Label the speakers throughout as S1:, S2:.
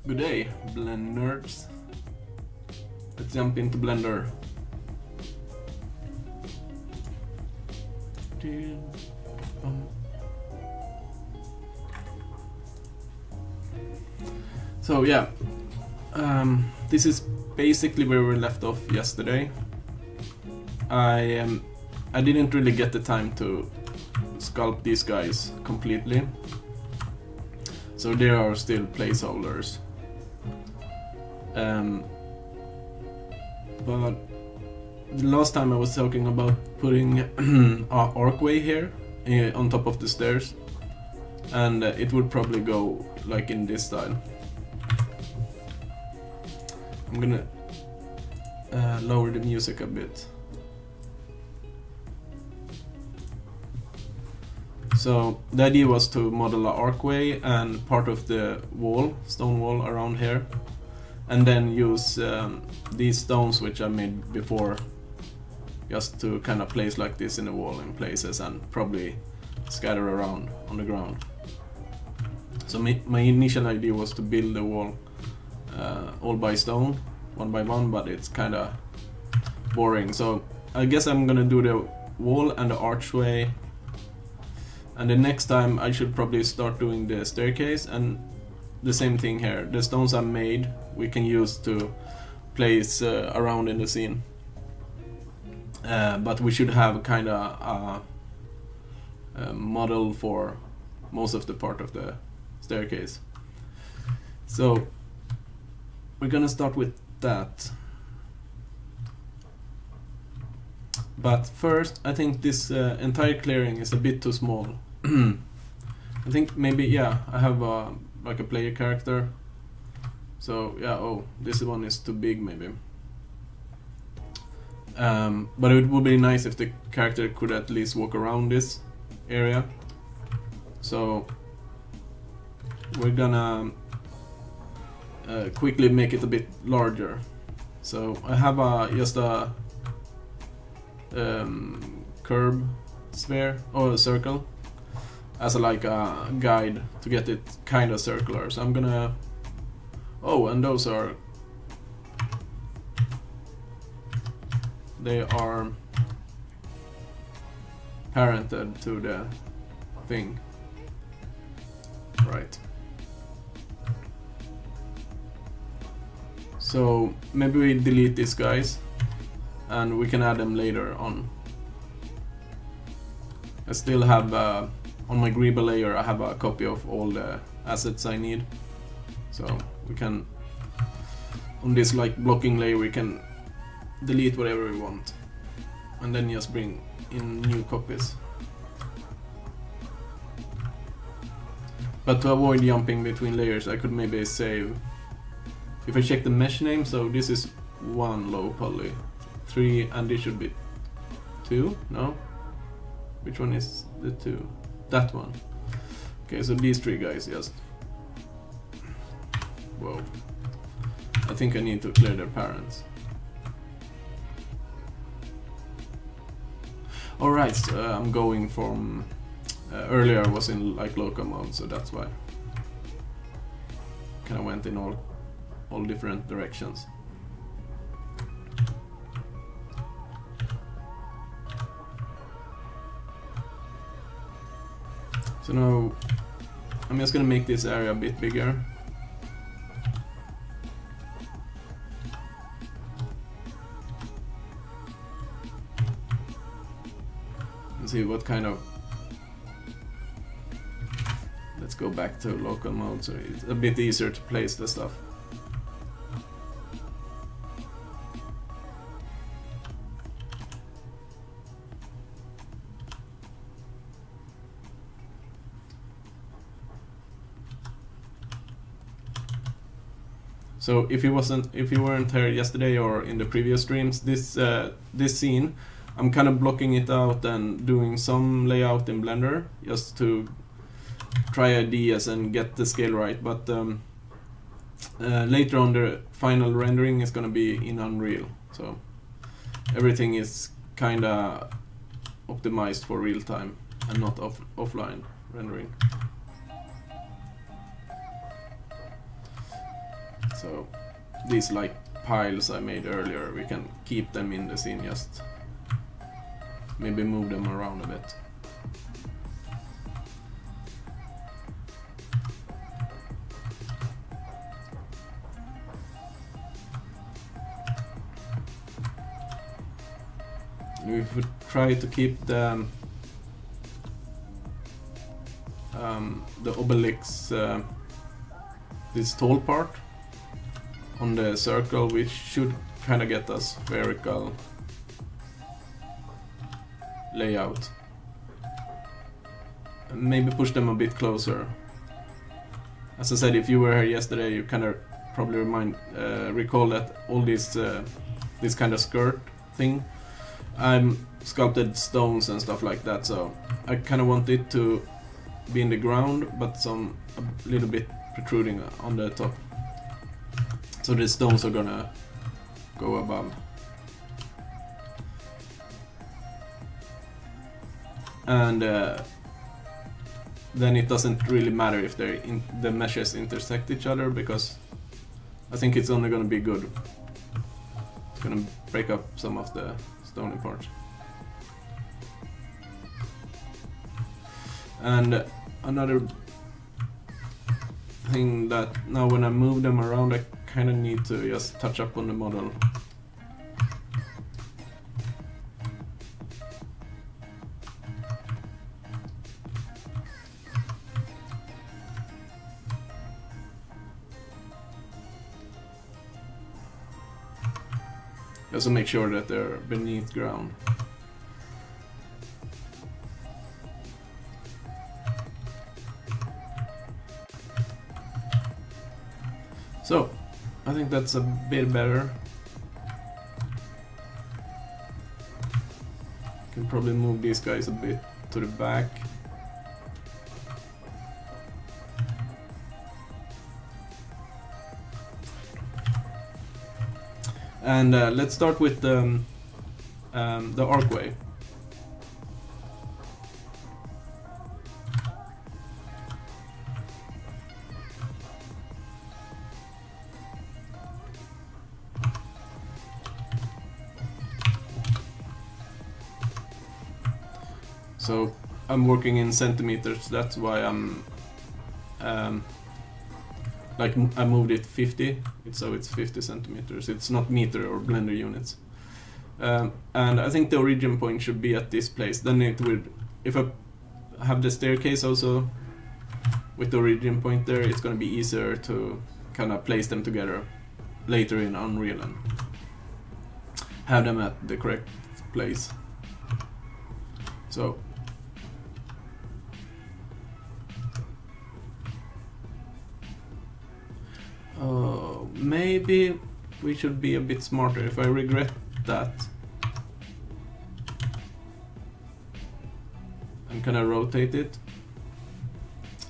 S1: Good day, Blend nerds. Let's jump into Blender. So yeah, this is basically where we left off yesterday. I didn't really get the time to sculpt these guys completely, so there are still placeholders. But the last time I was talking about putting an archway here on top of the stairs, and it would probably go like in this style. I'm gonna lower the music a bit. So the idea was to model an archway and part of the wall, stone wall around here, and then use these stones which I made before, just to kind of place like this in the wall in places and probably scatter around on the ground. So my initial idea was to build the wall all by stone, one by one, but it's kind of boring. So I guess I'm gonna do the wall and the archway, and the next time I should probably start doing the staircase, and the same thing here. The stones I made we can use to place around in the scene, but we should have kind of a model for most of the part of the staircase. So we're gonna start with that. But first, I think this entire clearing is a bit too small. I think maybe, yeah, I have like a player character. So yeah, oh, this one is too big maybe. But it would be nice if the character could at least walk around this area. So we're gonna quickly make it a bit larger. So I have just a curve sphere or a circle as like a guide to get it kind of circular. So I'm gonna, oh, and those are, they are parented to the thing, right? So maybe we delete these guys and we can add them later on. I still have on my Greeble layer I have a copy of all the assets I need, so we can, on this like blocking layer, we can delete whatever we want and then just bring in new copies. But to avoid jumping between layers, I could maybe save, if I check the mesh name, so this is 1 low poly, 3, and this should be 2, no? Which one is the 2? That one. Okay, so these 3 guys just... Whoa. I think I need to clear their parents. Alright, so I'm going from... earlier I was in like local mode, so that's why. Kinda went in all different directions. So now I'm just gonna make this area a bit bigger. And see what kind of... Let's go back to local mode so it's a bit easier to place the stuff. So if you weren't here yesterday or in the previous streams, this scene, I'm kind of blocking it out and doing some layout in Blender just to try ideas and get the scale right. But later on, the final rendering is gonna be in Unreal, so everything is kind of optimized for real time and not offline rendering. these like piles I made earlier, we can keep them in the scene, just maybe move them around a bit. We would try to keep the obelix, this tall part on the circle, which should kind of get us spherical layout. And maybe push them a bit closer. As I said, if you were here yesterday, you kind of probably recall that all this this kind of skirt thing, I'm sculpted stones and stuff like that, so I kind of want it to be in the ground, but a little bit protruding on the top. So the stones are gonna go above. And then it doesn't really matter if the meshes intersect each other, because I think it's only gonna be good. It's gonna break up some of the stony parts. And another thing that now when I move them around, I kind of need to just touch up on the model. Just to make sure that they're beneath ground. So, I think that's a bit better. Can probably move these guys a bit to the back. And let's start with the archway. So I'm working in centimeters, that's why I'm like I moved it 50, so it's 50 centimeters. It's not meter or blender units. And I think the origin point should be at this place. Then it would, if I have the staircase also with the origin point there, it's going to be easier to kind of place them together later in Unreal and have them at the correct place. So maybe we should be a bit smarter. If I regret that, I'm gonna rotate it.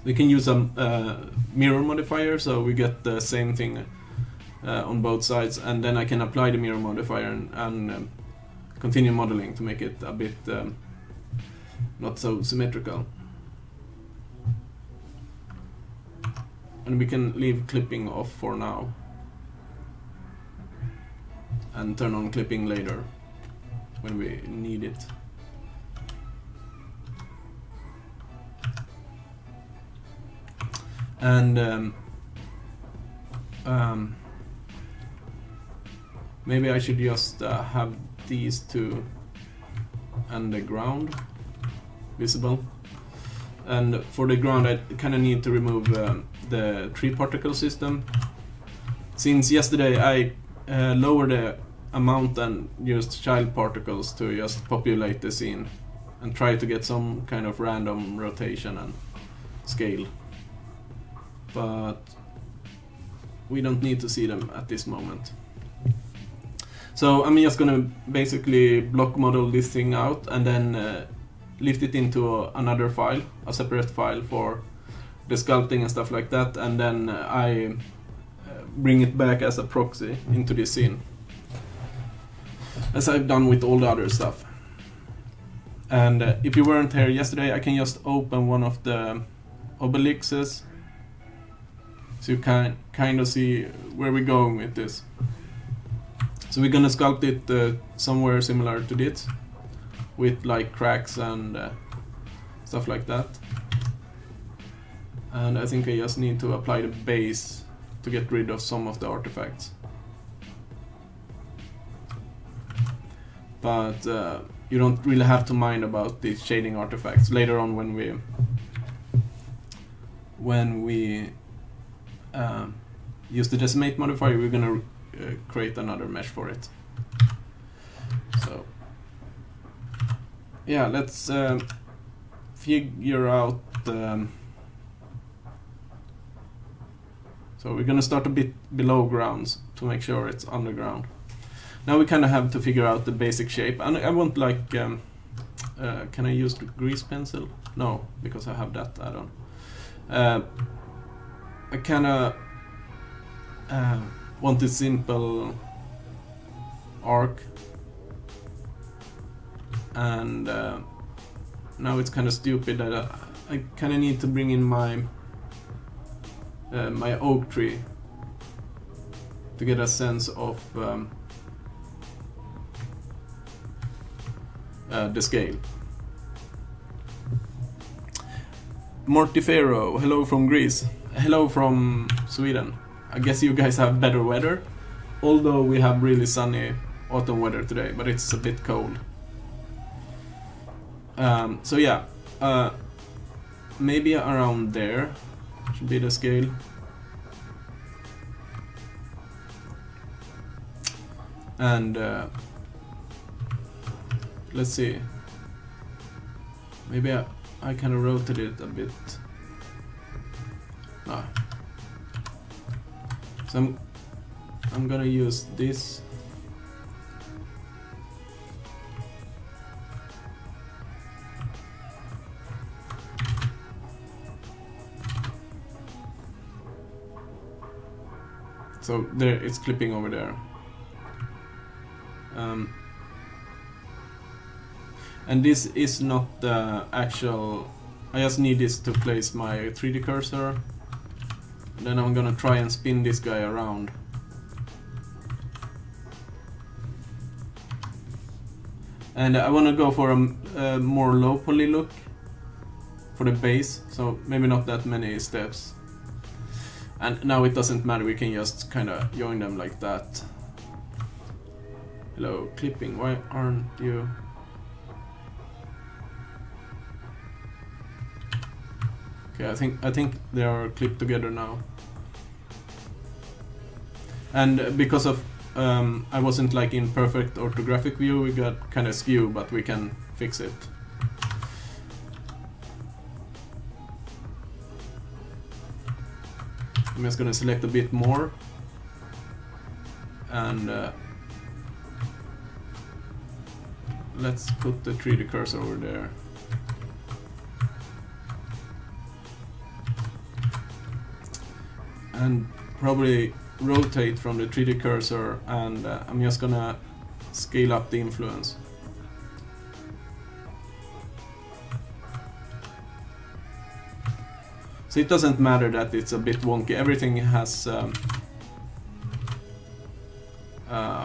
S1: We can use a mirror modifier, so we get the same thing on both sides, and then I can apply the mirror modifier and continue modeling to make it a bit not so symmetrical. And we can leave clipping off for now and turn on clipping later when we need it. And maybe I should just have these two and the ground visible. And for the ground, I kind of need to remove the tree particle system. Since yesterday I lowered the amount and used child particles to just populate the scene and try to get some kind of random rotation and scale. But we don't need to see them at this moment. So I'm just gonna basically block model this thing out and then lift it into another file, a separate file for the sculpting and stuff like that, and then I bring it back as a proxy into this scene, as I've done with all the other stuff. And if you weren't here yesterday, I can just open one of the obelixes so you can kind of see where we're going with this. So we're gonna sculpt it somewhere similar to this, with like cracks and stuff like that. And I think I just need to apply the base to get rid of some of the artifacts. But you don't really have to mind about these shading artifacts later on when we use the decimate modifier. We're gonna create another mesh for it. So yeah, let's figure out. So we're gonna start a bit below grounds to make sure it's underground. Now we kind of have to figure out the basic shape, and I want like, can I use the grease pencil? No, because I have that add-on. I kind of want a simple arc, and now it's kind of stupid that I kind of need to bring in my my oak tree to get a sense of the scale. Mortifero, hello from Greece. Hello from Sweden. I guess you guys have better weather, although we have really sunny autumn weather today, but it's a bit cold. So yeah, maybe around there should be the scale. And let's see, maybe I kind of rotate it a bit. No. So I'm gonna use this. So there, it's clipping over there. And this is not the actual. I just need this to place my 3D cursor. Then I'm gonna try and spin this guy around. And I wanna go for a more low poly look for the base, so maybe not that many steps. And now it doesn't matter, we can just kinda join them like that. Hello, clipping, why aren't you? Okay, I think they are clipped together now. And because of I wasn't like in perfect orthographic view, we got kind of skew, but we can fix it. I'm just gonna select a bit more, and let's put the 3D cursor over there. And probably rotate from the 3D cursor, and I'm just gonna scale up the influence. So it doesn't matter that it's a bit wonky, everything has a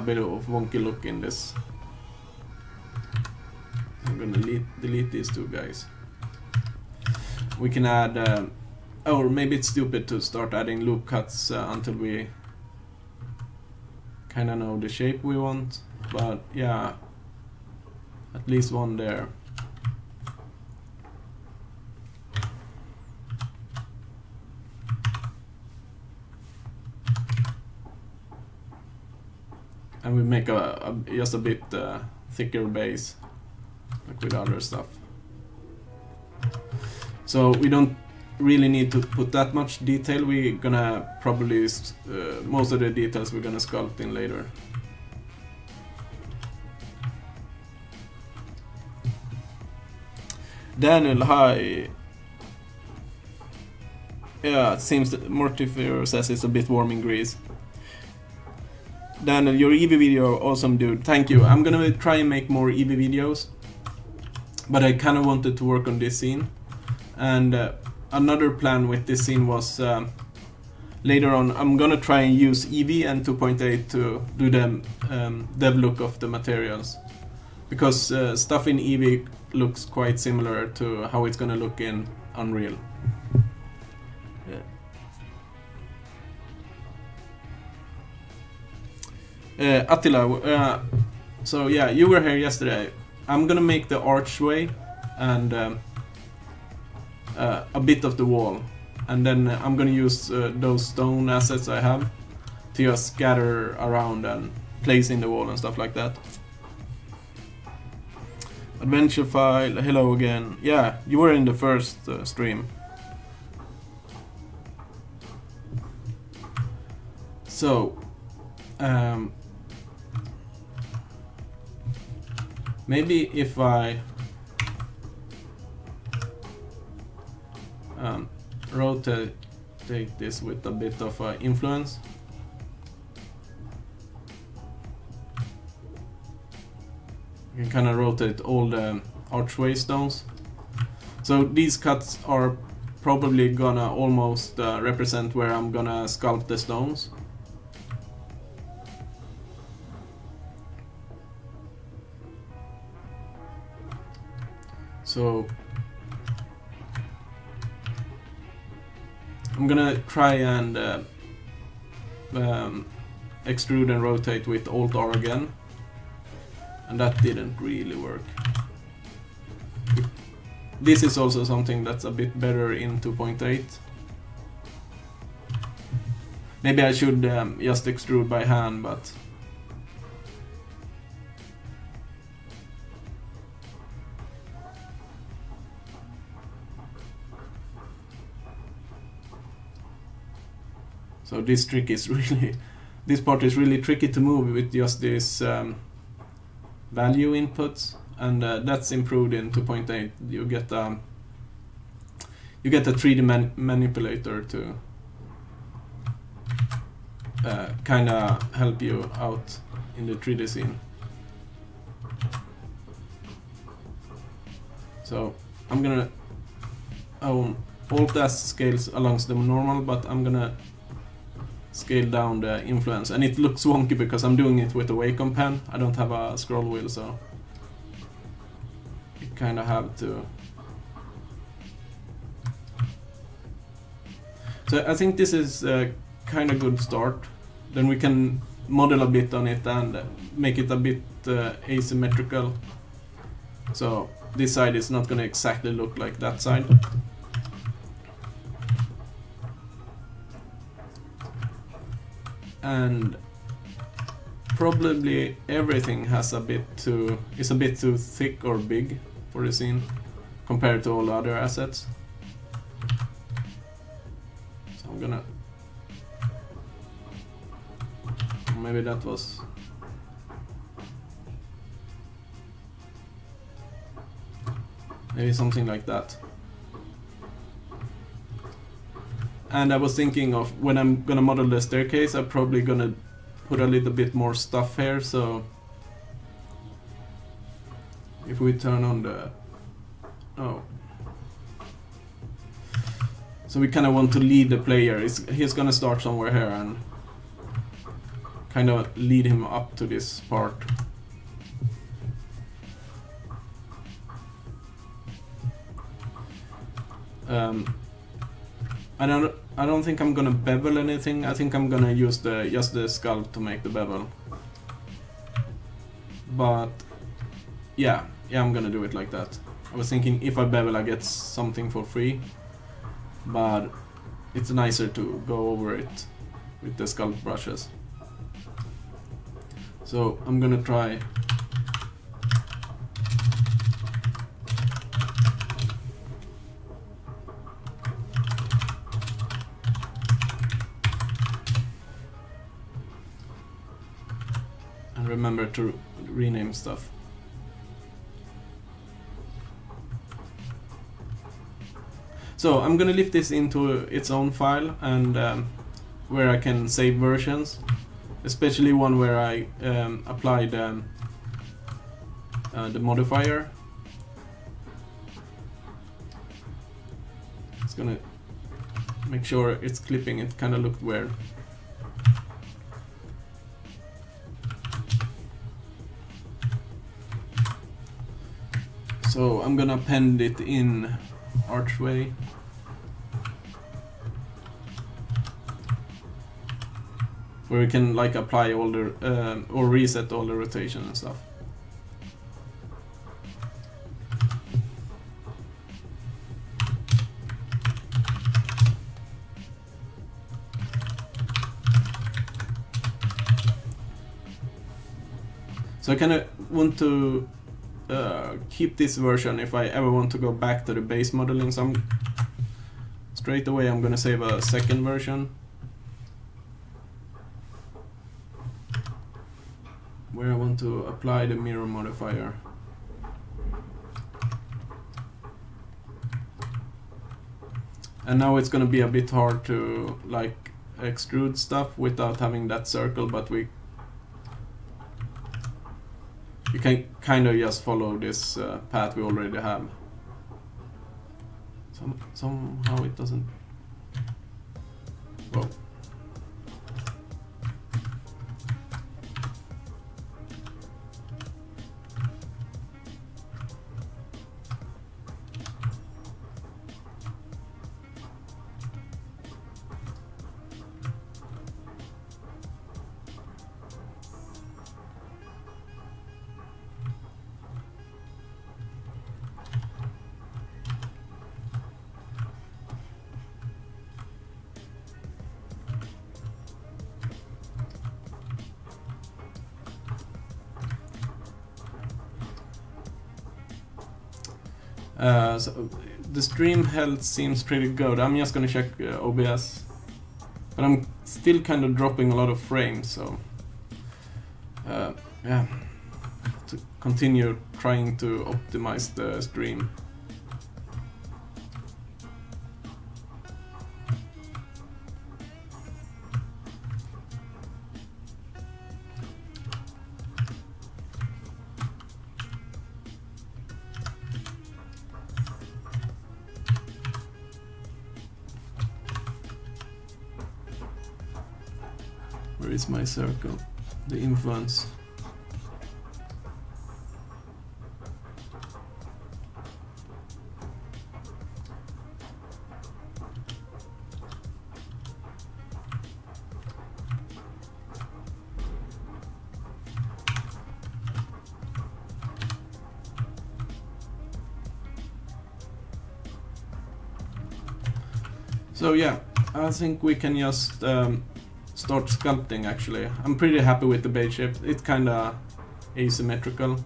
S1: bit of wonky look in this. I'm gonna delete these two guys. We can add or maybe it's stupid to start adding loop cuts until we kind of know the shape we want, but yeah, at least one there. And we make just a bit thicker base, like with other stuff. So we don't really need to put that much detail. We're gonna probably most of the details we're gonna sculpt in later. Daniel, hi. Yeah, it seems that Mortifier says it's a bit warm in Greece. Daniel, your Eevee video, awesome dude. Thank you. I'm gonna try and make more Eevee videos, but I kind of wanted to work on this scene. And another plan with this scene was later on I'm gonna try and use Eevee and 2.8 to do the dev look of the materials, because stuff in Eevee looks quite similar to how it's gonna look in Unreal. Attila, so yeah, you were here yesterday. I'm gonna make the archway and a bit of the wall, and then I'm gonna use those stone assets I have to just scatter around and place in the wall and stuff like that. Adventure file, hello again. Yeah, you were in the first stream. So, maybe if I rotate this with a bit of influence. You can kind of rotate all the archway stones. So these cuts are probably gonna almost represent where I'm gonna sculpt the stones. So I'm gonna try and extrude and rotate with Alt-R again, and that didn't really work. This is also something that's a bit better in 2.8. Maybe I should just extrude by hand, but so this trick is really, this part is really tricky to move with just this value inputs, and that's improved in 2.8. You get a 3D manipulator to kind of help you out in the 3D scene. So I'm gonna Alt-S scales along the normal, but I'm gonna scale down the influence, and it looks wonky because I'm doing it with a Wacom pen. I don't have a scroll wheel, so you kind of have to. So I think this is a kind of good start. Then we can model a bit on it and make it a bit asymmetrical. So this side is not going to exactly look like that side. And probably everything has is a bit too thick or big for the scene compared to all the other assets. So I'm gonna, maybe that was, maybe something like that. And I was thinking of, when I'm gonna model the staircase, I'm probably gonna put a little bit more stuff here, so if we turn on the, so we kind of want to lead the player. He's gonna start somewhere here and kind of lead him up to this part. I don't think I'm gonna bevel anything. I think I'm gonna use just the sculpt to make the bevel. But yeah, I'm gonna do it like that. I was thinking if I bevel I get something for free, but it's nicer to go over it with the sculpt brushes. So I'm gonna try and remember to rename stuff. So I'm gonna lift this into its own file, and where I can save versions, especially one where I apply the modifier. It's gonna make sure it's clipping. It kind of looked weird. So I'm gonna append it in archway. Where we can like apply all the or reset all the rotation and stuff. So I kind of want to keep this version if I ever want to go back to the base modeling. So straight away I'm gonna save a second version where I want to apply the mirror modifier. And now it's gonna be a bit hard to like extrude stuff without having that circle, but you can kind of just follow this path we already have. Somehow it doesn't. Whoa. So the stream health seems pretty good. I'm just gonna check OBS, but I'm still kind of dropping a lot of frames, so yeah, to continue trying to optimize the stream. Where is my circle? The influence. So yeah, I think we can just start sculpting. Actually, I'm pretty happy with the base shape. It's kind of asymmetrical.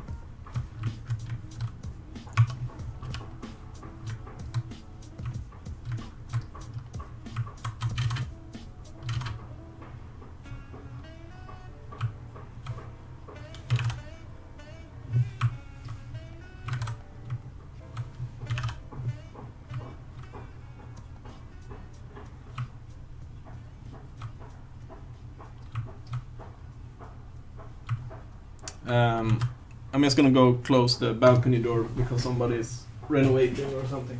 S1: I'm just gonna go close the balcony door because somebody's renovating or something.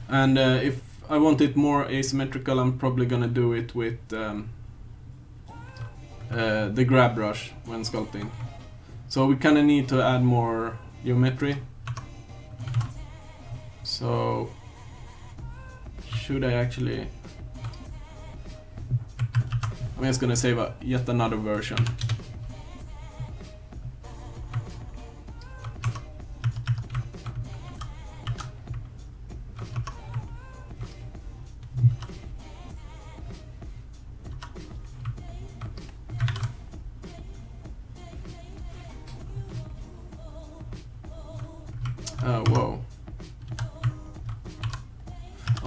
S1: And if I want it more asymmetrical, I'm probably gonna do it with the grab brush when sculpting. So we kinda need to add more geometry. So should I actually... I'm just gonna save yet another version. Whoa.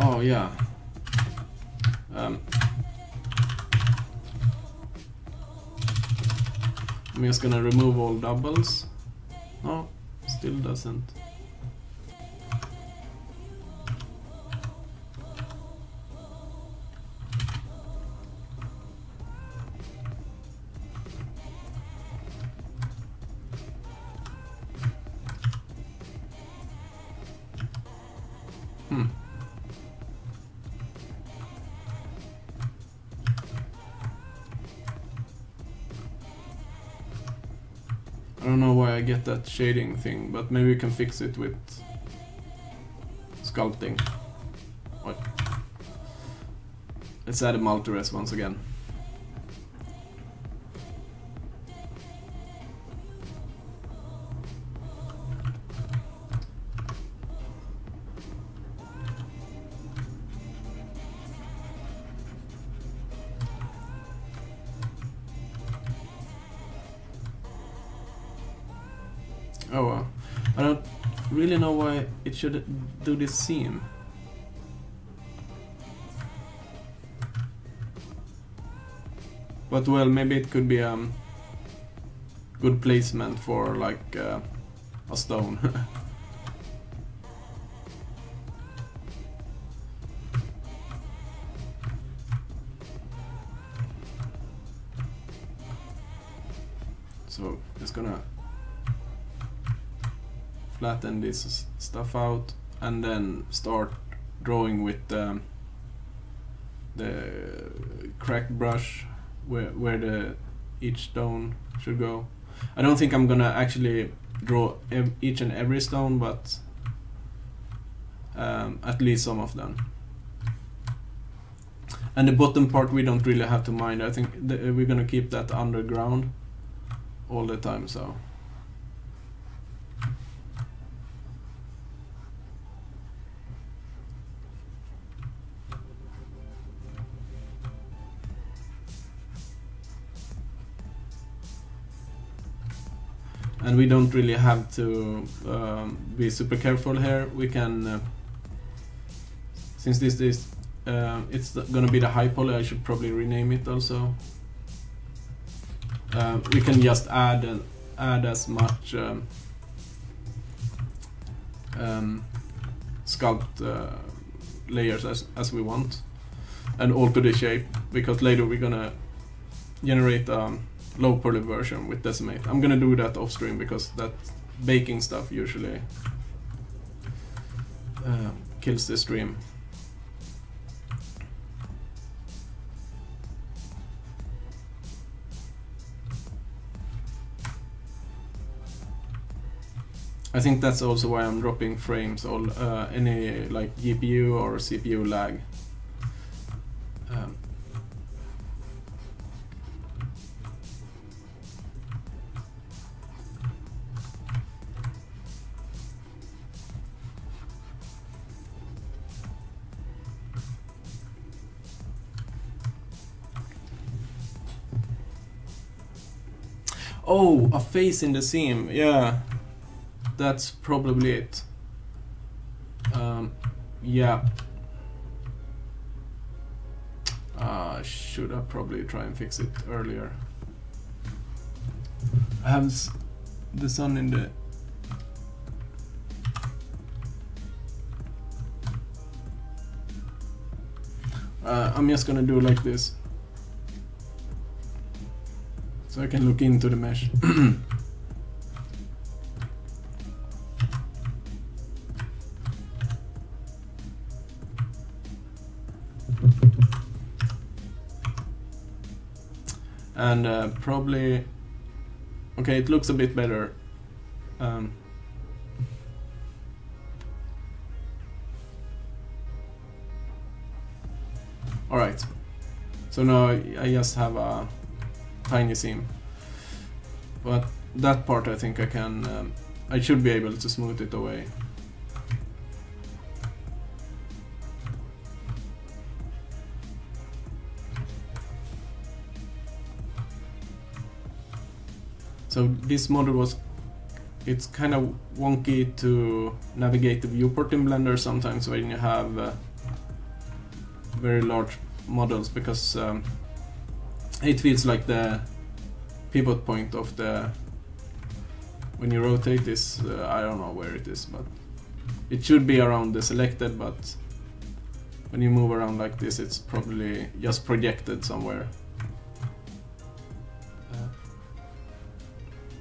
S1: Oh yeah. I'm just gonna remove all doubles. No, still doesn't. don't know why I get that shading thing, but maybe we can fix it with sculpting. What? Let's add a multi-res once again. Oh well. I don't really know why it should do this seam. But well, maybe it could be good placement for like a stone. So just gonna flatten this stuff out and then start drawing with the crack brush where each stone should go. I don't think I'm gonna actually draw each and every stone, but at least some of them. And the bottom part we don't really have to mind. I think we're gonna keep that underground all the time, so. And we don't really have to be super careful here. We can, since this is, it's gonna be the high poly, I should probably rename it also. We can just add as much sculpt layers as we want, and alter the shape, because later we're gonna generate low poly version with decimate. I'm gonna do that off stream because that baking stuff usually kills the stream. I think that's also why I'm dropping frames, all any like GPU or CPU lag. Oh, a face in the seam, yeah. That's probably it. Yeah. Should I probably try and fix it earlier? I have the sun in the... I'm just gonna do like this, so I can look into the mesh. And probably, okay, it looks a bit better. Alright, so now I just have a tiny seam, but that part I think I can, I should be able to smooth it away. So this model was, it's kind of wonky to navigate the viewport in Blender sometimes when you have very large models, because it feels like the pivot point of the, when you rotate this, I don't know where it is, but it should be around the selected, but when you move around like this, it's probably just projected somewhere.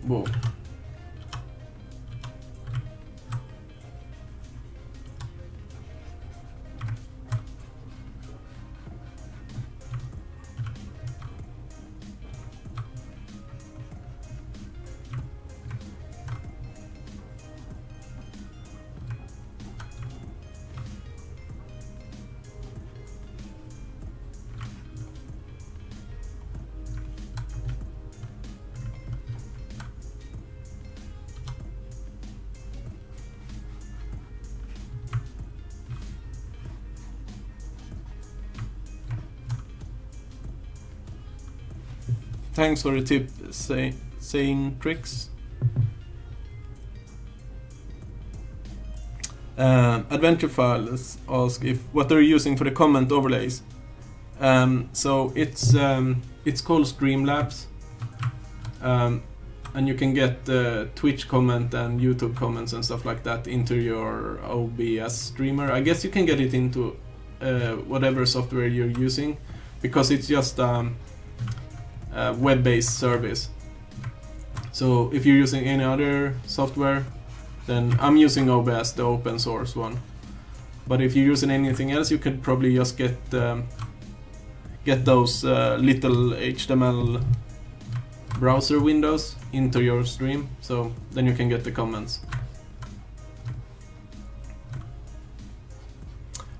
S1: Whoa. thanks for the tip, saying tricks. Adventure Files ask if what are you using for the comment overlays. So it's called Streamlabs, and you can get Twitch comment and YouTube comments and stuff like that into your OBS streamer. I guess you can get it into whatever software you're using, because it's just a web-based service. So if you're using any other software, then I'm using OBS, the open source one. But if you're using anything else, you could probably just get those little HTML browser windows into your stream, so then you can get the comments.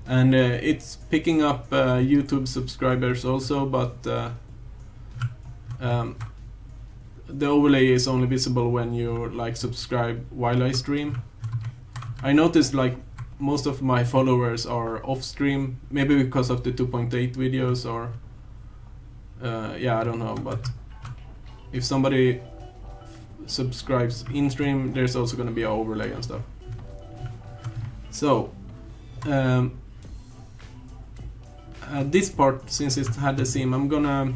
S1: And it's picking up YouTube subscribers also, but the overlay is only visible when you like subscribe while I stream. I noticed like most of my followers are off stream, maybe because of the 2.8 videos, or yeah, I don't know, but if somebody subscribes in stream, there's also going to be an overlay and stuff. So this part, since it had the theme, I'm gonna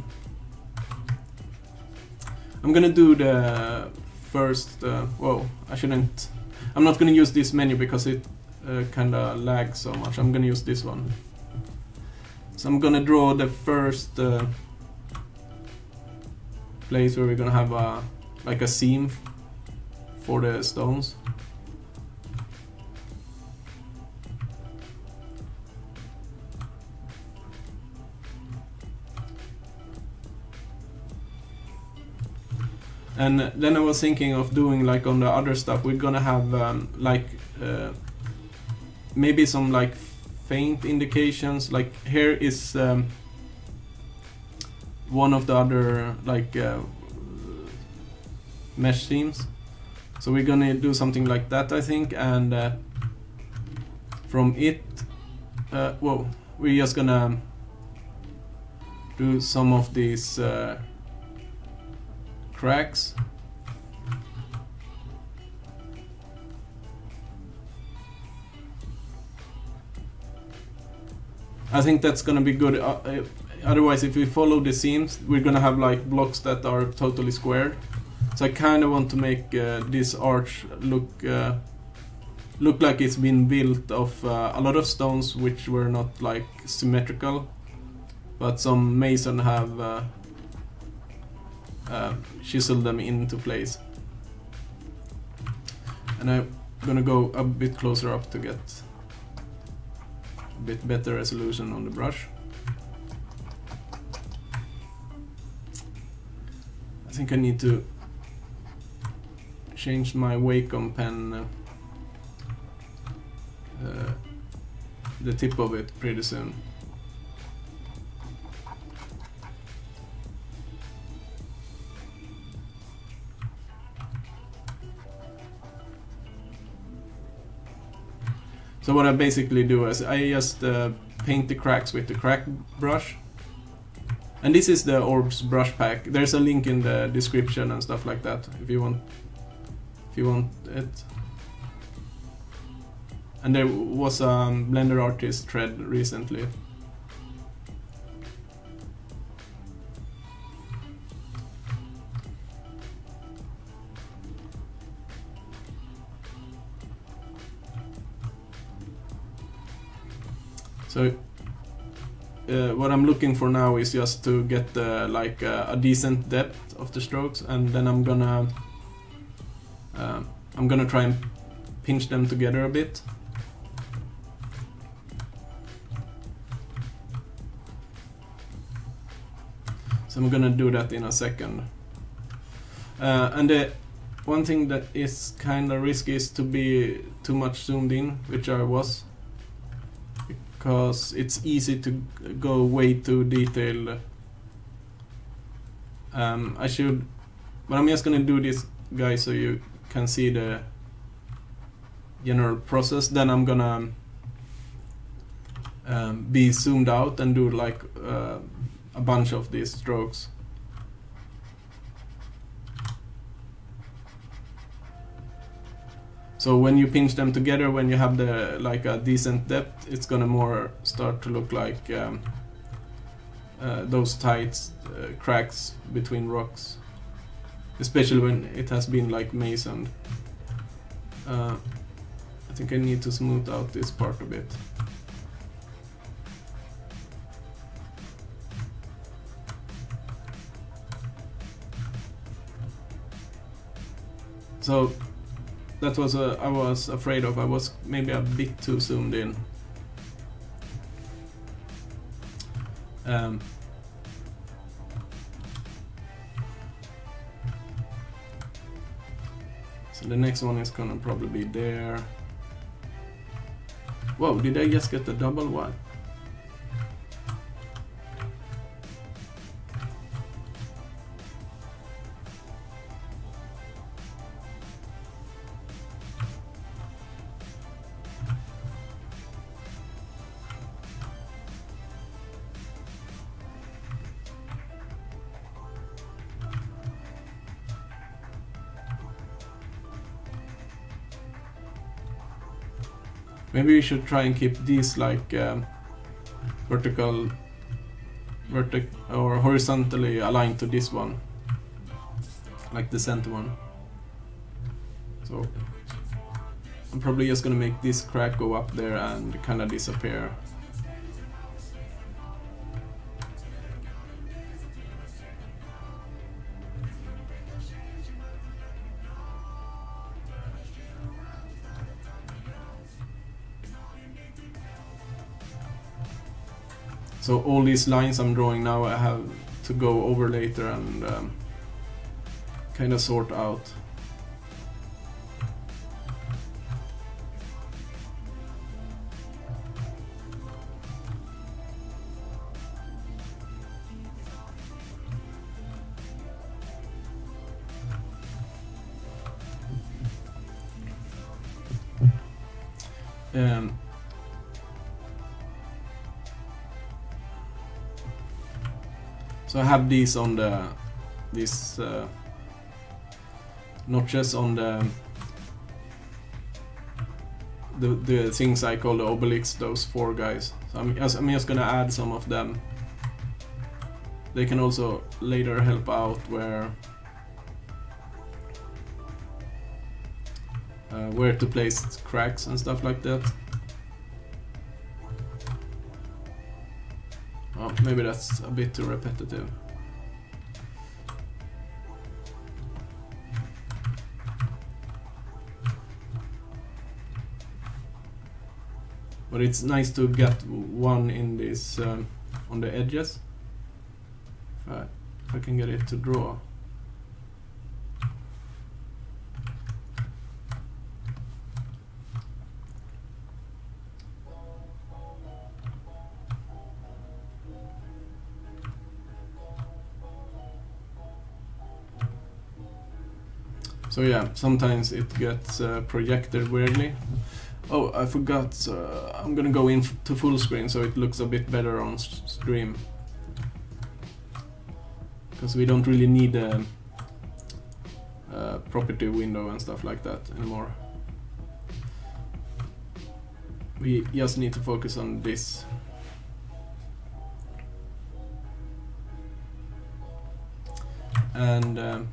S1: do the first. Whoa, I shouldn't. I'm not gonna use this menu because it kinda lags so much. I'm gonna use this one. So I'm gonna draw the first place where we're gonna have like a seam for the stones. And then I was thinking of doing like on the other stuff, we're gonna have like maybe some like faint indications. Like here is one of the other like mesh seams. So we're gonna do something like that, I think, and from it, whoa, we're just gonna do some of these cracks. I think that's gonna be good. Otherwise, if we follow the seams, we're gonna have like blocks that are totally squared. So I kind of want to make this arch look like it's been built of a lot of stones which were not like symmetrical, but some mason have chisel them into place. And I'm gonna go a bit closer up to get a bit better resolution on the brush. I think I need to change my Wacom pen, the tip of it, pretty soon. So what I basically do is I just paint the cracks with the crack brush. And this is the Orb's brush pack. There's a link in the description and stuff like that if you want it. And there was a Blender artist thread recently. So what I'm looking for now is just to get like a decent depth of the strokes, and then I'm gonna try and pinch them together a bit. So I'm gonna do that in a second. And the one thing that is kind of risky is to be too much zoomed in, which I was. Because it's easy to go way too detailed. But I'm just gonna do this, guys, so you can see the general process. Then I'm gonna be zoomed out and do like a bunch of these strokes. So when you pinch them together, when you have the like a decent depth, it's gonna more start to look like those tight cracks between rocks, especially when it has been like masoned. I think I need to smooth out this part a bit. So that was I was afraid of. I was maybe a bit too zoomed in. So the next one is gonna probably be there. Whoa, did I just get the double one? Maybe we should try and keep these like or horizontally aligned to this one, like the center one. So I'm probably just gonna make this crack go up there and kind of disappear. So all these lines I'm drawing now I have to go over later and kind of sort out. So I have these on these notches on the things I call the obelisks, those four guys. So I'm just gonna add some of them. They can also later help out where to place cracks and stuff like that. Oh, maybe that's a bit too repetitive. But it's nice to get one in this on the edges. If I can get it to draw. So yeah, sometimes it gets projected weirdly. Oh, I forgot, I'm gonna go into full screen so it looks a bit better on stream. Because we don't really need a property window and stuff like that anymore. We just need to focus on this. And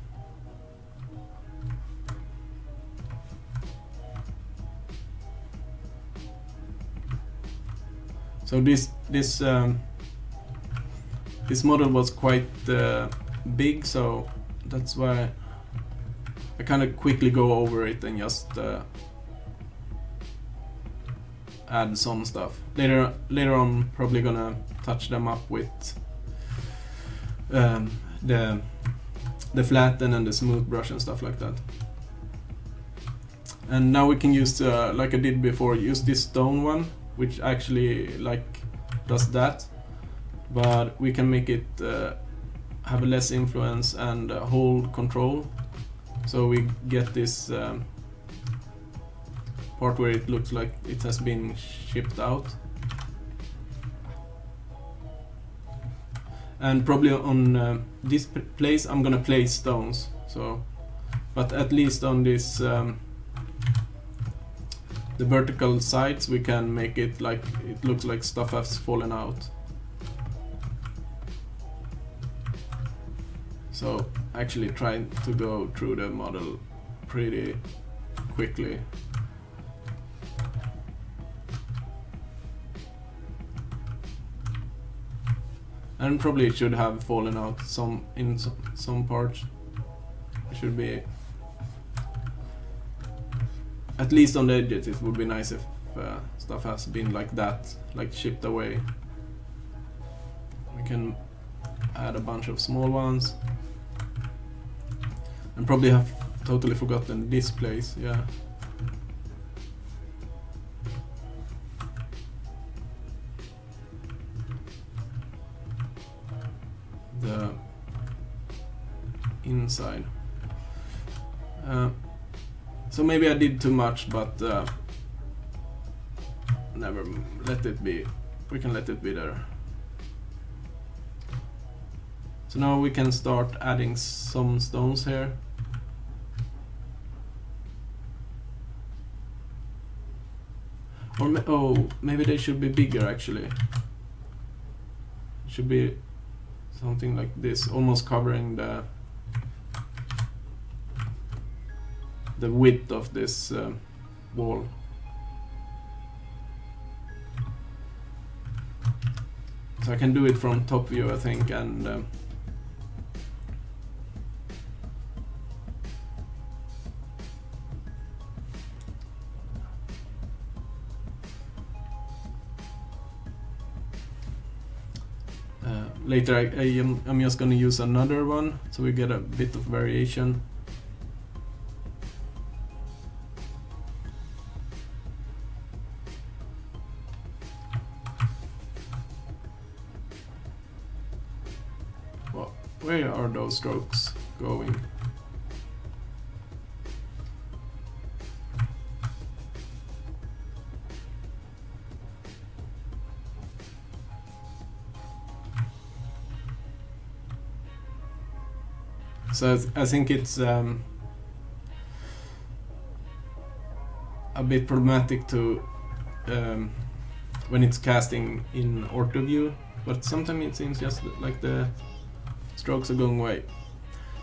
S1: so this model was quite big, so that's why I kind of quickly go over it and just add some stuff. Later on, probably gonna touch them up with the flatten and the smooth brush and stuff like that. And now we can use, like I did before, use this stone one, which actually like does that, but we can make it have less influence and hold control, so we get this part where it looks like it has been shipped out. And probably on this place I'm gonna place stones, so but at least on this the vertical sides, we can make it like it looks like stuff has fallen out. So actually trying to go through the model pretty quickly. And probably it should have fallen out in some parts. It should be, at least on the edges. It would be nice if stuff has been like that, like chipped away. We can add a bunch of small ones. And probably have totally forgotten this place, yeah. The inside. So maybe I did too much, but never, let it be. We can let it be there. So now we can start adding some stones here. Or oh, maybe they should be bigger actually. It should be something like this, almost covering the width of this wall. So I can do it from top view, I think, and later I'm just gonna use another one so we get a bit of variation. Well, where are those strokes going? So I think it's a bit problematic to when it's casting in ortho view, but sometimes it seems just like the strokes are going away.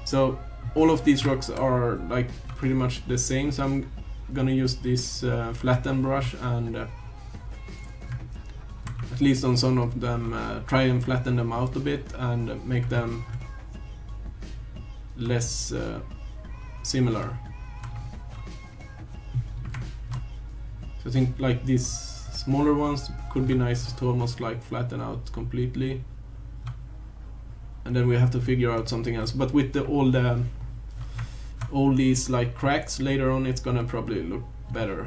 S1: So all of these strokes are like pretty much the same, so I'm gonna use this flatten brush and at least on some of them try and flatten them out a bit and make them less similar. So I think like these smaller ones could be nice to almost like flatten out completely, and then we have to figure out something else. But with all these like cracks later on, it's gonna probably look better.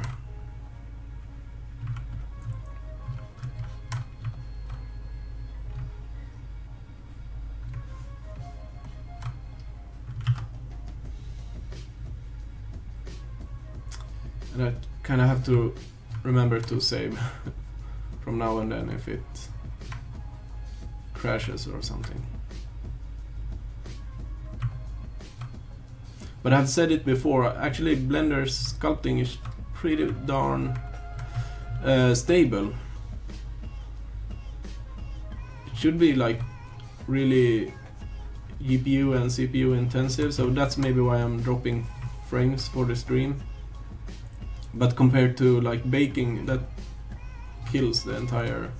S1: And I kind of have to remember to save from now and then if it crashes or something. But I've said it before, actually Blender's sculpting is pretty darn stable. It should be like really GPU and CPU intensive, so that's maybe why I'm dropping frames for the stream. But compared to like baking, that kills the entire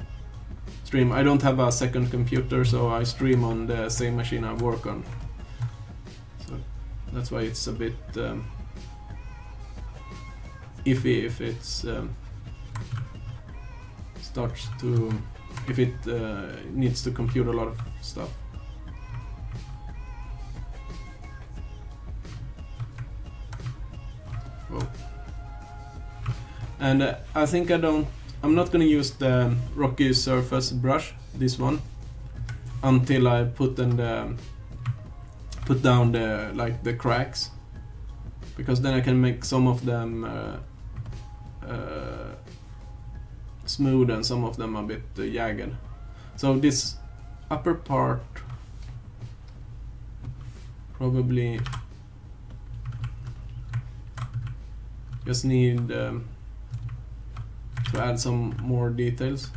S1: stream. I don't have a second computer, so I stream on the same machine I work on. So that's why it's a bit iffy if it's starts to, if it needs to compute a lot of stuff. Whoa. And I think I'm not gonna use the rocky surface brush, this one, until I put down the cracks, because then I can make some of them smooth and some of them a bit jagged. So this upper part probably just need to add some more details.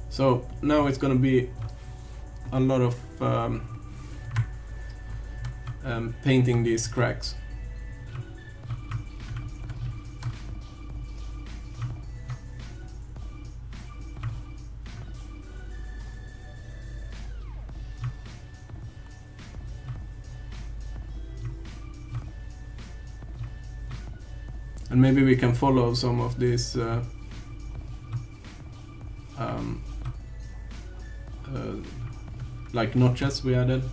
S1: So now it's gonna be a lot of painting these cracks. And maybe we can follow some of these like notches we added.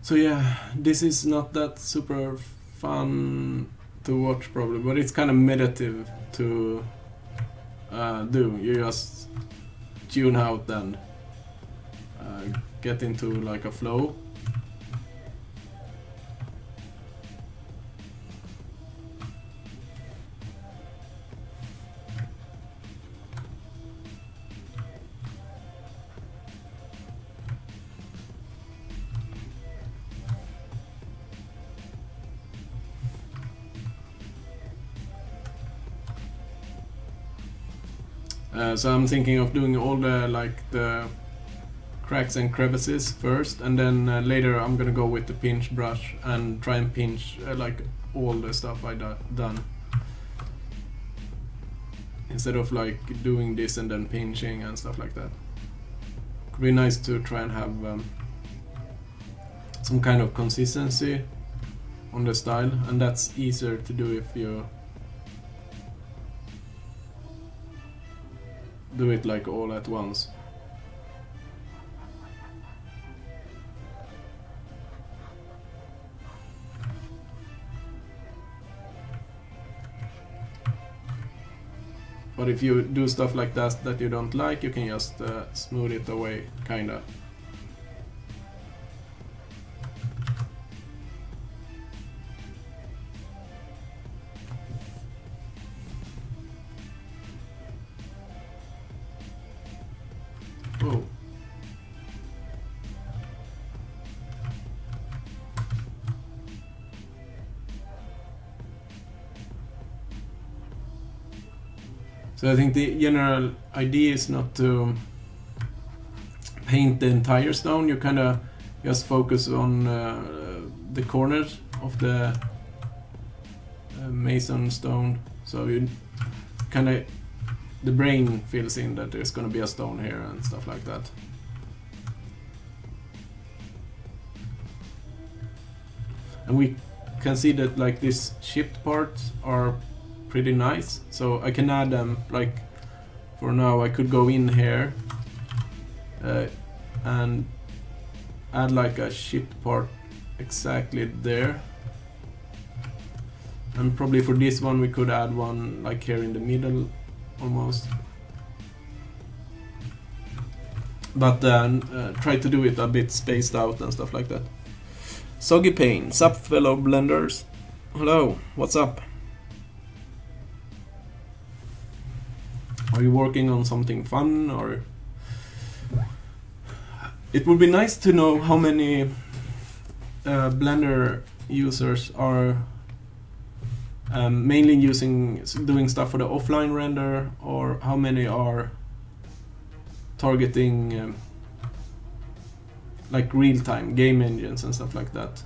S1: So yeah, this is not that super fun to watch probably, but it's kind of meditative to do. You just tune out and get into like a flow. So I'm thinking of doing all the cracks and crevices first, and then later I'm gonna go with the pinch brush and try and pinch like all the stuff I done, instead of like doing this and then pinching and stuff like that. Could be nice to try and have some kind of consistency on the style, and that's easier to do if you do it like all at once. But if you do stuff like that you don't like, you can just smooth it away, kinda. Oh. So I think the general idea is not to paint the entire stone. You kind of just focus on the corners of the mason stone. So you kind of, the brain fills in that there's going to be a stone here and stuff like that. And we can see that like these chipped parts are pretty nice, so I can add them. Like for now I could go in here and add like a chipped part exactly there, and probably for this one we could add one like here in the middle almost, but then try to do it a bit spaced out and stuff like that. Soggy Pain, sup fellow blenders? Hello, what's up? Are you working on something fun, or? It would be nice to know how many Blender users are mainly doing stuff for the offline render, or how many are targeting like real-time game engines and stuff like that.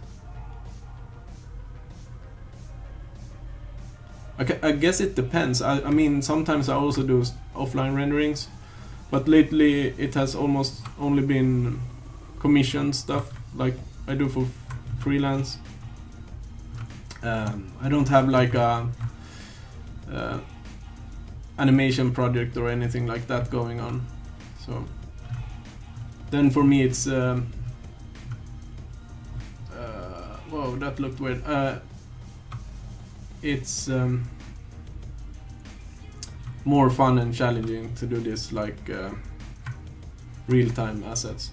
S1: I guess it depends. I mean, sometimes I also do offline renderings, but lately it has almost only been commissioned stuff, like I do for freelance. I don't have like a animation project or anything like that going on. So then for me it's whoa, that looked weird. It's more fun and challenging to do this like real-time assets.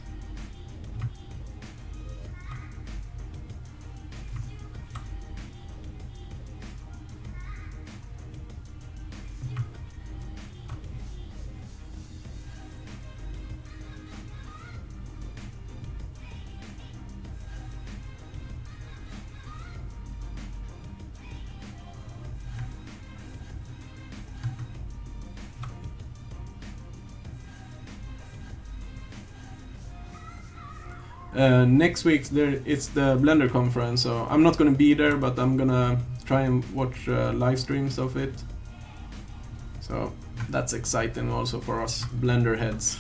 S1: Next week it's the Blender conference, so I'm not gonna be there, but I'm gonna try and watch live streams of it. So that's exciting also for us Blender heads.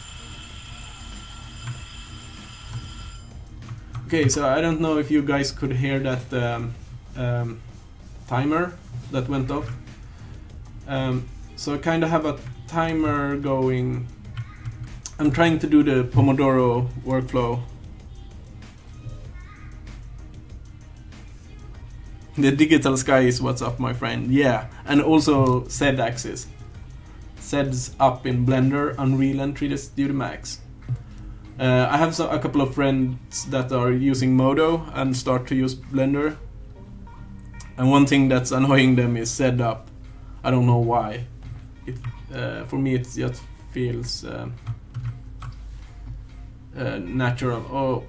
S1: Okay, so I don't know if you guys could hear that timer that went off. So I kind of have a timer going. I'm trying to do the Pomodoro workflow. The digital sky is what's up, my friend. Yeah, and also Z-axis. Z's up in Blender, Unreal and 3D Studio Max. I have a couple of friends that are using Modo and start to use Blender. And one thing that's annoying them is Z up. I don't know why. For me it just feels natural. Oh,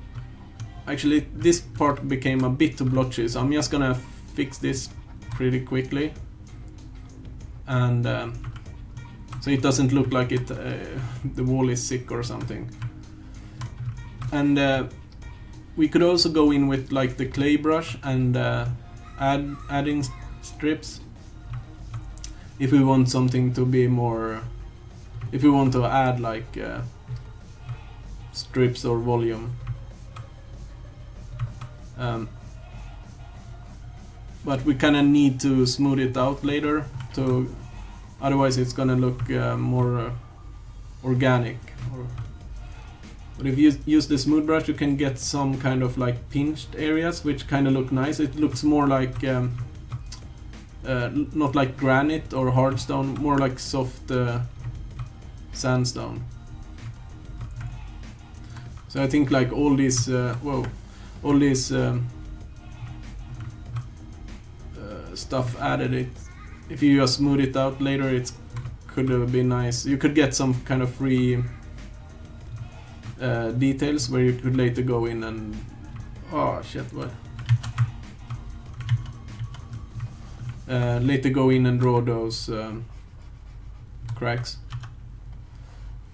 S1: actually this part became a bit too blotchy, so I'm just gonna fix this pretty quickly, and so it doesn't look like it the wall is sick or something. And we could also go in with like the clay brush and adding strips if we want something to be more, if we want to add like strips or volume. But we kind of need to smooth it out later, to otherwise it's gonna look more organic. But if you use the smooth brush, you can get some kind of like pinched areas which kind of look nice. It looks more like not like granite or hard stone, more like soft sandstone. So I think like all these all this stuff added, if you just smooth it out later, it could be nice. You could get some kind of free details where you could later go in and later go in and draw those cracks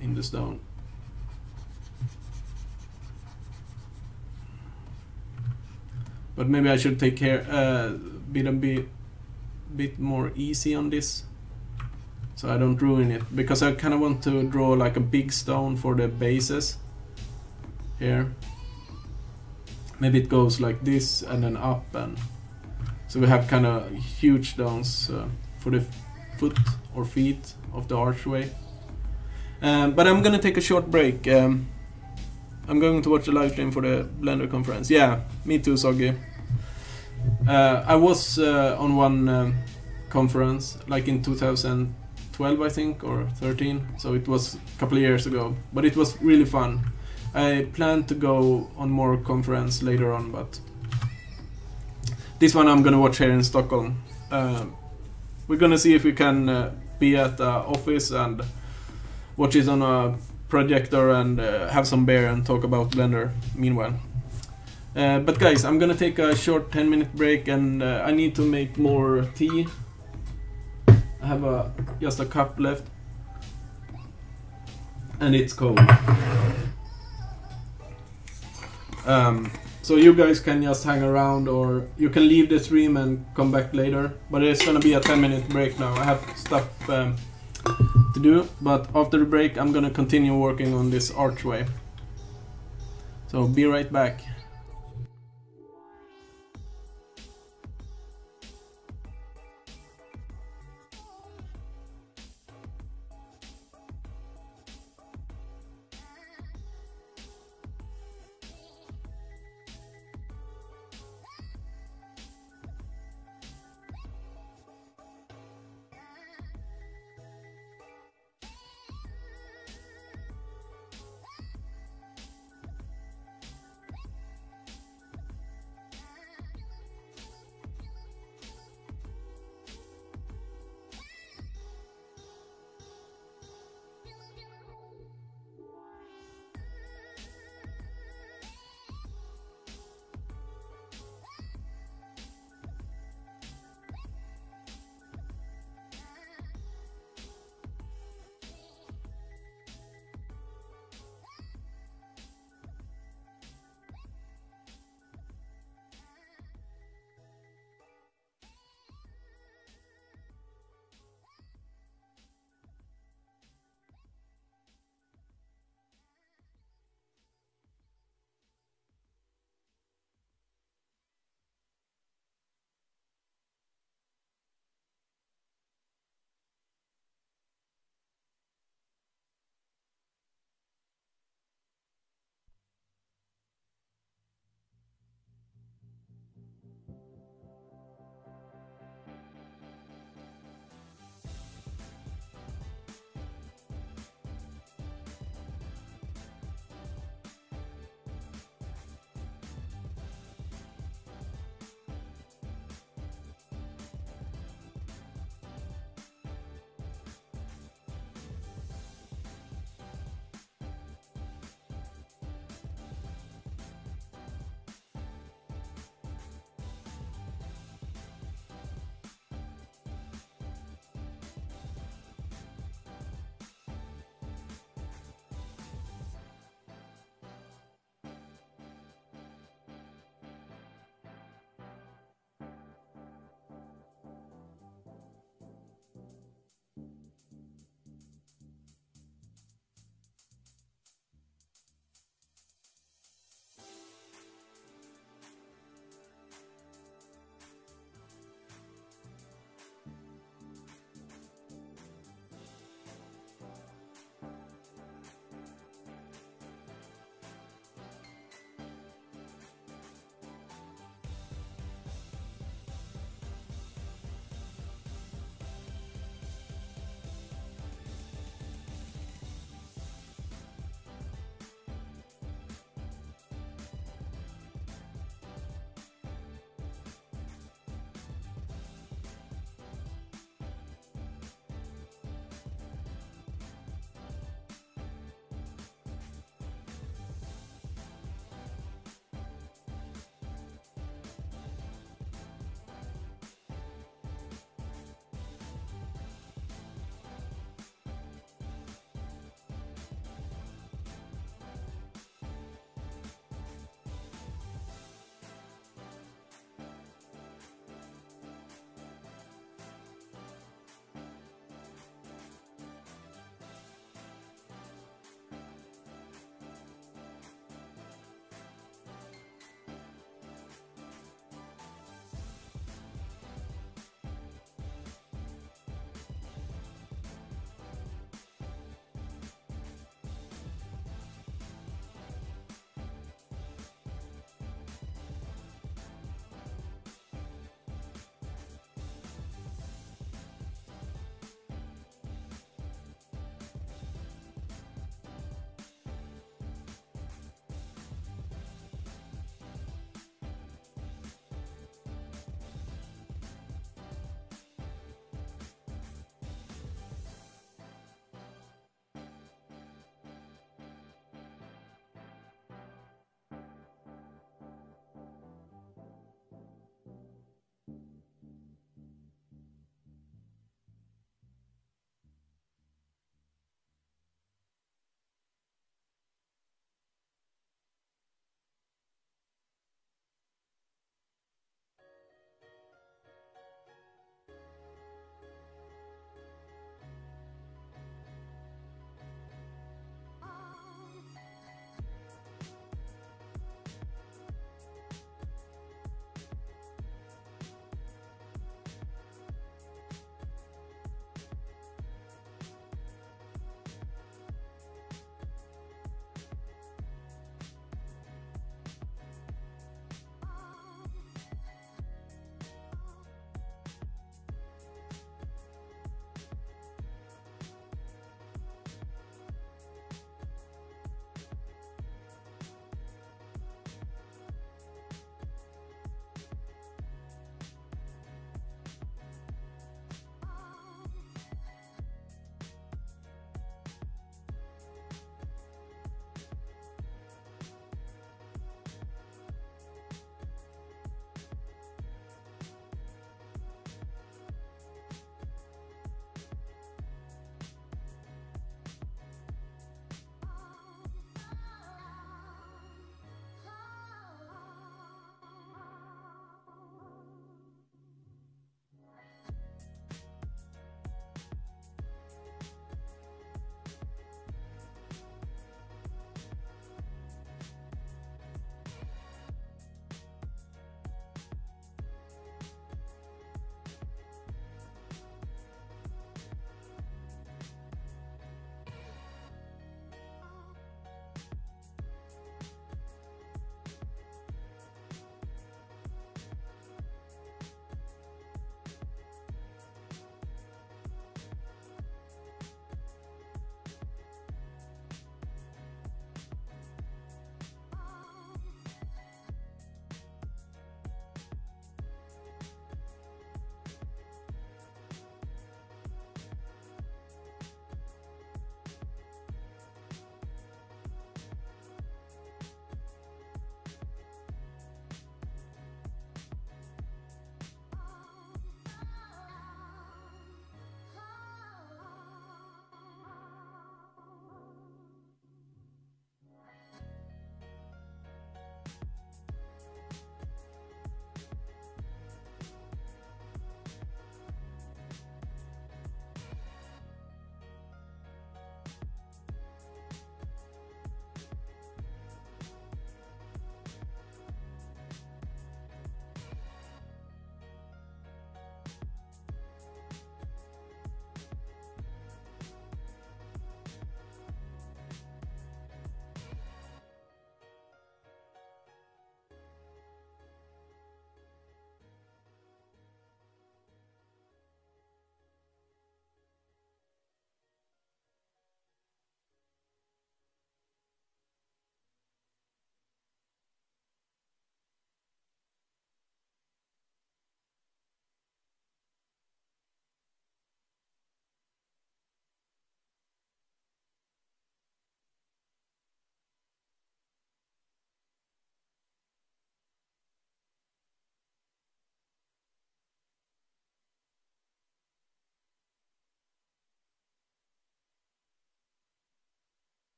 S1: in the stone. But maybe I should take care bit more easy on this, so I don't ruin it, because I kind of want to draw like a big stone for the bases here. Maybe it goes like this and then up, and so we have kind of huge stones for the foot or feet of the archway. But I'm gonna take a short break. I'm going to watch the live stream for the Blender conference. Yeah, me too, Soggy. I was on one conference like in 2012, I think, or 13, so it was a couple of years ago, but it was really fun. I plan to go on more conference later on, but this one I'm gonna watch here in Stockholm. We're gonna see if we can be at the office and watch it on a projector and have some beer and talk about Blender meanwhile. But guys, I'm gonna take a short 10-minute break, and I need to make more tea. I have just a cup left, and it's cold. So you guys can just hang around, or you can leave the stream and come back later. But it's gonna be a 10-minute break now. I have stuff to do, but after the break I'm gonna continue working on this archway. So be right back.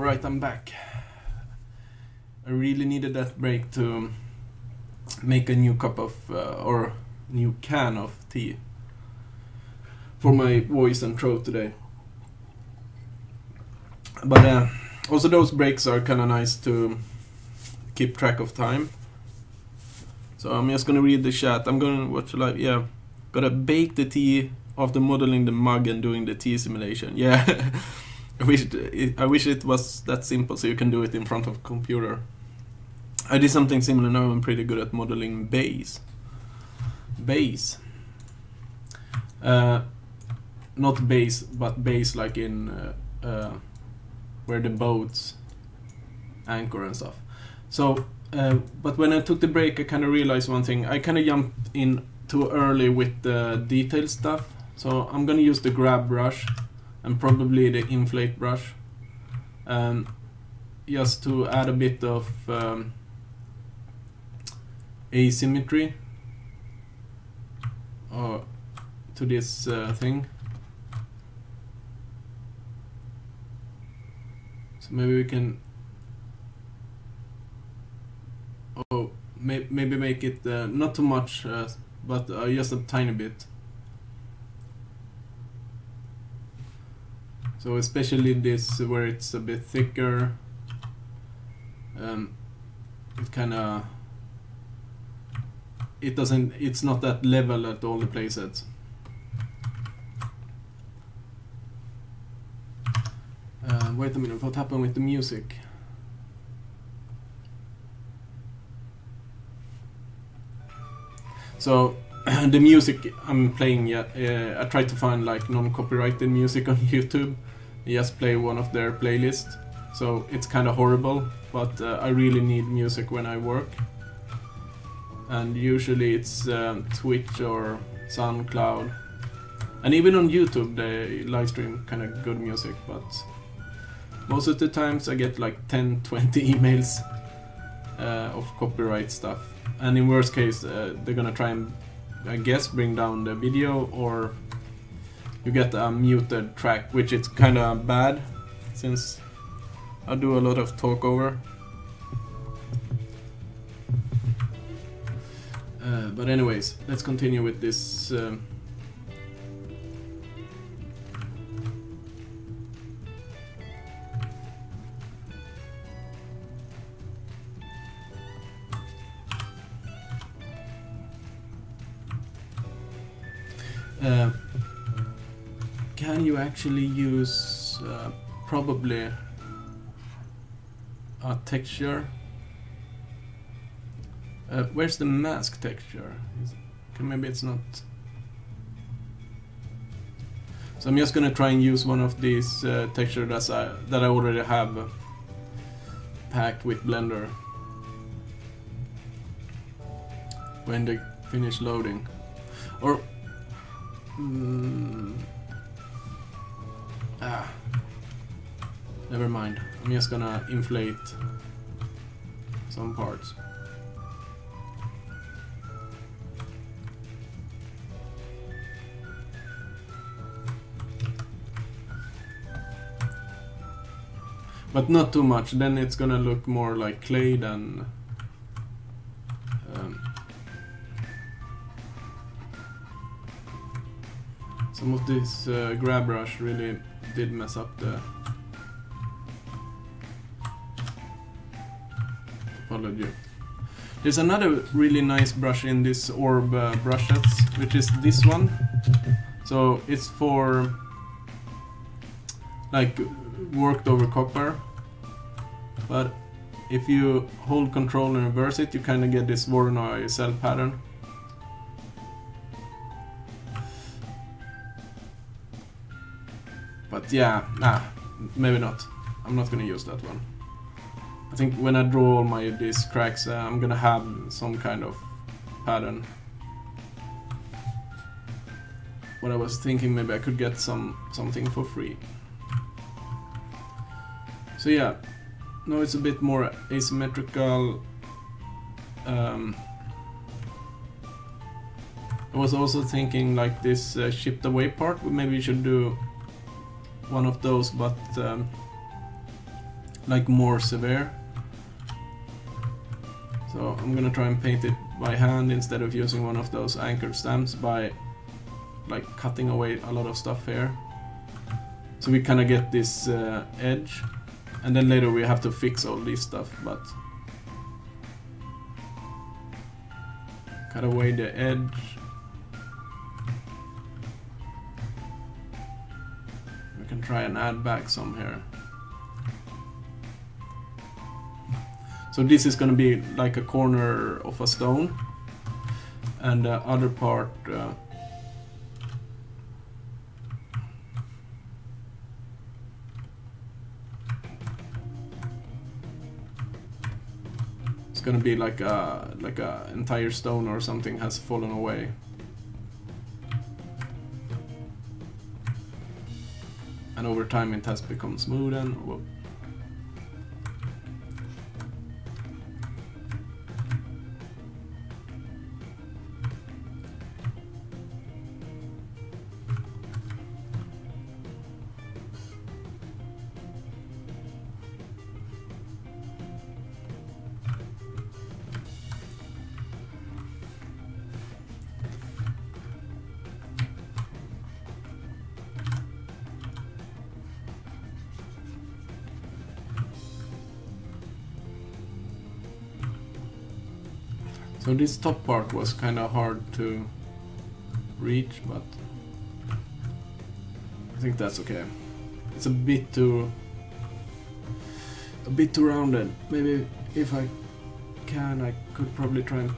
S1: Alright, I'm back. I really needed that break to make a new cup of, or new can of tea for my voice and throat today. But also those breaks are kind of nice to keep track of time. So I'm just gonna read the chat. I'm gonna watch live. Yeah, gotta bake the tea after modeling the mug and doing the tea simulation. Yeah, I wish it was that simple so you can do it in front of a computer. I did something similar now. I'm pretty good at modeling bays. Bays. Not bays, but bays like in where the boats anchor and stuff. So, but when I took the break, I kind of realized one thing. I kind of jumped in too early with the detail stuff. So I'm gonna use the grab brush and probably the inflate brush, just to add a bit of asymmetry to this thing. So maybe we can maybe make it not too much, but just a tiny bit. So especially this where it's a bit thicker, it kind of it's not that level at all the playsets. Wait a minute, what happened with the music? So the music I'm playing, I tried to find like non-copyrighted music on YouTube. I just play one of their playlists. So it's kind of horrible, but I really need music when I work. And usually it's Twitch or SoundCloud. And even on YouTube they live stream kind of good music, but most of the times I get like 10-20 emails of copyright stuff. And in worst case, they're gonna try and, I guess, bring down the video, or you get a muted track, which is kind of bad, since I do a lot of talk over. But anyways, let's continue with this. Can you actually use probably a texture? Where's the mask texture? Maybe it's not. So I'm just gonna try and use one of these textures that I already have packed with Blender when they finish loading. Or never mind. I'm just gonna inflate some parts. But not too much, then it's gonna look more like clay than some of this grab brush really did mess up the apology. There's another really nice brush in this Orb Brushes, which is this one. So it's for like worked over copper, but if you hold control and reverse it, you kind of get this Voronoi cell pattern. But yeah, maybe not. I'm not gonna use that one. I think when I draw all these cracks, I'm gonna have some kind of pattern. What I was thinking, maybe I could get something for free. So yeah, now it's a bit more asymmetrical. I was also thinking like this chipped away part, maybe we should do one of those, but like more severe. So I'm gonna try and paint it by hand instead of using one of those anchored stamps by like cutting away a lot of stuff here. So we kind of get this edge, and then later we have to fix all this stuff, but cut away the edge. We can try and add back some here. So this is going to be like a corner of a stone, and the other part it's going to be like a entire stone or something has fallen away. And over time it has become smooth and whoop. So this top part was kind of hard to reach, but I think that's okay. It's a bit too rounded. Maybe if I can, I could probably try and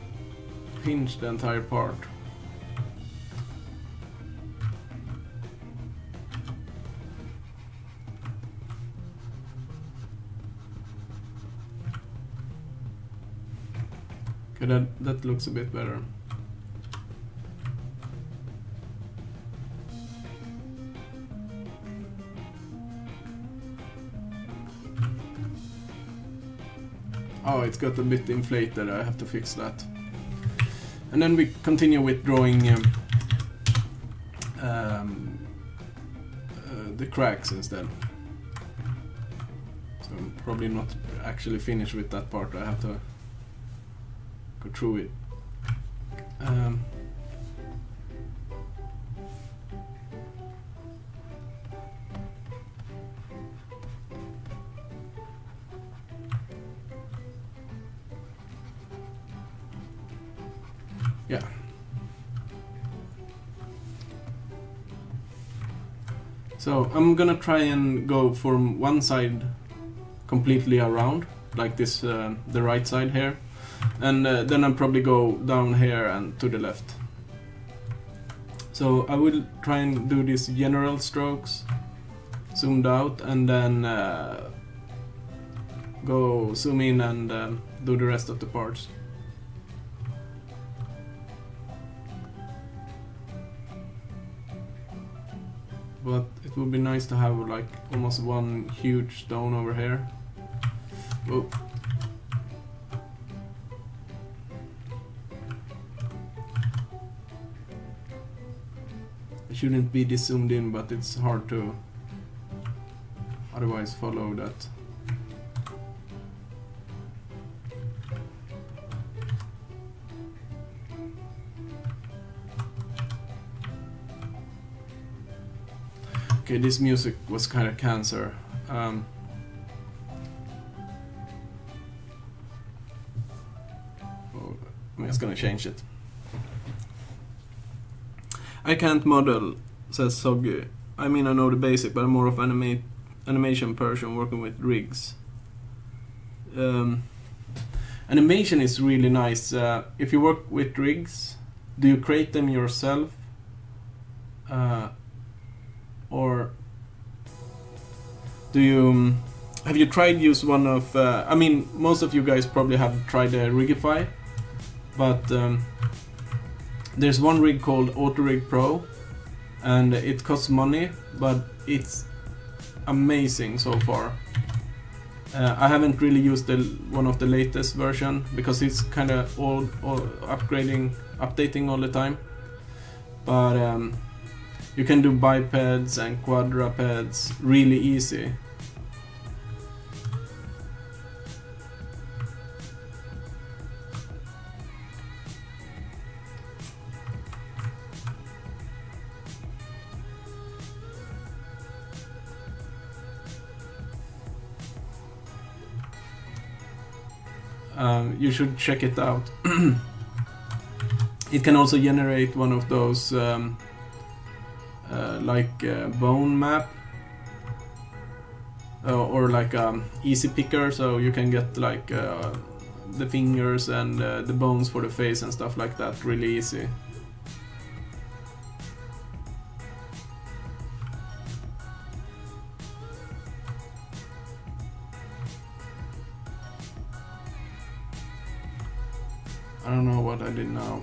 S1: pinch the entire part. Okay, that looks a bit better. Oh, it's got a bit inflated, I have to fix that. And then we continue with drawing the cracks instead. So I'm probably not actually finished with that part, I have to go through it. Yeah. So I'm gonna try and go from one side completely around, like this, the right side here. And then I'll probably go down here and to the left. So I will try and do these general strokes, zoomed out, and then go zoom in and do the rest of the parts. But it would be nice to have like almost one huge stone over here. Whoa. It shouldn't be this zoomed in, but it's hard to otherwise follow that. Okay, this music was kind of cancer. I'm just gonna change it. I can't model, says Soggy. I mean, I know the basic, but I'm more of an animation person working with rigs. Animation is really nice. If you work with rigs, do you create them yourself? Or do you have you tried use one of I mean, most of you guys probably have tried Rigify, but there's one rig called Auto Rig Pro, and it costs money, but it's amazing so far. I haven't really used one of the latest version because it's kind of updating all the time, but you can do bipeds and quadrupeds really easy. you should check it out. It can also generate one of those bone map or like easy picker, so you can get like the fingers and the bones for the face and stuff like that really easy. I don't know what I did now.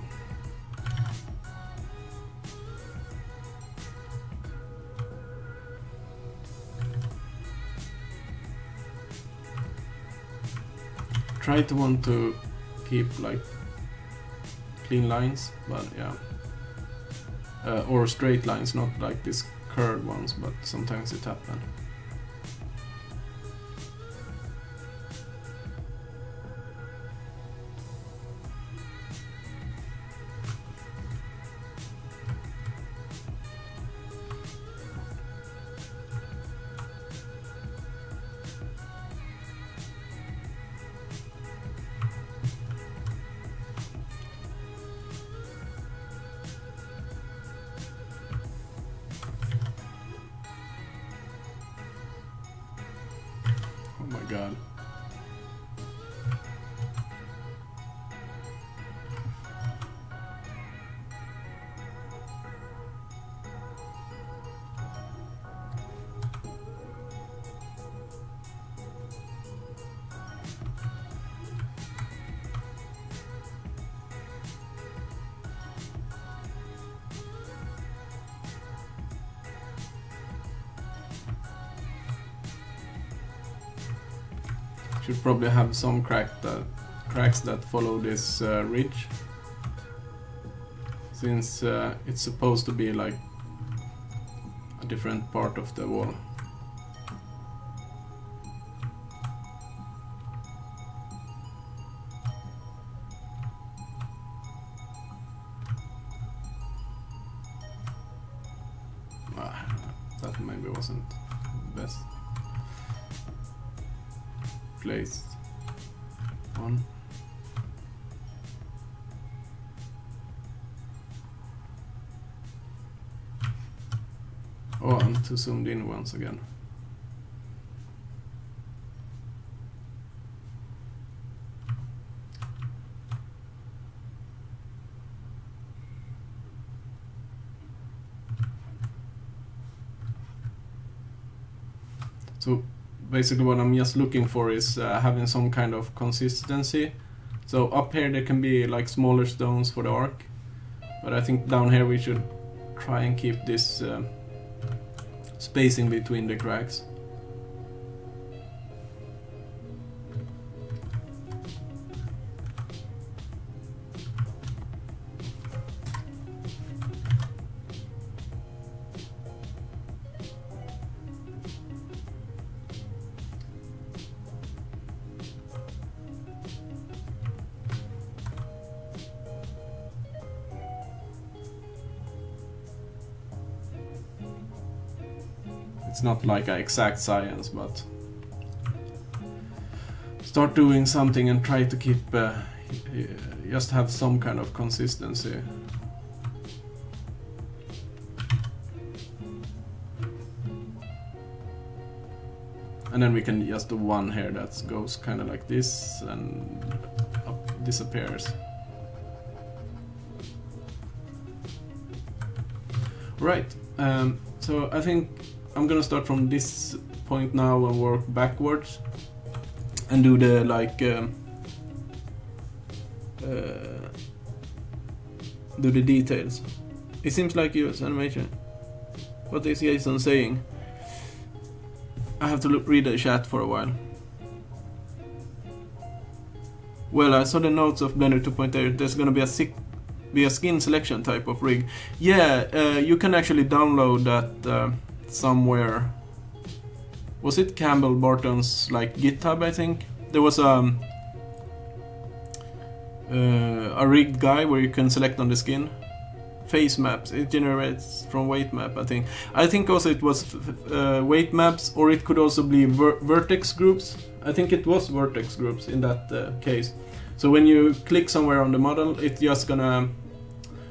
S1: Try to want to keep like clean lines, but yeah, or straight lines, not like these curved ones, but sometimes it happens. Oh my god. Should probably have some cracks that follow this ridge, since it's supposed to be like a different part of the wall. That maybe wasn't the best placed one. Oh, I'm too zoomed in once again. So basically what I'm just looking for is having some kind of consistency. So up here there can be like smaller stones for the arc, but I think down here we should try and keep this spacing between the cracks. It's not like an exact science, but start doing something and try to keep just have some kind of consistency. And then we can just do one here that goes kind of like this and up, disappears. Right, so I think I'm gonna start from this point now and work backwards and do the like do the details. It seems like use animation. What is Jason saying? I have to read the chat for a while. Well, I saw the notes of Blender 2.8. There's gonna be a skin selection type of rig. Yeah, you can actually download that somewhere. Was it Campbell Barton's like GitHub? I think there was a rigged guy where you can select on the skin face maps. It generates from weight map, I think. I think also it was weight maps, or it could also be vertex groups. I think it was vertex groups in that case. So when you click somewhere on the model, it's just gonna,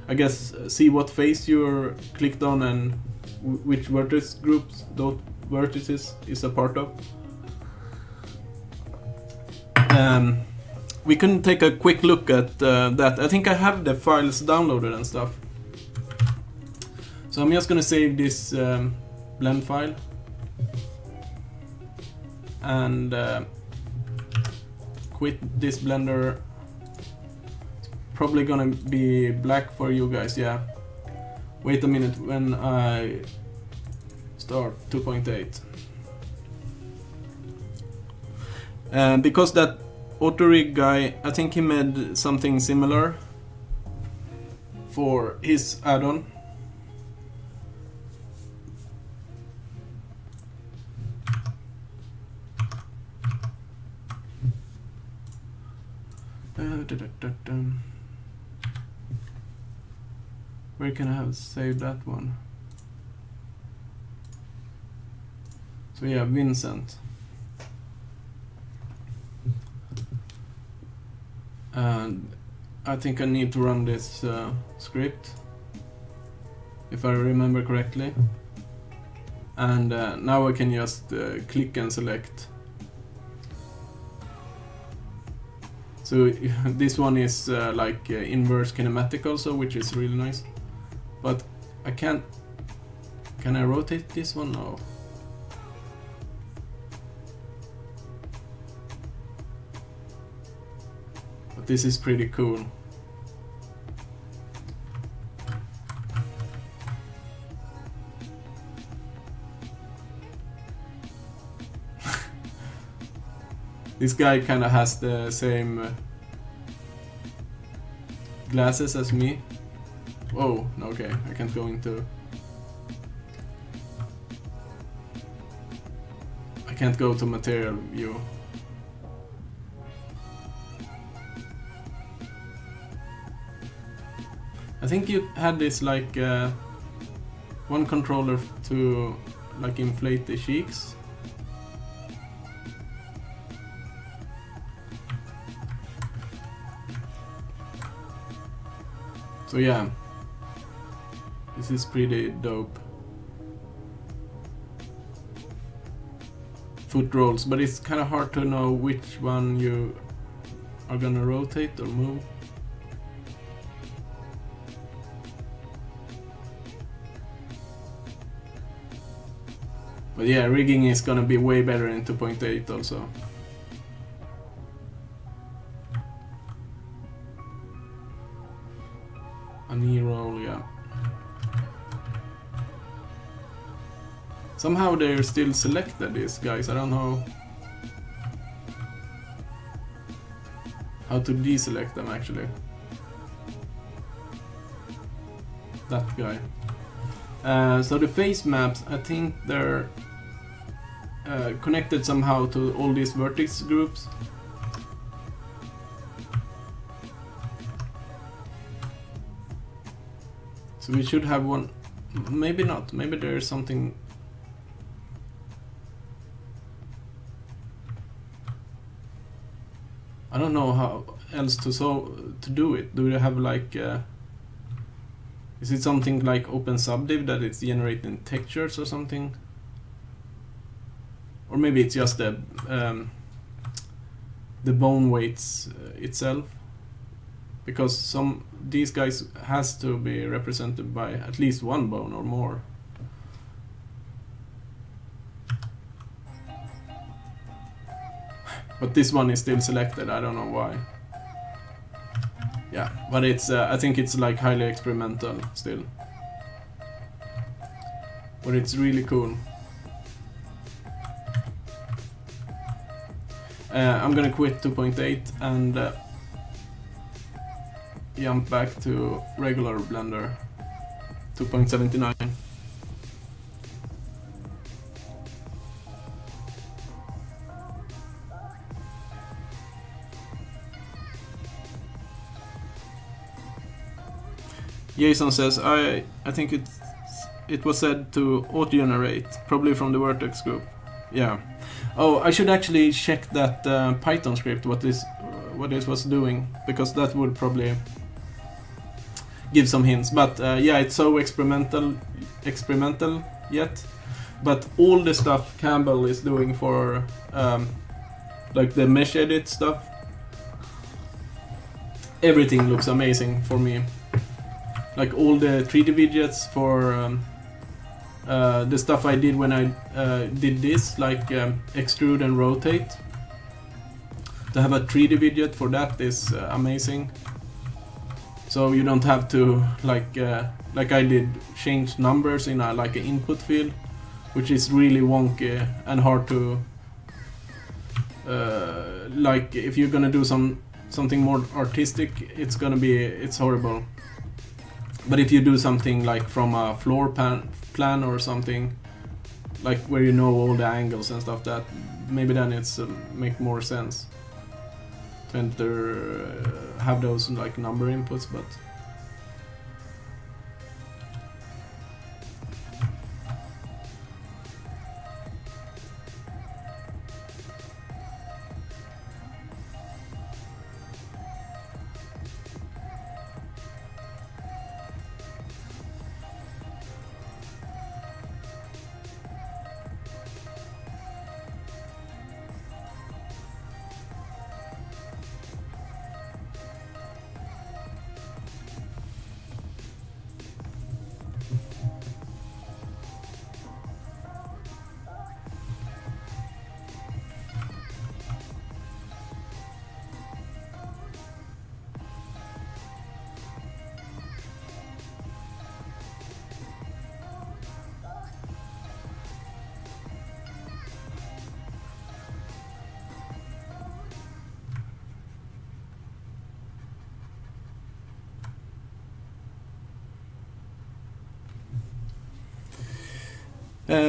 S1: I guess, see what face you're clicked on and which vertex groups those vertices is a part of. We can take a quick look at that. I think I have the files downloaded and stuff. So I'm just gonna save this blend file and quit this blender. It's probably gonna be black for you guys, yeah. Wait a minute when I start 2.8. Because that Autorig guy, I think he made something similar for his add-on. Where can I have saved that one? So yeah, Vincent. And I think I need to run this script, if I remember correctly. And now I can just click and select. So this one is like inverse kinematic also, which is really nice. But I can't... Can I rotate this one? No. But this is pretty cool. This guy kind of has the same glasses as me. Whoa, okay, I can't go into... I can't go to material view. I think you had this like one controller to like inflate the cheeks. So yeah, this is pretty dope. Foot rolls, but it's kind of hard to know which one you are gonna rotate or move. But yeah, rigging is gonna be way better in 2.8 also. A knee roll, yeah. Somehow they're still selected, these guys. I don't know how to deselect them actually. That guy. So the face maps, I think they're connected somehow to all these vertex groups. So we should have one, maybe not, maybe there's something. I don't know how else to do it. Do they have like, is it something like OpenSubdiv that it's generating textures or something? Or maybe it's just the bone weights itself, because these guys has to be represented by at least one bone or more. But this one is still selected. I don't know why. Yeah, but it's I think it's like highly experimental still. But it's really cool. I'm gonna quit 2.8 and jump back to regular Blender 2.79. Jason says, I think it was said to auto-generate, probably from the vertex group. Yeah. Oh, I should actually check that Python script, what this was doing, because that would probably give some hints. But yeah, it's so experimental yet. But all the stuff Campbell is doing for like the mesh edit stuff, everything looks amazing for me. Like all the 3D widgets for the stuff I did when I did this, like extrude and rotate. To have a 3D widget for that is amazing. So you don't have to like I did change numbers in like an input field, which is really wonky and hard to like if you're gonna do something more artistic, it's horrible. But if you do something like from a floor plan or something, like where you know all the angles and stuff, that maybe then it's make more sense to have those like number inputs. But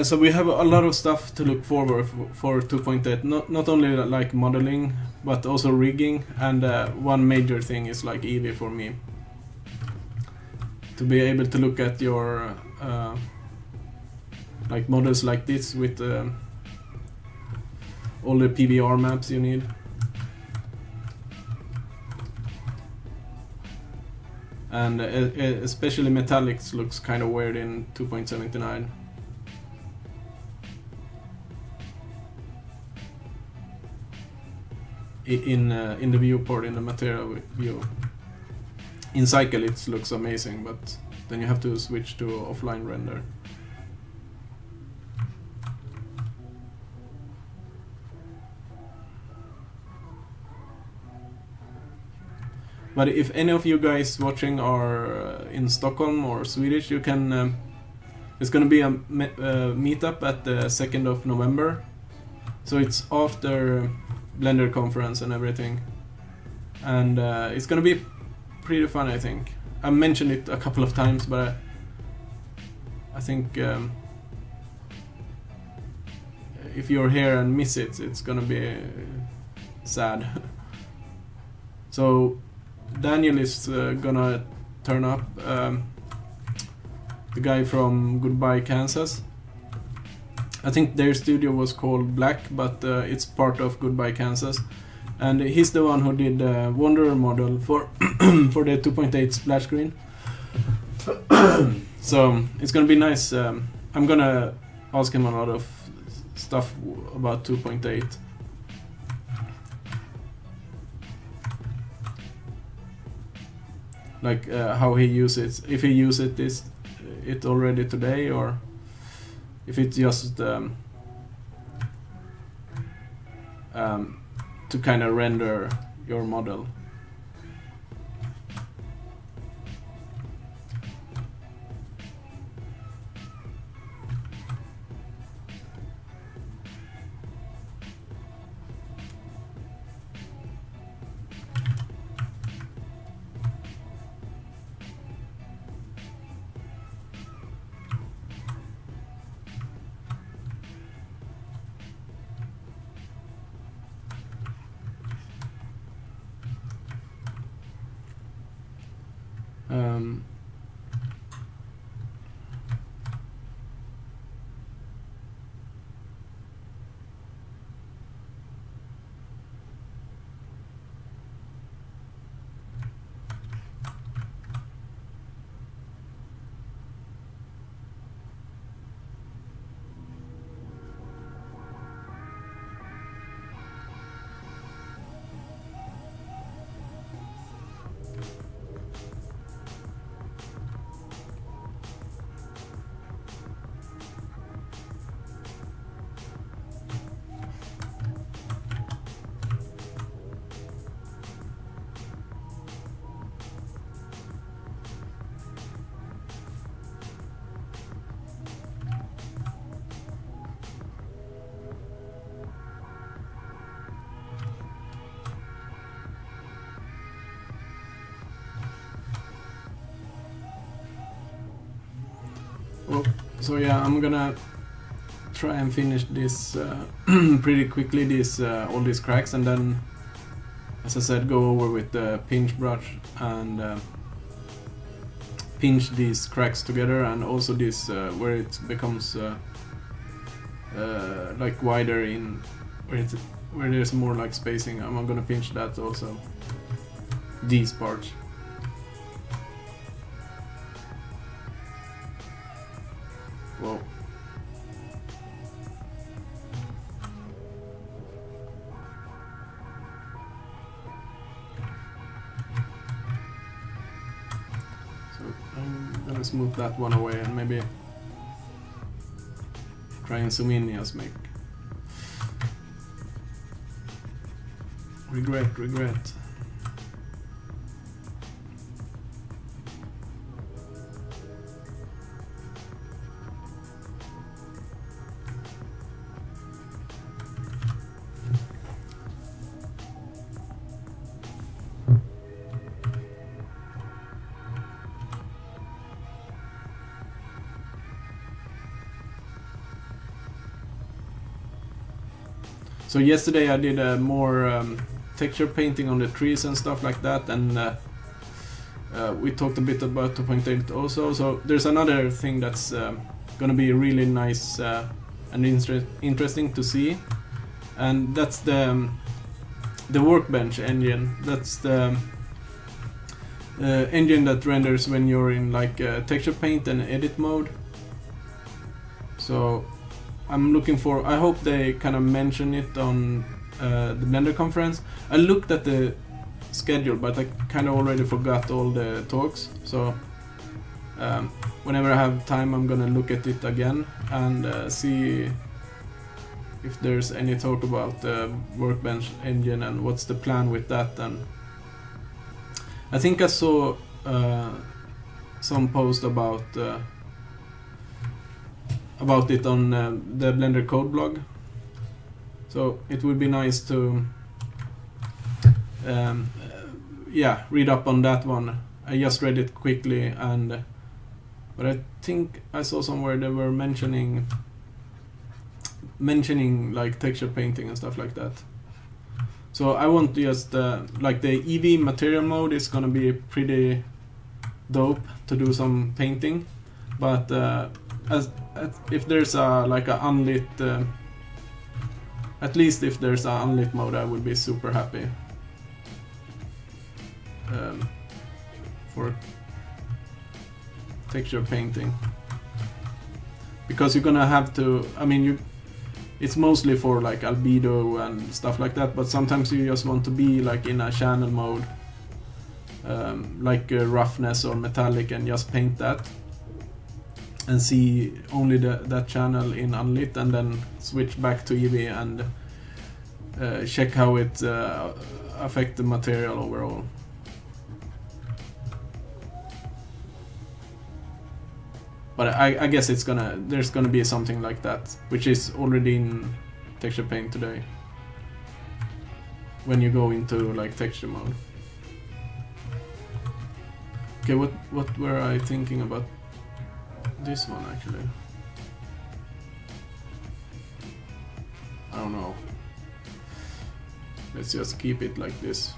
S1: so we have a lot of stuff to look forward for 2.8. Not only like modeling, but also rigging. And one major thing is like Eevee for me. To be able to look at your like models like this with all the PBR maps you need. And especially metallics looks kind of weird in 2.79. In the viewport, in the material view. In Cycle it looks amazing, but then you have to switch to offline render. But if any of you guys watching are in Stockholm or Swedish, you can. It's gonna be a meetup at the 2nd of November, so it's after Blender conference and everything, and it's gonna be pretty fun. I think I mentioned it a couple of times, but I think if you're here and miss it, it's gonna be sad. So Daniel is gonna turn up, the guy from Goodbye Kansas. I think their studio was called Black, but it's part of Goodbye Kansas, and he's the one who did the Wanderer model for for the 2.8 splash screen. So it's gonna be nice. I'm gonna ask him a lot of stuff about 2.8. Like how he uses it, if he uses it already today, or if it's just to kind of render your model. Oh, so yeah, I'm gonna try and finish this pretty quickly, all these cracks, and then, as I said, go over with the pinch brush and pinch these cracks together, and also this where it becomes like wider in where there's more like spacing. I'm gonna pinch that also, these parts. Whoa. So I'm gonna smooth that one away and maybe try and zoom in, just make regret. So yesterday I did more texture painting on the trees and stuff like that, and we talked a bit about 2.8 also. So there's another thing that's gonna be really nice and interesting to see, and that's the workbench engine. That's the engine that renders when you're in like texture paint and edit mode. So I'm looking for, I hope they kind of mention it on the Blender conference. I looked at the schedule, but I kind of already forgot all the talks. So whenever I have time, I'm gonna look at it again and see if there's any talk about the workbench engine and what's the plan with that. And I think I saw some post about it on the Blender code blog, so it would be nice to yeah, read up on that one. I just read it quickly, and but I think I saw somewhere they were mentioning like texture painting and stuff like that. So I want to just like the EV material mode is gonna be pretty dope to do some painting, but if there's like a unlit, at least if there's a unlit mode, I would be super happy for texture painting, because you're gonna have to, I mean, it's mostly for like albedo and stuff like that, but sometimes you just want to be like in a channel mode, like roughness or metallic, and just paint that and see only that channel in unlit, and then switch back to EV and check how it affects the material overall. But I guess there's gonna be something like that, which is already in texture paint today when you go into like texture mode. Okay, what were I thinking about this one actually? I don't know. Let's just keep it like this.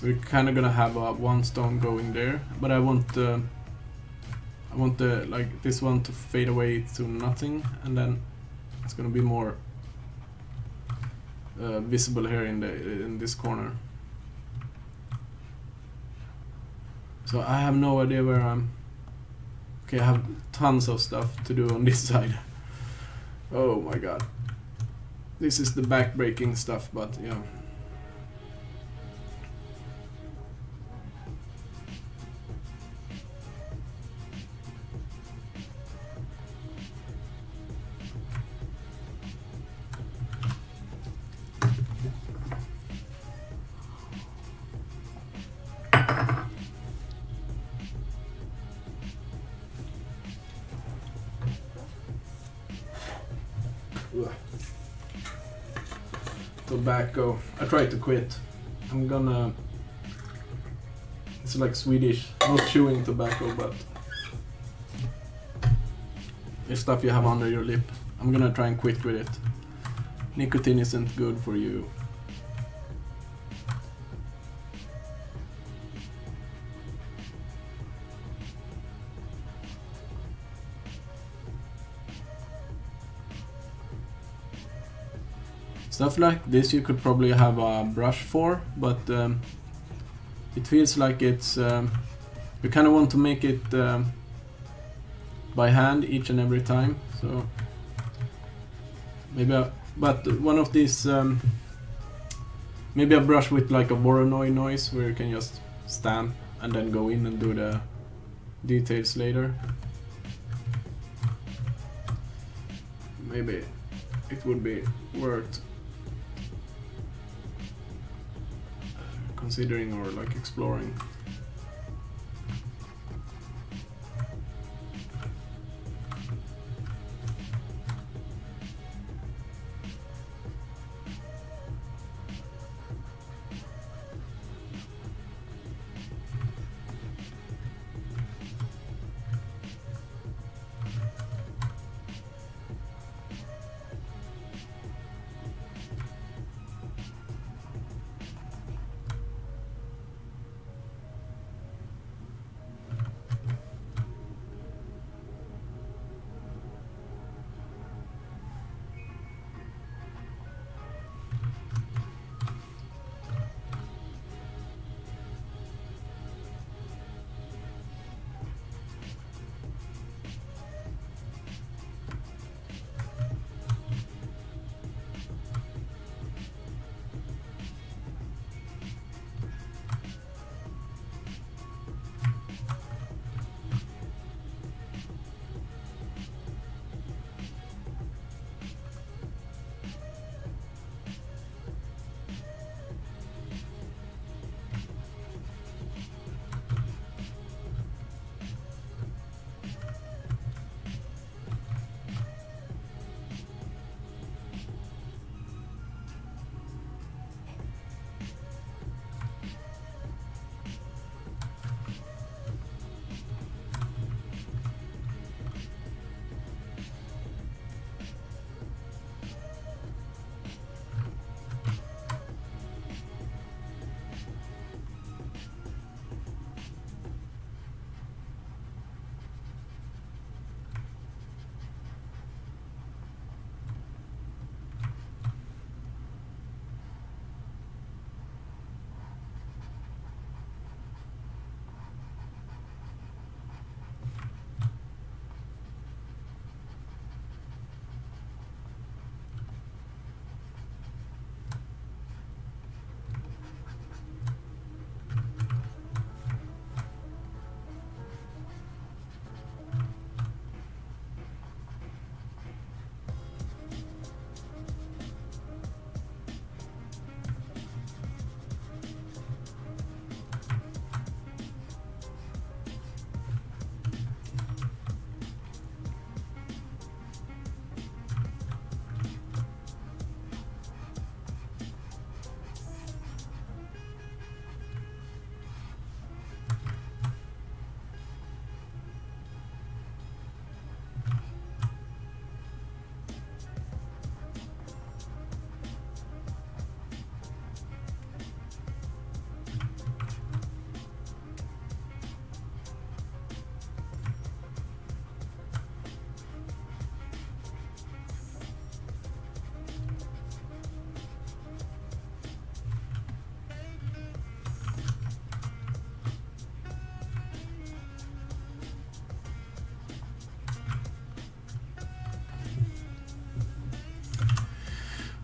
S1: So we're kind of gonna have one stone going there, but I want the like this one to fade away to nothing, and then it's gonna be more visible here in this corner. So I have no idea where I'm. Okay, I have tons of stuff to do on this side. Oh my god. This is the back-breaking stuff, but yeah. Tobacco. I tried to quit. I'm gonna... It's like Swedish, not chewing tobacco, but it's stuff you have under your lip. I'm gonna try and quit with it. Nicotine isn't good for you. Stuff like this you could probably have a brush for, but it feels like it's... you kind of want to make it by hand each and every time, so maybe but one of these... maybe a brush with like a Voronoi noise where you can just stamp and then go in and do the details later. Maybe it would be worth considering or like exploring.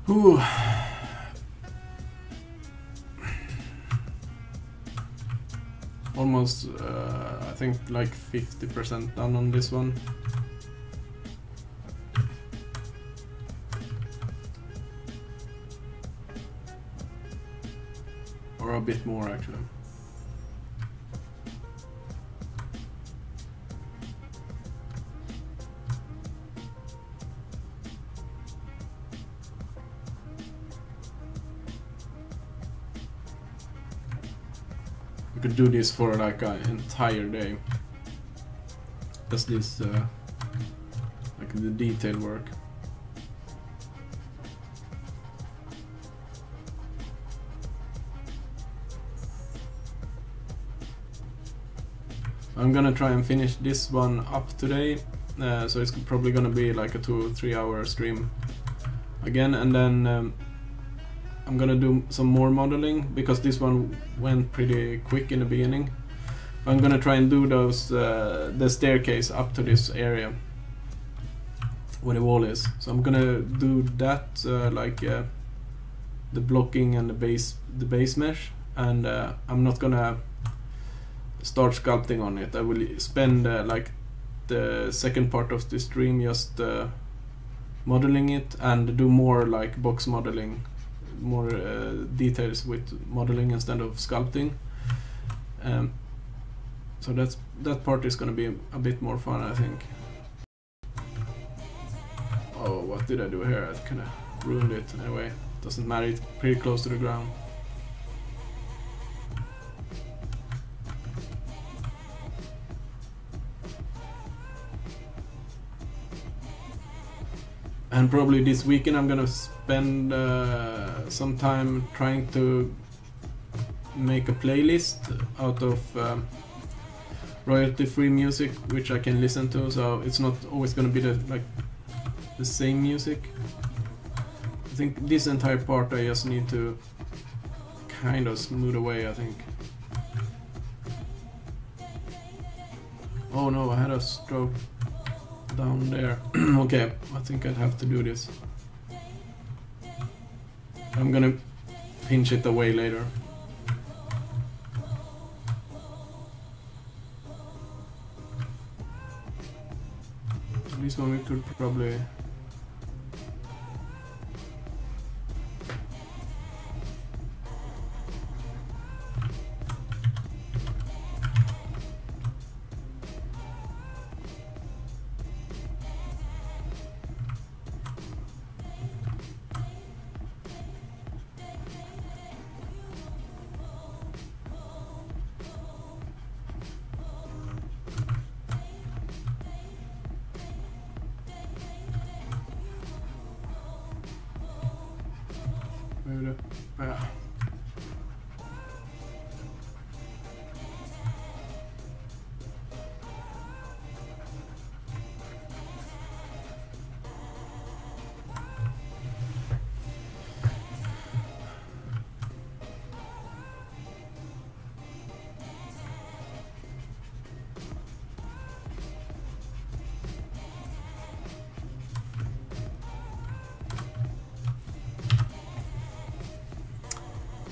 S1: Whew. Almost, I think like 50% done on this one. Or a bit more actually. You could do this for like an entire day. Just this, like the detail work. I'm gonna try and finish this one up today, so it's probably gonna be like a 2 or 3 hour stream again, and then I'm gonna do some more modeling because this one went pretty quick in the beginning. I'm gonna try and do those the staircase up to this area where the wall is. So I'm gonna do that, like the blocking and the base mesh, and I'm not gonna start sculpting on it. I will spend like the second part of the stream just modeling it and do more like box modeling, more details with modeling instead of sculpting. So that part is going to be a bit more fun, I think. Oh, what did I do here? I kind of ruined it. Anyway, doesn't matter, it's pretty close to the ground. And probably this weekend I'm gonna spend some time trying to make a playlist out of royalty-free music which I can listen to, so it's not always gonna be the same music. I think this entire part I just need to kind of smooth away, I think. Oh no, I had a stroke down there. Okay, I think I'd have to do this. I'm gonna pinch it away later. This one we could probably... Yeah.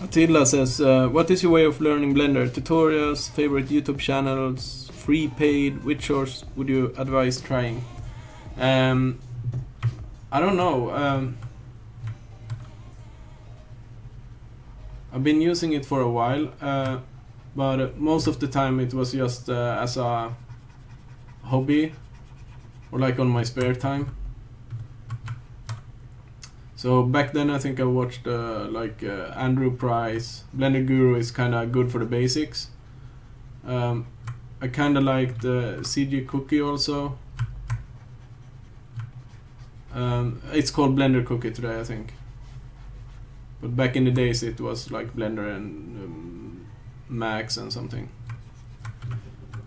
S1: Attila says, what is your way of learning Blender? Tutorials, favorite YouTube channels, free, paid, which source would you advise trying? I don't know. I've been using it for a while, but most of the time it was just as a hobby or like on my spare time. So back then I think I watched like Andrew Price. Blender Guru is kind of good for the basics. I kind of liked CG Cookie also. It's called Blender Cookie today, I think. But back in the days it was like Blender and Max and something.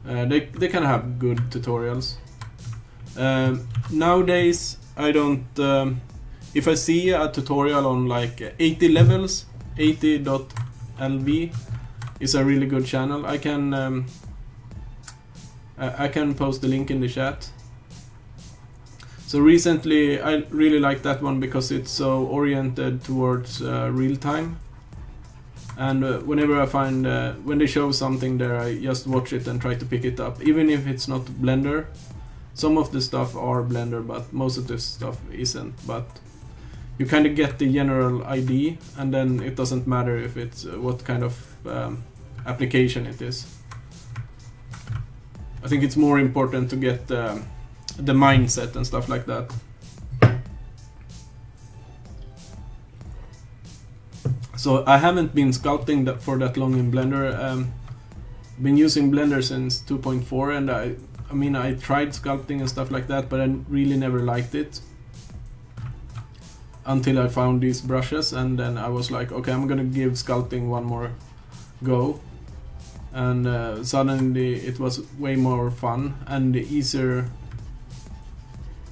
S1: They kind of have good tutorials. Nowadays I don't... if I see a tutorial on like 80 levels, 80.lv is a really good channel. I can post the link in the chat. So recently I really like that one because it's so oriented towards real time. And whenever I find, when they show something there, I just watch it and try to pick it up. Even if it's not Blender. Some of the stuff are Blender, but most of the stuff isn't. But you kind of get the general idea, and then it doesn't matter if it's what kind of application it is. I think it's more important to get the mindset and stuff like that. So I haven't been sculpting that for that long in Blender. Been using Blender since 2.4, and I mean I tried sculpting and stuff like that, but I really never liked it until I found these brushes, and then I was like, okay, I'm gonna give sculpting one more go, and suddenly it was way more fun and easier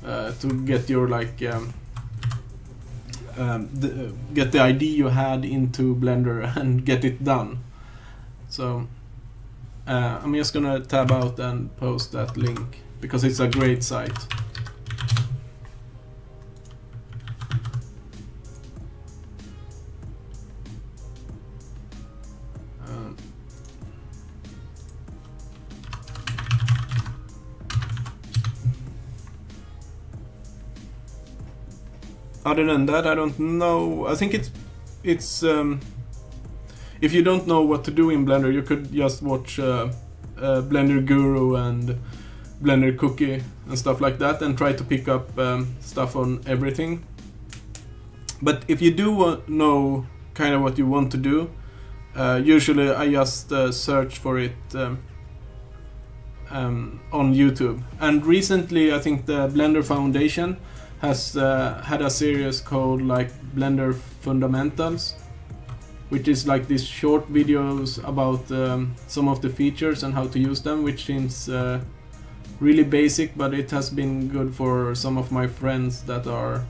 S1: to get your like get the idea you had into Blender and get it done. So I'm just gonna tab out and post that link because it's a great site. Other than that, I don't know. I think it's if you don't know what to do in Blender, you could just watch Blender Guru and Blender Cookie and stuff like that, and try to pick up stuff on everything. But if you do know kind of what you want to do, usually I just search for it on YouTube. And recently, I think the Blender Foundation has had a series called like Blender Fundamentals, which is like these short videos about some of the features and how to use them, which seems really basic, but it has been good for some of my friends that are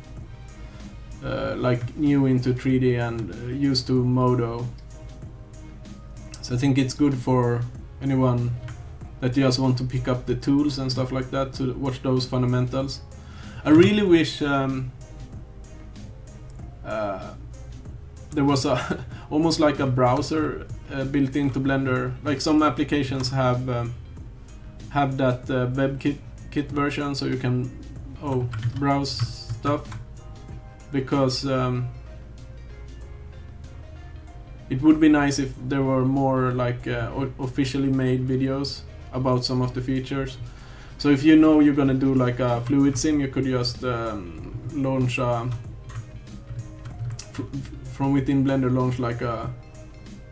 S1: like new into 3D and used to Modo. So I think it's good for anyone that just want to pick up the tools and stuff like that to watch those fundamentals. I really wish there was a almost like a browser built into Blender. Like some applications have that WebKit version, so you can browse stuff. Because it would be nice if there were more like officially made videos about some of the features. So if you know you're gonna do like a fluid sim, you could just launch from within Blender, launch like a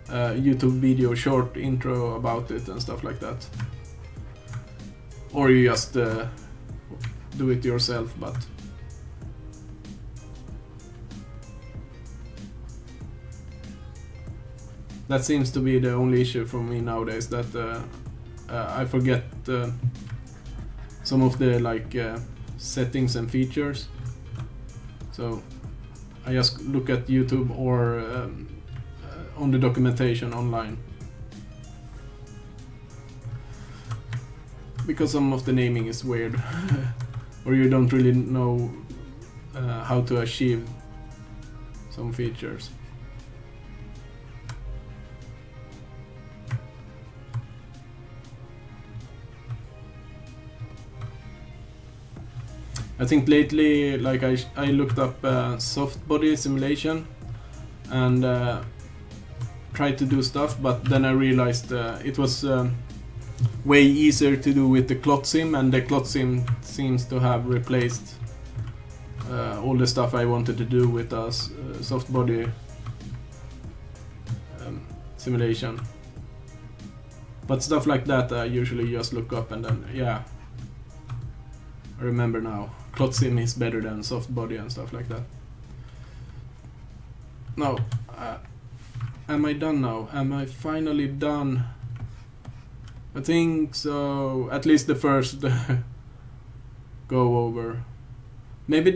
S1: YouTube video short intro about it and stuff like that. Or you just do it yourself, but that seems to be the only issue for me nowadays, that I forget some of the like settings and features. So I just look at YouTube or on the documentation online, because some of the naming is weird or you don't really know how to achieve some features. I think lately, like I looked up soft body simulation and tried to do stuff, but then I realized it was way easier to do with the clot sim, and the clot sim seems to have replaced all the stuff I wanted to do with a soft body simulation. But stuff like that I usually just look up and then, yeah, I remember now. Clot sim is better than soft body and stuff like that. No, am I done now? Am I finally done? I think so. At least the first go over. Maybe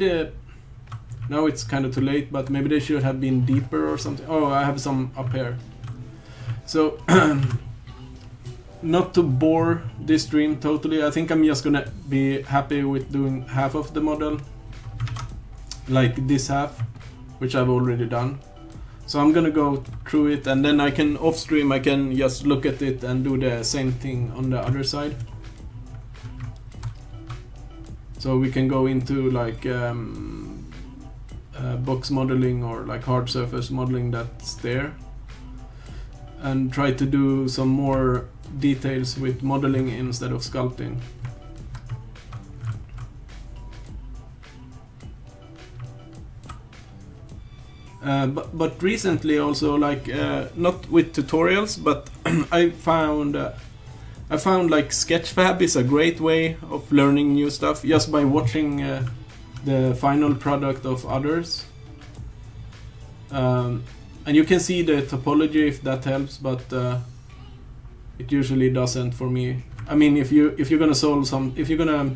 S1: now it's kind of too late, but maybe they should have been deeper or something. Oh, I have some up here. So not to bore this stream totally, I think I'm just gonna be happy with doing half of the model, like this half, which I've already done. So I'm gonna go through it, and then I can off stream I can just look at it and do the same thing on the other side. So we can go into like box modeling or like hard surface modeling that's there, and try to do some more details with modeling instead of sculpting. But recently also, like not with tutorials, but I found like Sketchfab is a great way of learning new stuff just by watching the final product of others. And you can see the topology if that helps, but it usually doesn't for me. I mean, if you're gonna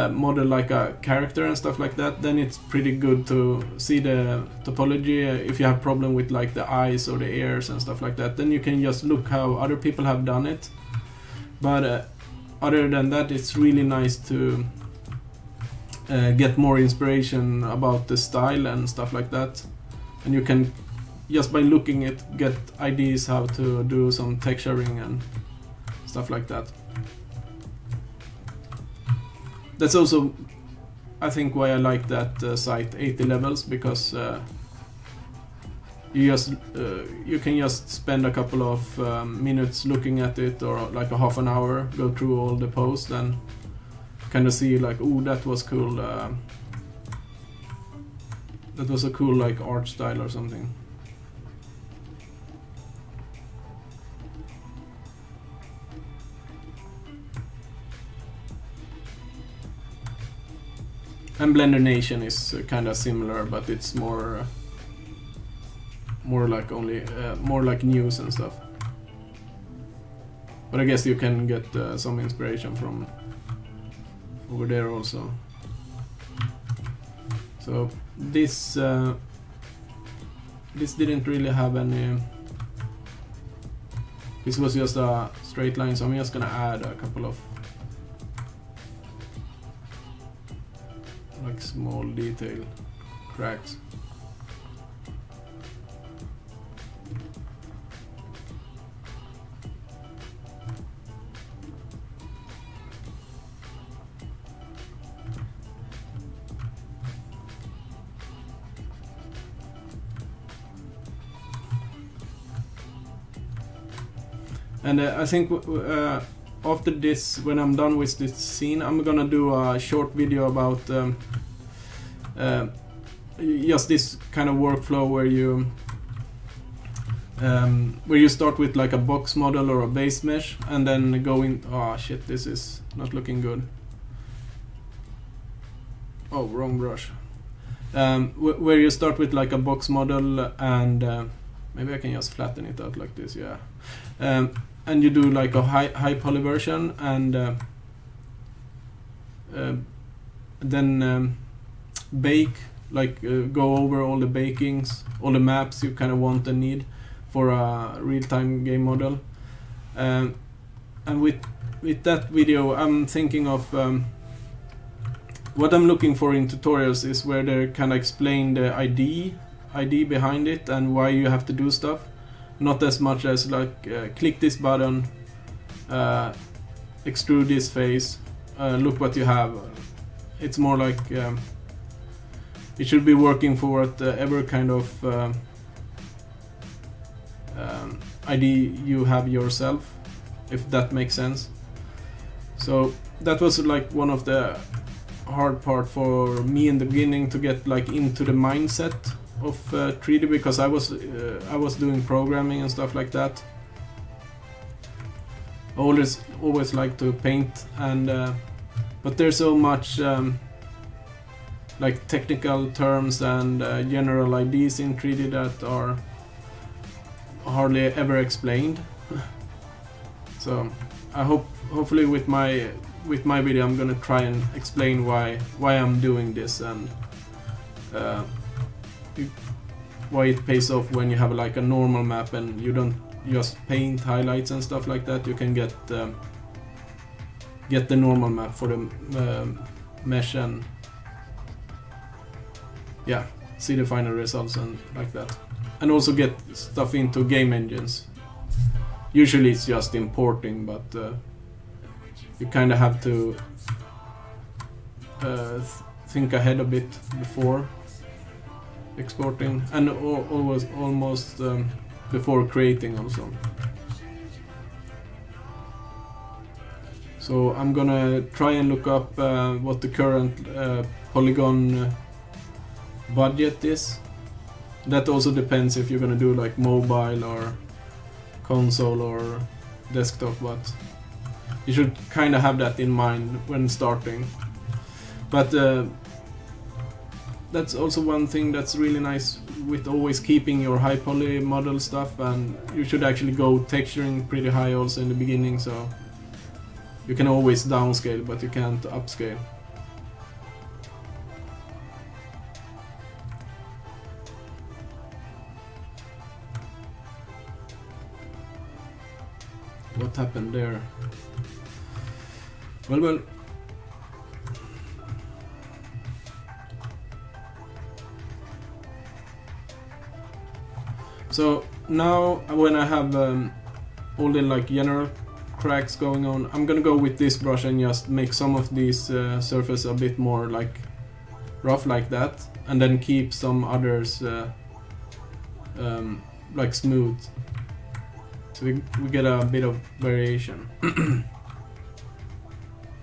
S1: model like a character and stuff like that, then it's pretty good to see the topology. If you have problem with like the eyes or the ears and stuff like that, then you can just look how other people have done it. But other than that, it's really nice to get more inspiration about the style and stuff like that. And you can, just by looking at, get ideas how to do some texturing and stuff like that. That's also, I think, why I like that site 80 levels, because you can just spend a couple of minutes looking at it, or like a half an hour, go through all the posts and kind of see like, oh, that was cool. That was a cool like art style or something. And Blender Nation is kind of similar, but it's more like more like news and stuff. But I guess you can get some inspiration from over there also. So this didn't really have any. This was just a straight line, so I'm just gonna add a couple of like small detail cracks. And I think after this, when I'm done with this scene, I'm gonna do a short video about just this kind of workflow where you start with like a box model or a base mesh, and then go in. Oh shit, this is not looking good. Oh, wrong brush. Where you start with like a box model, and maybe I can just flatten it out like this, yeah. And you do like a high poly version, and then bake, like go over all the bakings, all the maps you kind of want and need for a real-time game model. And with that video, I'm thinking of what I'm looking for in tutorials is where they kind of explain the ID behind it and why you have to do stuff. Not as much as like click this button, extrude this face, look what you have. It's more like it should be working for whatever kind of ID you have yourself, if that makes sense. So that was like one of the hard part for me in the beginning, to get like into the mindset of 3D, because I was doing programming and stuff like that. I always like to paint, and but there's so much like technical terms and general ideas in 3D that are hardly ever explained. So I hopefully with my video I'm gonna try and explain why I'm doing this, and why it pays off when you have like a normal map and you just paint highlights and stuff like that, you can get the normal map for the mesh and yeah, see the final results and like that. And also get stuff into game engines. Usually it's just importing, but you kind of have to think ahead a bit before exporting, and almost before creating also. So I'm gonna try and look up what the current polygon budget is. That also depends if you're gonna do like mobile or console or desktop, but you should kind of have that in mind when starting. But that's also one thing that's really nice with always keeping your high poly model stuff, and you should actually go texturing pretty high also in the beginning, so you can always downscale but you can't upscale. What happened there? Well. So now when I have all the like general cracks going on, I'm gonna go with this brush and just make some of these surfaces a bit more like rough like that, and then keep some others like smooth. So we get a bit of variation.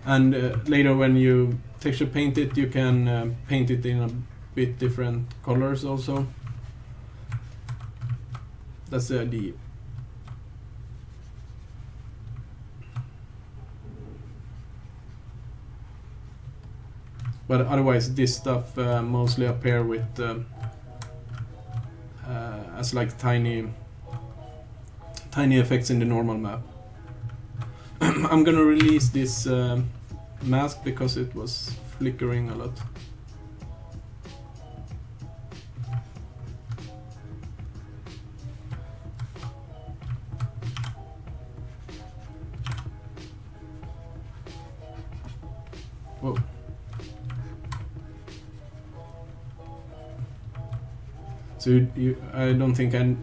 S1: And later when you texture paint it, you can paint it in a bit different colors also. That's the idea. But otherwise this stuff mostly appear with as like tiny effects in the normal map. I'm gonna release this mask because it was flickering a lot. Whoa. So I don't think I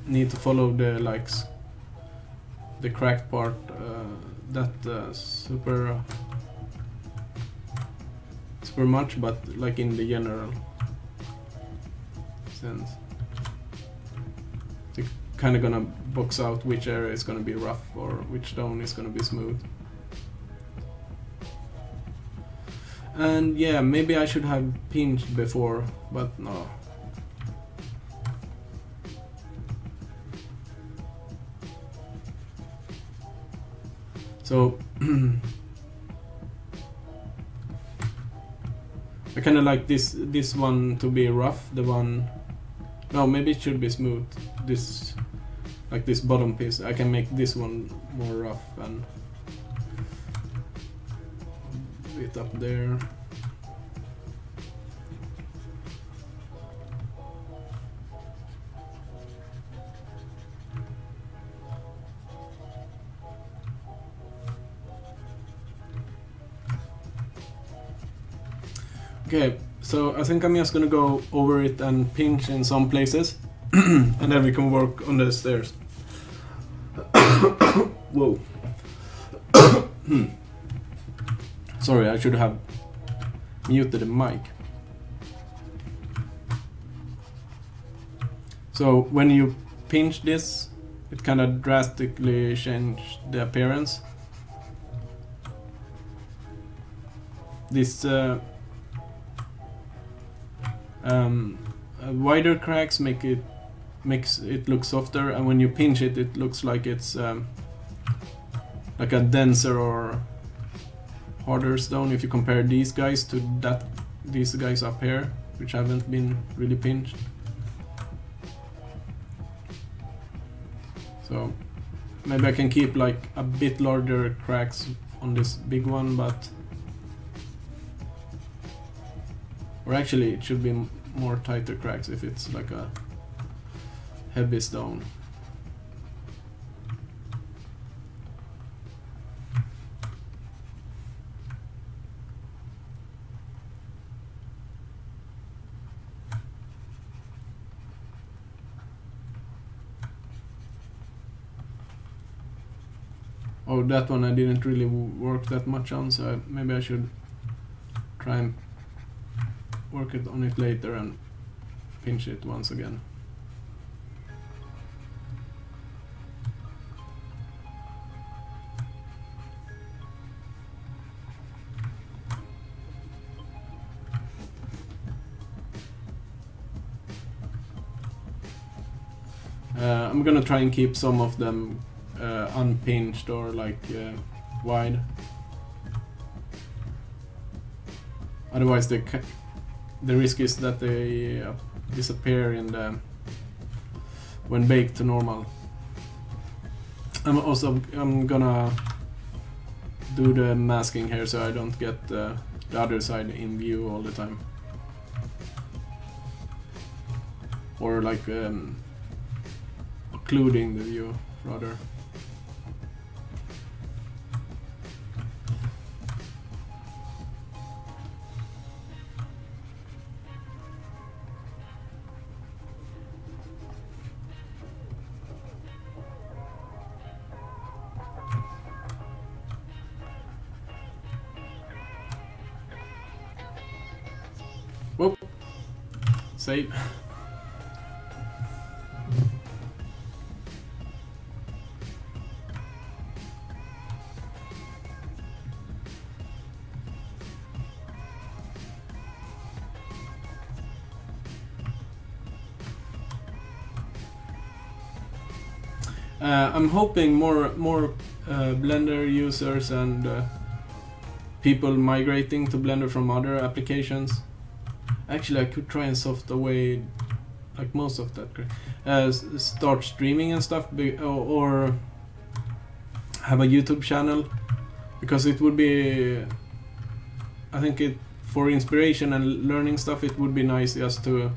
S1: need to follow the likes, the cracked part that super much, but like in the general sense. They're kind of gonna box out which area is gonna be rough or which stone is gonna be smooth. And yeah, maybe I should have pinched before, but no. So I kind of like this one to be rough. The one, no, maybe it should be smooth. This, like this bottom piece, I can make this one more rough and it up there. Okay, so I think I'm just gonna go over it and pinch in some places and then we can work on the stairs. Whoa. Sorry, I should have muted the mic. So when you pinch this, it kind of drastically changed the appearance. This wider cracks makes it look softer, and when you pinch it, it looks like it's like a denser or harder stone. If you compare these guys to these guys up here, which haven't been really pinched. So maybe I can keep like a bit larger cracks on this big one, but or actually it should be more tighter cracks if it's like a heavy stone. Oh, that one I didn't really work that much on, so maybe I should try and work on it later and pinch it once again. I'm gonna try and keep some of them unpinched or like wide. Otherwise, the risk is that they disappear in the when baked to normal. I'm gonna do the masking here so I don't get the other side in view all the time, or like occluding the view rather. Whoop. Save. I'm hoping more Blender users and people migrating to Blender from other applications. Actually, I could try and soft away like most of that. Start streaming and stuff, or have a YouTube channel, because it would be, I think for inspiration and learning stuff, it would be nice just to,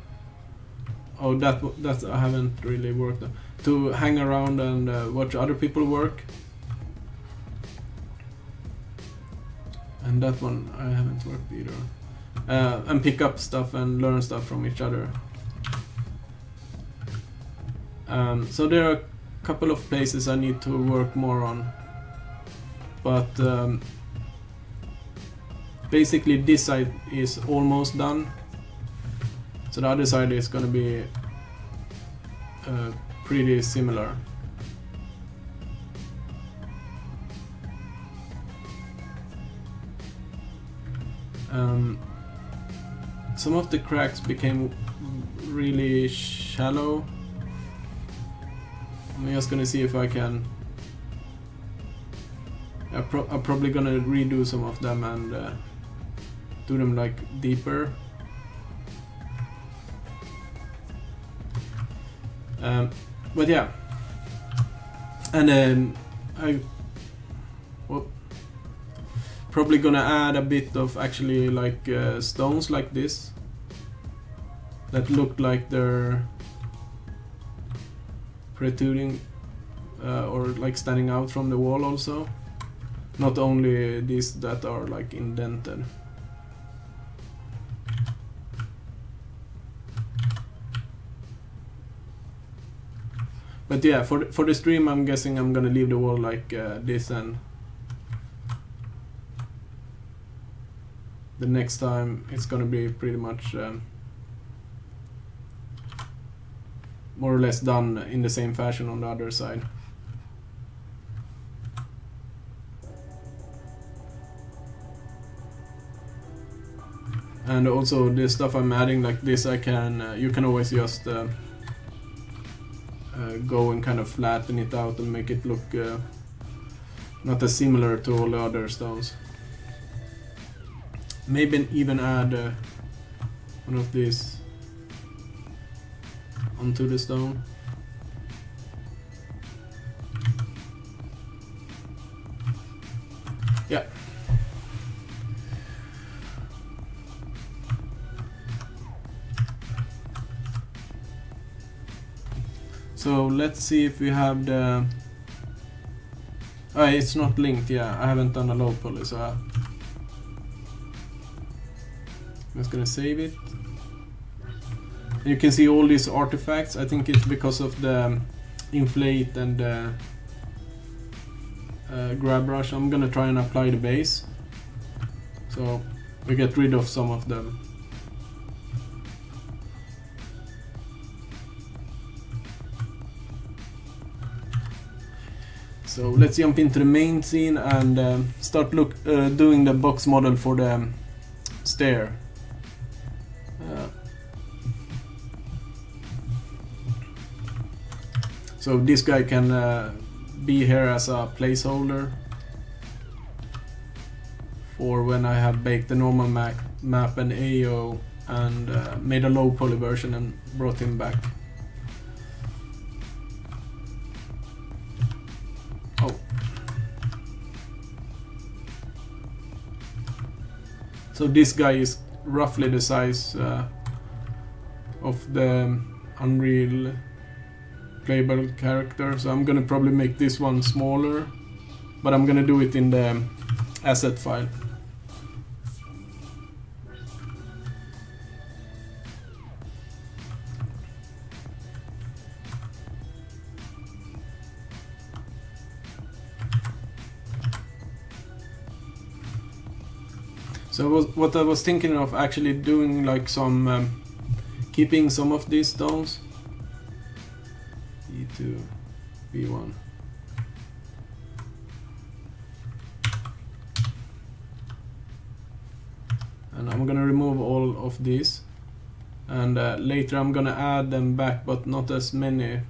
S1: oh, that I haven't really worked on, to hang around and watch other people work. And that one I haven't worked either. And pick up stuff and learn stuff from each other. So there are a couple of places I need to work more on, but basically this side is almost done, so the other side is going to be pretty similar. Some of the cracks became really shallow. I'm just gonna see if I can. I'm probably gonna redo some of them and do them like deeper. But yeah, and then probably gonna add a bit of actually like stones like this that look like they're protruding or like standing out from the wall also, not only these that are like indented. But yeah, for the stream, I'm guessing I'm gonna leave the wall like this, and the next time it's gonna be pretty much more or less done in the same fashion on the other side. And also the stuff I'm adding like this, I can you can always just go and kind of flatten it out and make it look not as similar to all the other stones. Maybe even add one of these onto the stone. Yeah. So let's see if we have the... Oh, it's not linked, yeah, I haven't done a low poly, so I'm just gonna save it. And you can see all these artifacts. I think it's because of the inflate and grab brush, I'm gonna try and apply the base, so we get rid of some of them. So let's jump into the main scene and start doing the box model for the stair. So this guy can be here as a placeholder for when I have baked the normal map and AO and made a low poly version and brought him back. Oh. So this guy is roughly the size of the Unreal playable character, so I'm gonna probably make this one smaller, but I'm gonna do it in the asset file. So what I was thinking of actually doing, like some keeping some of these stones. E2, B1. And I'm gonna remove all of these, and later I'm gonna add them back, but not as many.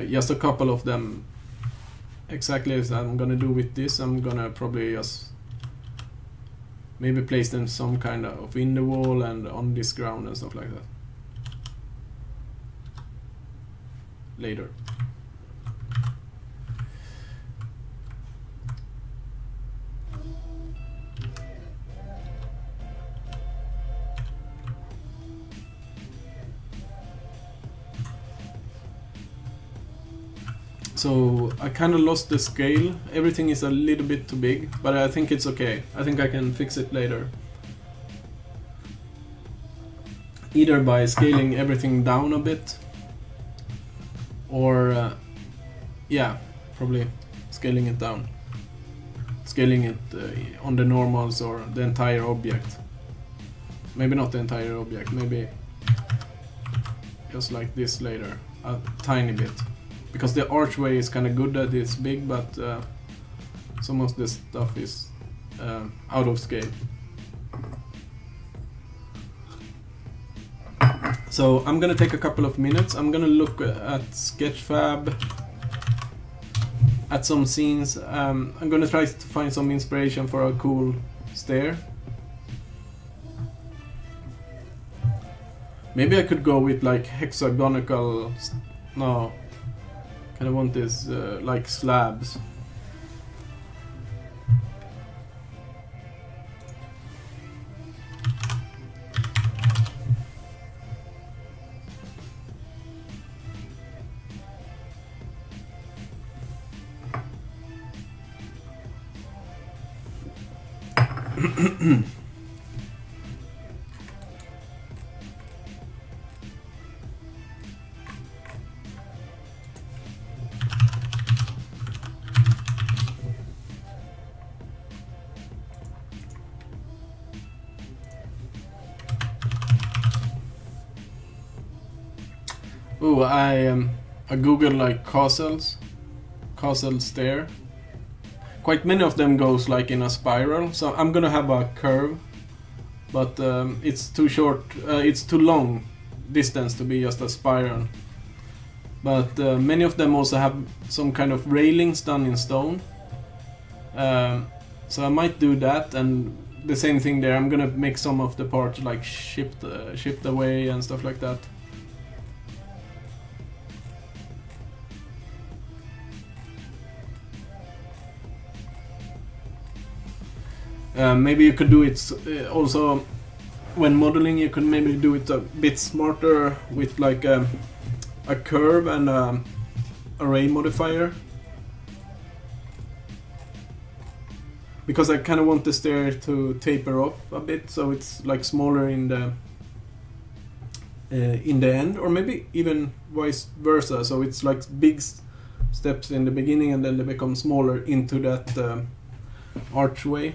S1: Just a couple of them, exactly as I'm gonna do with this. I'm gonna probably just maybe place them some kind of in the wall and on this ground and stuff like that later. So I kind of lost the scale. Everything is a little bit too big, but I think it's okay. I think I can fix it later. Either by scaling everything down a bit, or yeah, probably scaling it down. Scaling it on the normals or the entire object. Maybe not the entire object, maybe just like this later, a tiny bit. Because the archway is kind of good that it's big, but some of the stuff is out of scale. So I'm gonna take a couple of minutes. I'm gonna look at Sketchfab, at some scenes. I'm gonna try to find some inspiration for a cool stair. Maybe I could go with like hexagonal. No. I want this like slabs. Oh, I googled like castle stair. Quite many of them goes like in a spiral, so I'm gonna have a curve, but it's too short, it's too long distance to be just a spiral. But many of them also have some kind of railings done in stone, so I might do that, and the same thing there. I'm gonna make some of the parts like shipped away and stuff like that. Maybe you could do it also when modeling. You could maybe do it a bit smarter with like a curve and array modifier, because I kind of want the stair to taper off a bit, so it's like smaller in the in the end, or maybe even vice versa. So it's like big steps in the beginning and then they become smaller into that archway.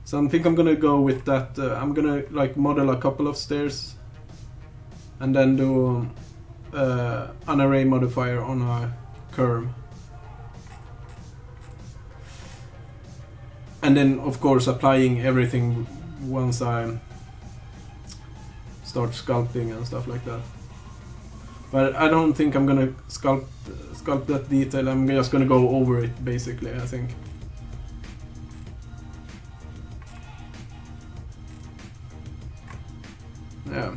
S1: So I think I'm gonna go with that. I'm gonna like model a couple of stairs and then do an array modifier on a curve. And then of course applying everything once I start sculpting and stuff like that. But I don't think I'm gonna sculpt that detail. I'm just gonna go over it basically, I think. Yeah.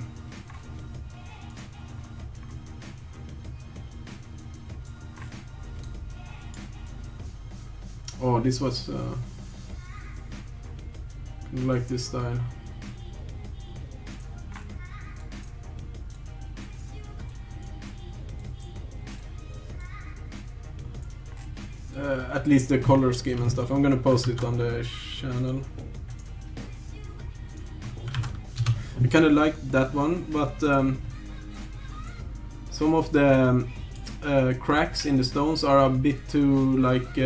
S1: Oh, this was like this style. At least the color scheme and stuff. I'm gonna post it on the channel. I kinda like that one, but some of the cracks in the stones are a bit too like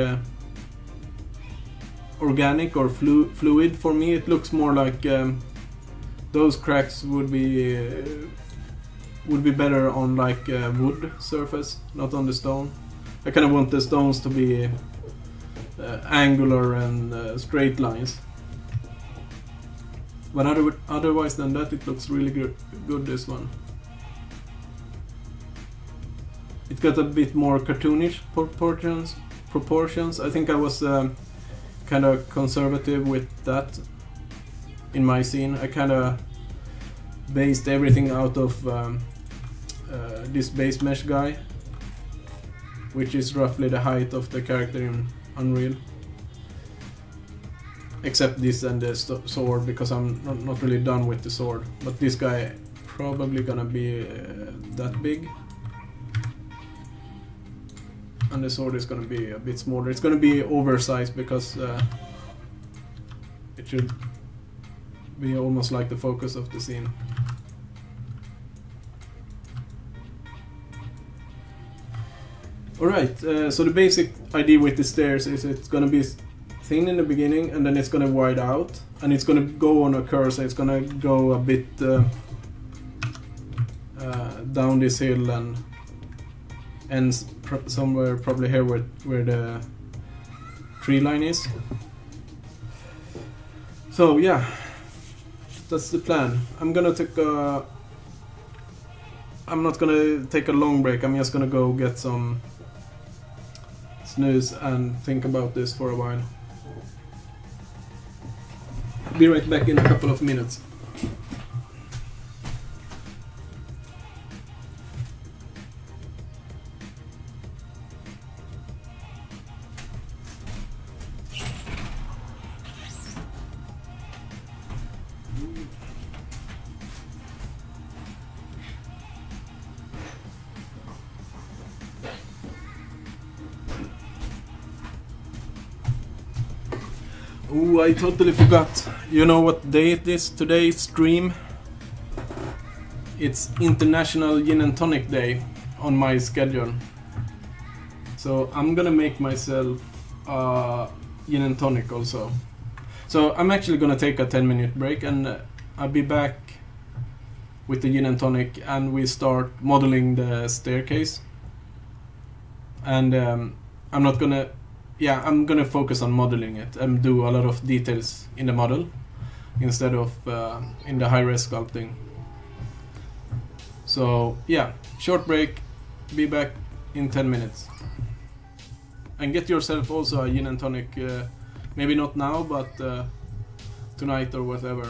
S1: organic or fluid for me. It looks more like those cracks would be better on like a wood surface, not on the stone. I kind of want the stones to be angular and straight lines. But otherwise than that, it looks really good, this one. It got a bit more cartoonish proportions. I think I was kind of conservative with that in my scene. I kind of based everything out of this base mesh guy, which is roughly the height of the character in Unreal. Except this and the sword, because I'm not really done with the sword. But this guy probably gonna be that big. And the sword is gonna be a bit smaller. It's gonna be oversized because it should be almost like the focus of the scene. Alright, so the basic idea with the stairs is it's gonna be thin in the beginning and then it's gonna wide out and it's gonna go on a curve, so it's gonna go a bit down this hill and ends somewhere probably here where the tree line is. So yeah, that's the plan. I'm not gonna take a long break. I'm just gonna go get some snooze and think about this for a while. Be right back in a couple of minutes. Oh, I totally forgot. You know what day it is? Today's stream. It's International Gin and Tonic Day on my schedule. So I'm gonna make myself gin and tonic also. So I'm actually gonna take a 10-minute break and I'll be back with the gin and tonic and we start modeling the staircase. And I'm gonna focus on modeling it and do a lot of details in the model instead of in the high-res sculpting. So yeah, short break, be back in 10 minutes. And get yourself also a gin and tonic, maybe not now, but tonight or whatever.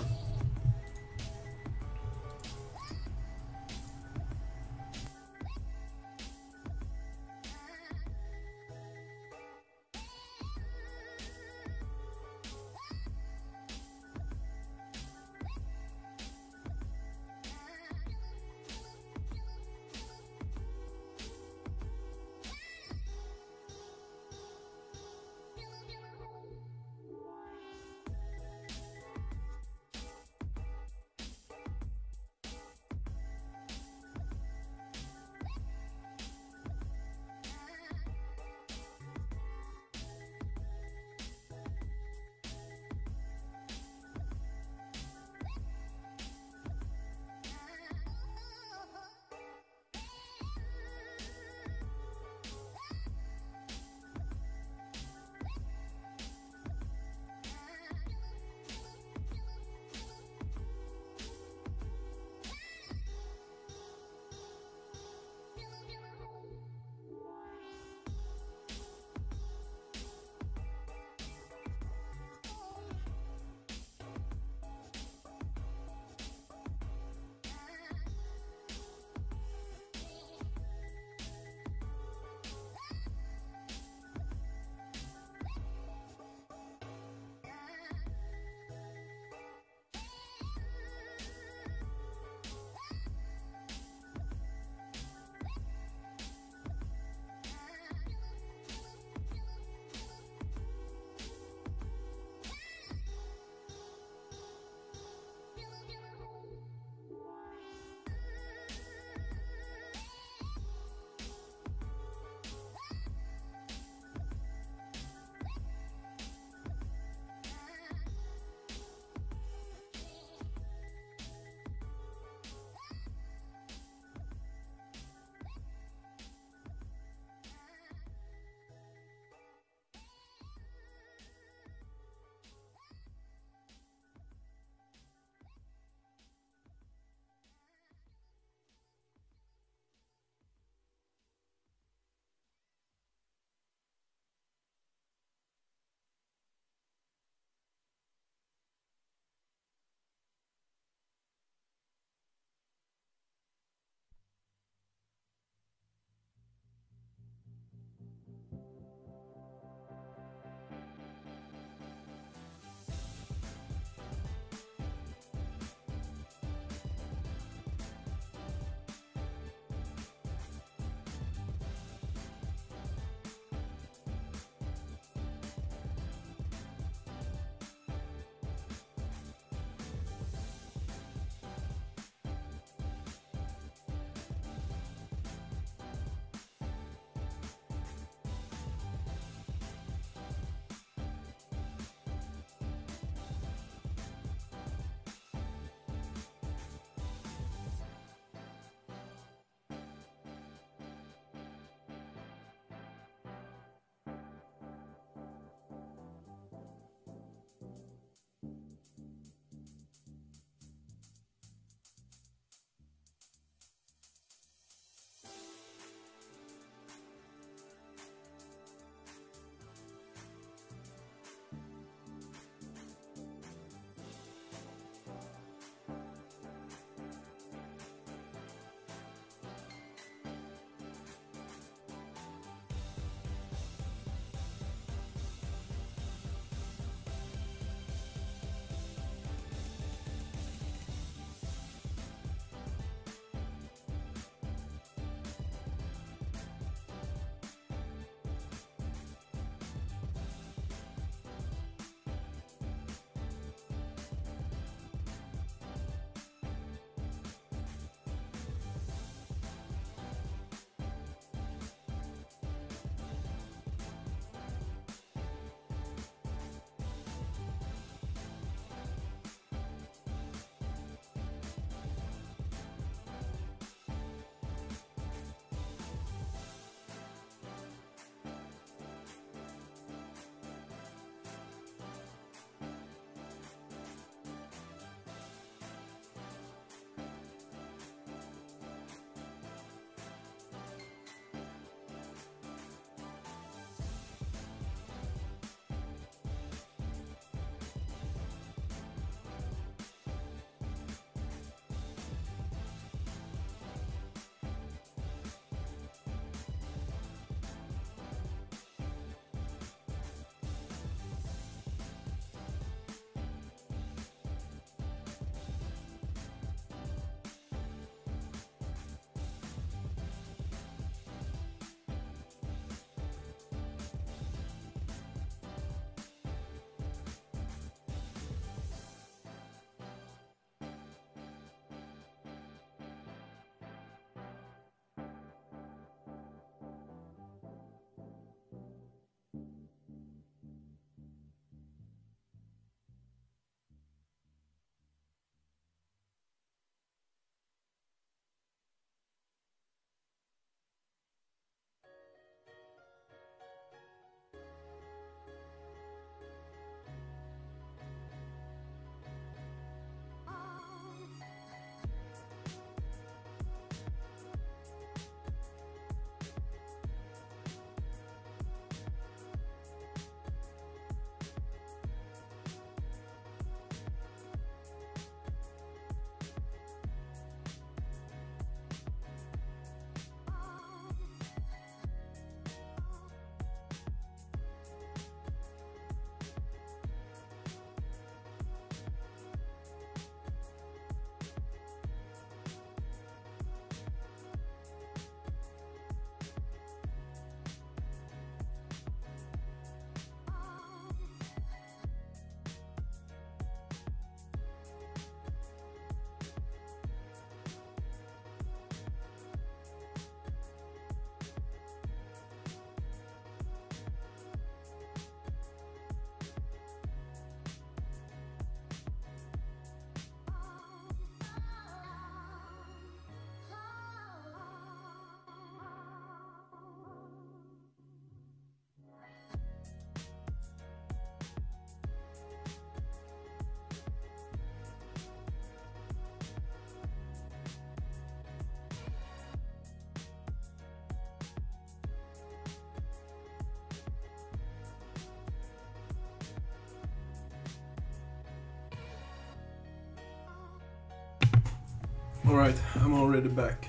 S1: Alright, I'm already back.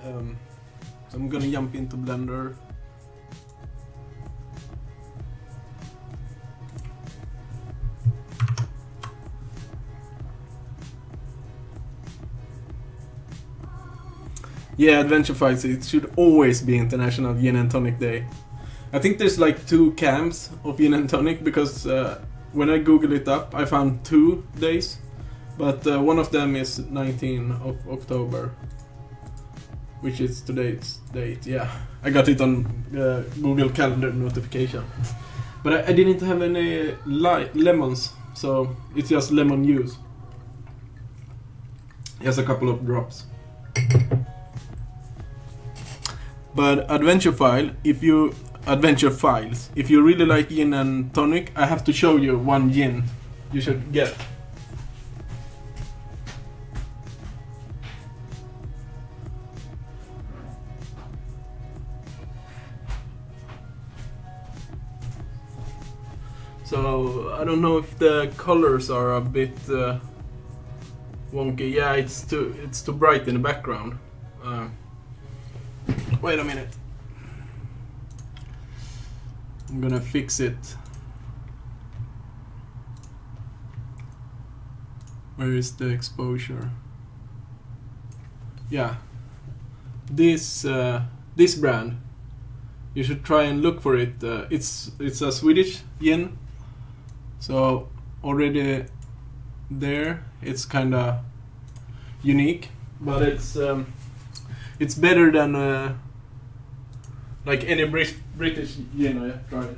S1: So I'm gonna jump into Blender. Yeah, Adventure Fights, it should always be International Gin and Tonic Day. I think there's like 2 camps of Gin and Tonic because when I googled it up I found 2 days. But one of them is 19th of October, which is today's date. Yeah, I got it on Google Calendar notification. But I didn't have any lemons, so it's just lemon juice. Just a couple of drops. But Adventure Files, if you really like gin and tonic, I have to show you one gin you should get. So I don't know if the colors are a bit wonky. Yeah, it's too bright in the background. Wait a minute. I'm gonna fix it. Where is the exposure? Yeah, this brand. You should try and look for it. It's a Swedish gin. So already there, it's kinda unique, but it's better than like any British gin I tried.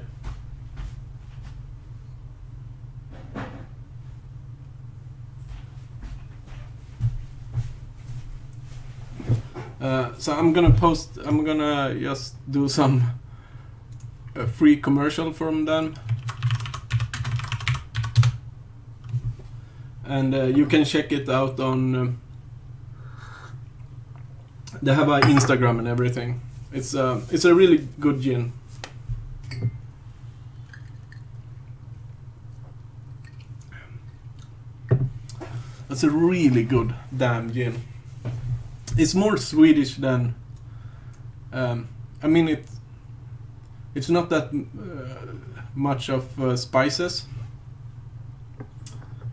S1: So I'm gonna just do some free commercial from them. And you can check it out on they have an Instagram and everything. It's a really good gin. That's a really good damn gin. It's more Swedish than I mean it's not that much of spices,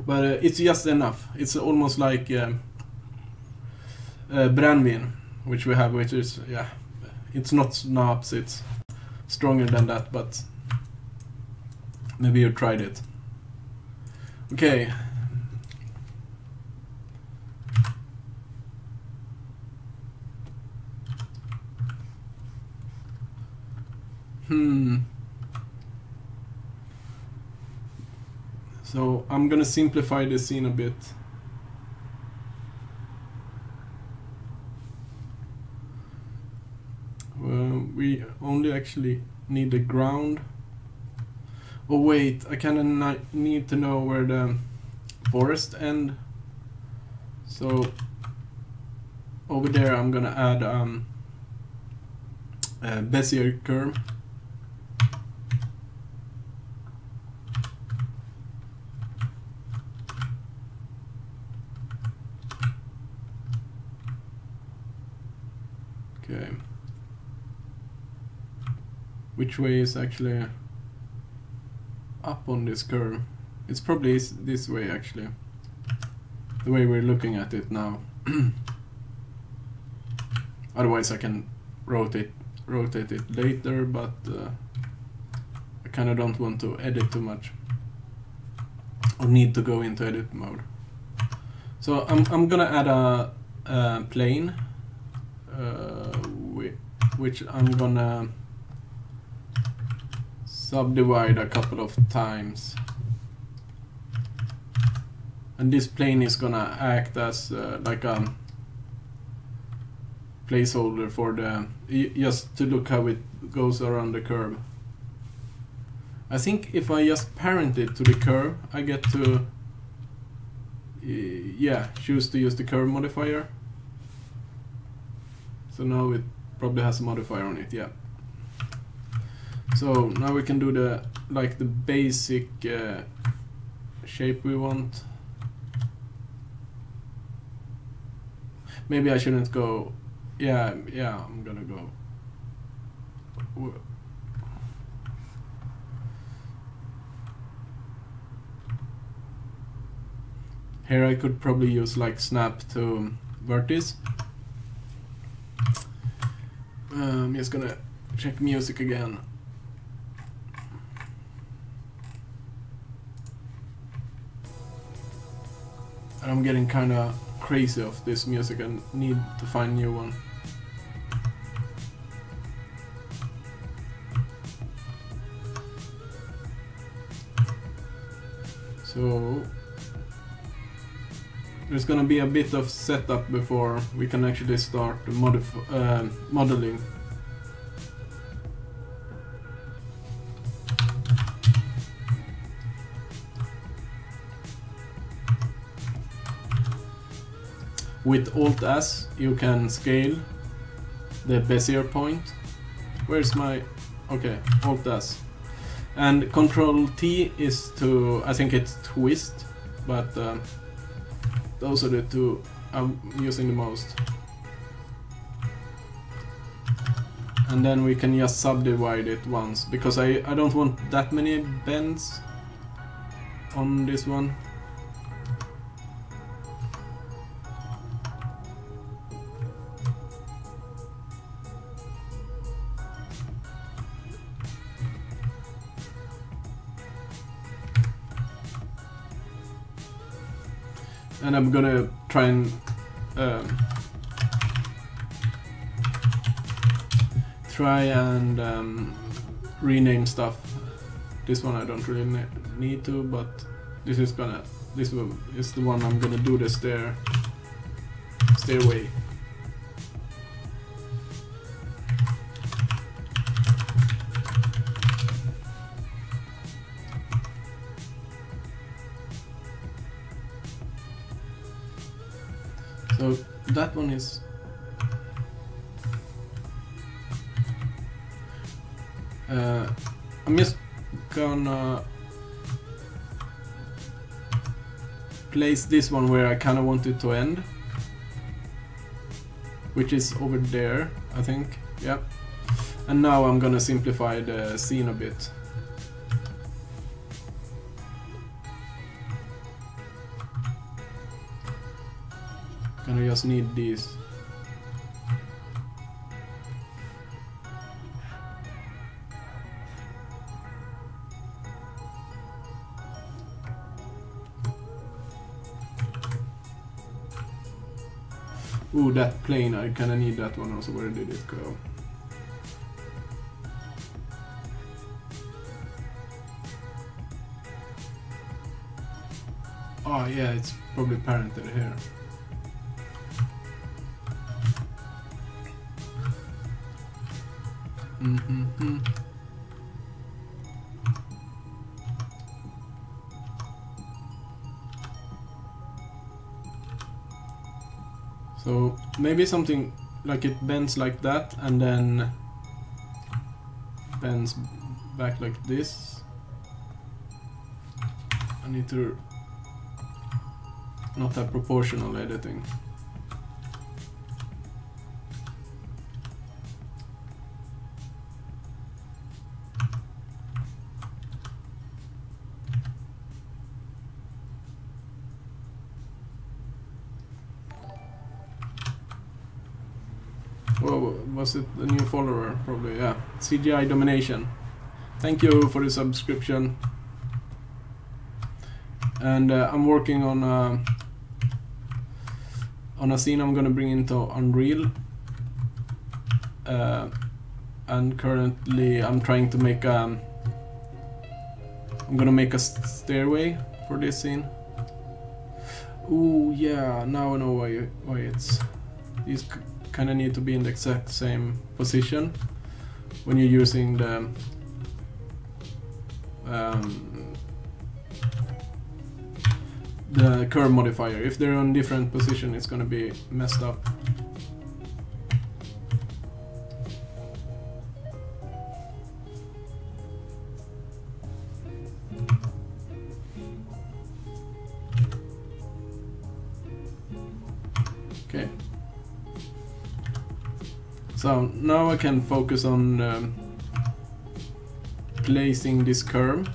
S1: but it's just enough. It's almost like brännvin, which we have, which is, yeah, it's not schnapps, it's stronger than that, but maybe you tried it. Okay. So I'm gonna simplify the scene a bit. We only actually need the ground. Oh wait, I kinda need to know where the forest end. So over there I'm gonna add a Bezier curve. Okay. Which way is actually up on this curve? It's probably this way actually. The way we're looking at it now. Otherwise I can rotate it later, but I kinda don't want to edit too much. Or need to go into edit mode. So I'm gonna add a plane. Which I'm gonna subdivide a couple of times, and this plane is gonna act as like a placeholder for the just to look how it goes around the curve. I think if I just parent it to the curve, I get to choose to use the curve modifier. So now it probably has a modifier on it, yeah. So now we can do the basic shape we want. Maybe I shouldn't go. Yeah, I'm gonna go. Here I could probably use like snap to vertex. I'm just gonna check music again. And I'm getting kinda crazy of this music and need to find new one. So there's gonna be a bit of setup before we can actually start modeling. With Alt-S you can scale the Bezier point. Where's my... okay, Alt-S. And Control-T is to... I think it's twist, but those are the two I'm using the most. And then we can just subdivide it once, because I don't want that many bends on this one. And I'm gonna try and rename stuff. This one I don't really need to, but this is the one I'm gonna do the stairway. So that one is I'm just gonna place this one where I kinda want it to end, which is over there, I think. Yeah. And now I'm gonna simplify the scene a bit. Gonna just need these. Ooh, that plane, I kinda need that one also. Where did it go? Oh yeah, it's probably parented here. So maybe something like it bends like that and then bends back like this. I need to not have proportional editing. Whoa, was it a new follower? Probably, yeah. CGI Domination. Thank you for the subscription. And I'm working on a scene I'm gonna bring into Unreal. And currently I'm trying to make I'm gonna make a stairway for this scene. Ooh, yeah, now I know why it's... These kind of need to be in the exact same position when you're using the curve modifier. If they're on different position, it's gonna be messed up. Okay. So now I can focus on placing this curve.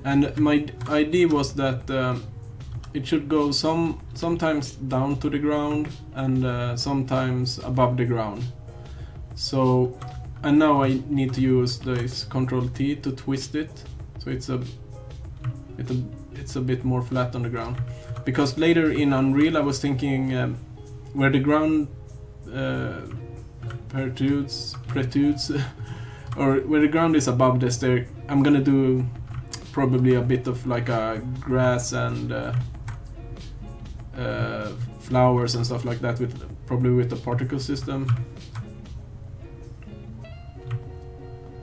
S1: And my idea was that it should go sometimes down to the ground and sometimes above the ground. So, and now I need to use this Control T to twist it, so it's a bit more flat on the ground. Because later in Unreal I was thinking where the ground protrudes or where the ground is above the stair, I'm gonna do probably a bit of like a grass and flowers and stuff like that, probably with the particle system,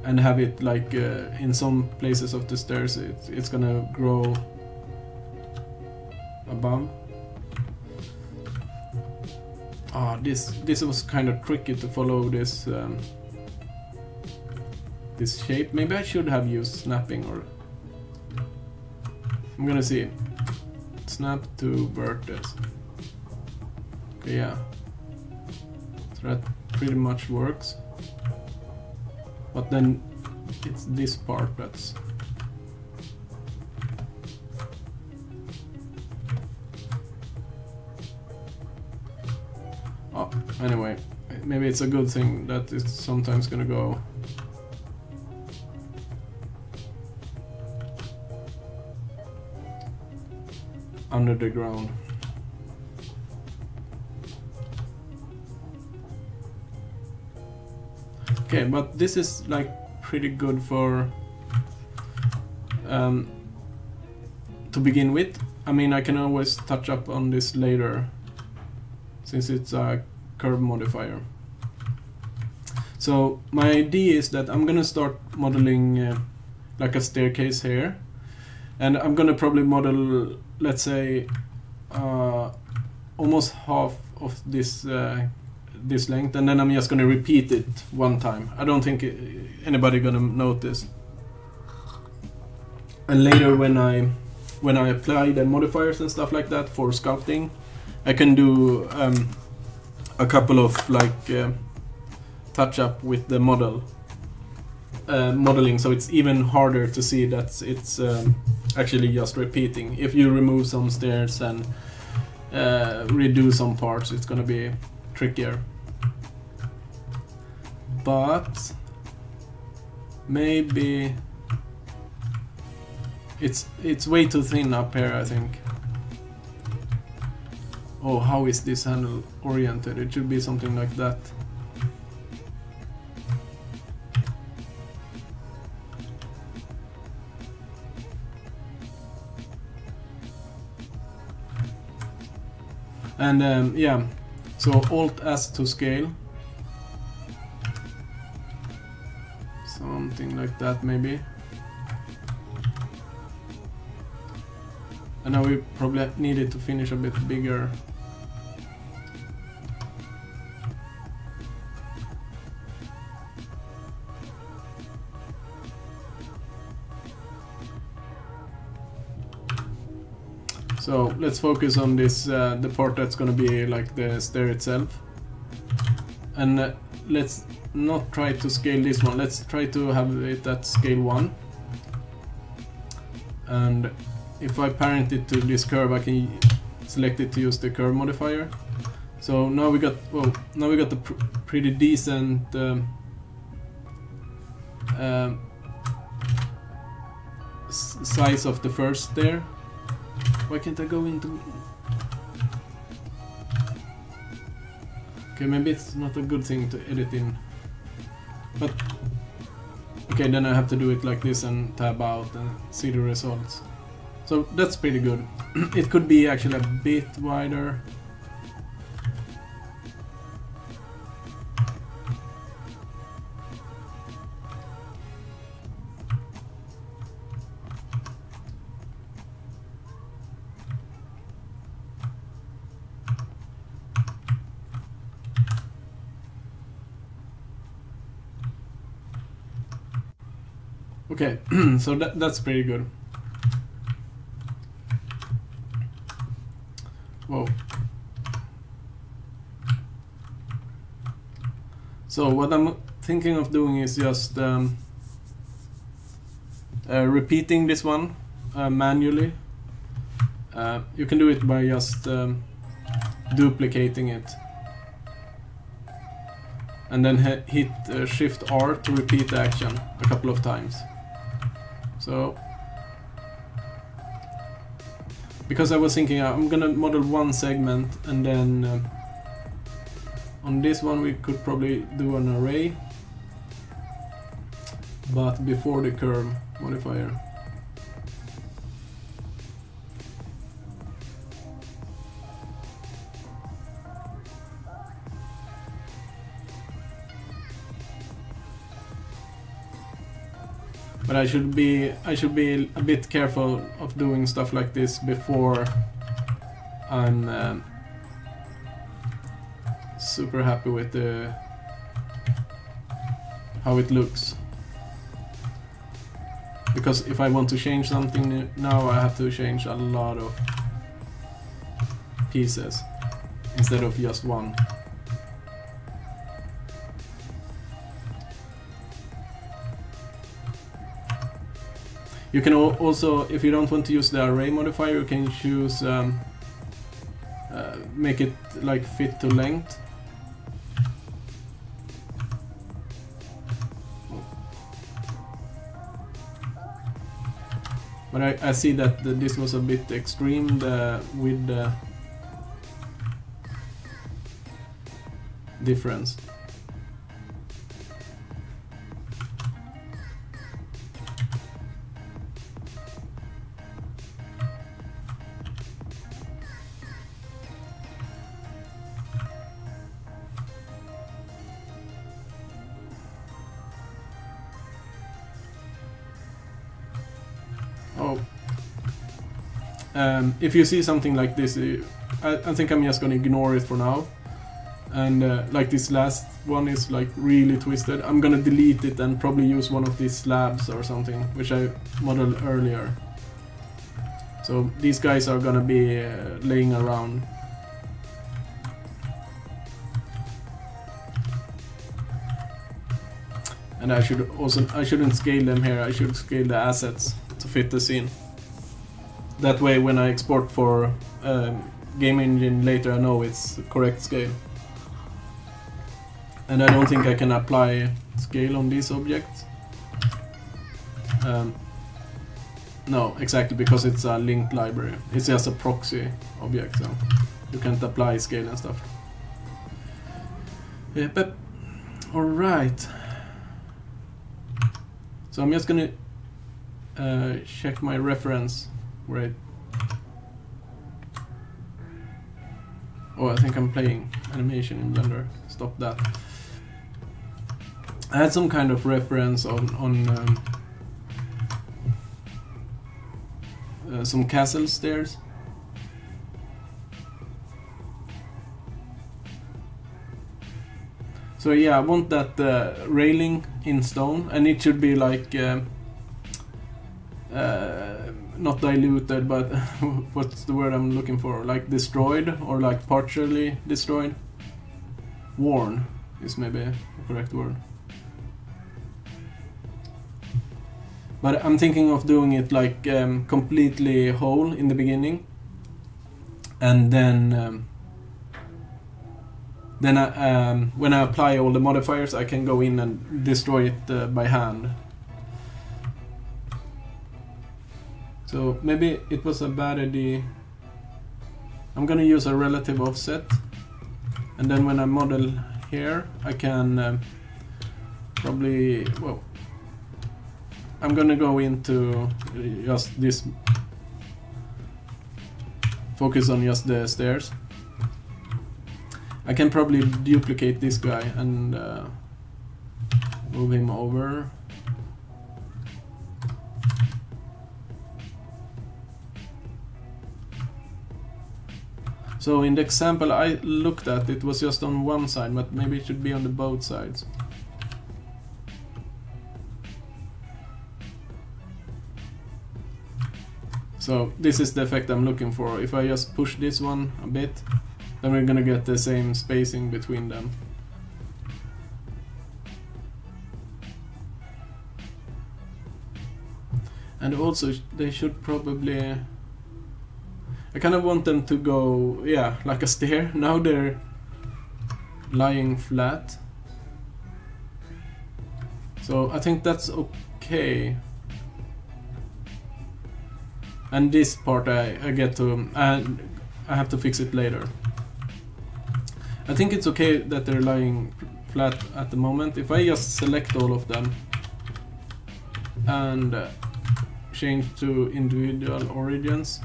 S1: and have it like in some places of the stairs it's gonna grow above. This was kind of tricky to follow this this shape. Maybe I should have used snapping, or I'm gonna see. Snap to vertex. Okay, yeah. So that pretty much works. But then it's this part that's... Oh, anyway, maybe it's a good thing that it's sometimes gonna go under the ground. Okay, but this is like pretty good for to begin with. I mean, I can always touch up on this later since it's a curve modifier. So my idea is that I'm gonna start modeling like a staircase here, and I'm gonna probably model, let's say, almost half of this this length, and then I'm just gonna repeat it one time. I don't think anybody gonna notice. And later, when I apply the modifiers and stuff like that for sculpting, I can do a couple of like touch up with the modeling, so it's even harder to see that it's actually just repeating. If you remove some stairs and redo some parts, it's gonna be trickier. But maybe it's way too thin up here, I think. Oh, how is this handle oriented? It should be something like that. And yeah, so Alt-S to scale. Something like that, maybe. And now we probably need it to finish a bit bigger. So let's focus on this, the part that's gonna be like the stair itself. And let's not try to scale this one, let's try to have it at scale 1. And if I parent it to this curve, I can select it to use the curve modifier. So now we got, well, now we got the pretty decent size of the first stair. Why can't I go into... Okay, maybe it's not a good thing to edit in. But... Okay, then I have to do it like this and tab out and see the results. So that's pretty good. It could be actually a bit wider. Okay, so that's pretty good. Whoa. So what I'm thinking of doing is just repeating this one manually. You can do it by just duplicating it. And then hit Shift R to repeat the action a couple of times. So, because I was thinking I'm gonna model one segment, and then on this one we could probably do an array, but before the curve modifier. But I should be a bit careful of doing stuff like this before I'm super happy with how it looks. Because if I want to change something now, I have to change a lot of pieces instead of just one. You can also, if you don't want to use the array modifier, you can choose make it like fit to length. But I see that this was a bit extreme with the difference. If you see something like this, I think I'm just gonna ignore it for now. And like this last one is like really twisted. I'm gonna delete it and probably use one of these slabs or something, which I modeled earlier. So these guys are gonna be laying around. And I shouldn't scale them here. I should scale the assets to fit the scene. That way, when I export for game engine later, I know it's the correct scale. And I don't think I can apply scale on these objects. No, exactly, because it's a linked library. It's just a proxy object, so you can't apply scale and stuff. Yep. Alright. So I'm just gonna check my reference. Right. Oh, I think I'm playing animation in Blender. Stop that. I had some kind of reference on some castle stairs. So yeah, I want that railing in stone, and it should be like not diluted, but what's the word I'm looking for? Like destroyed, or like partially destroyed? Worn is maybe a correct word. But I'm thinking of doing it like completely whole in the beginning, and then when I apply all the modifiers, I can go in and destroy it by hand. So maybe it was a bad idea. I'm gonna use a relative offset, and then when I model here, I can probably, well, I'm gonna go into just this, focus on just the stairs. I can probably duplicate this guy and move him over. So in the example I looked at, it was just on one side, but maybe it should be on the both sides. So this is the effect I'm looking for. If I just push this one a bit, then we're gonna get the same spacing between them. And also they should probably... I kind of want them to go, yeah, like a stair. Now they're lying flat. So I think that's okay. And this part I get to, and I have to fix it later. I think it's okay that they're lying flat at the moment. If I just select all of them and change to individual origins,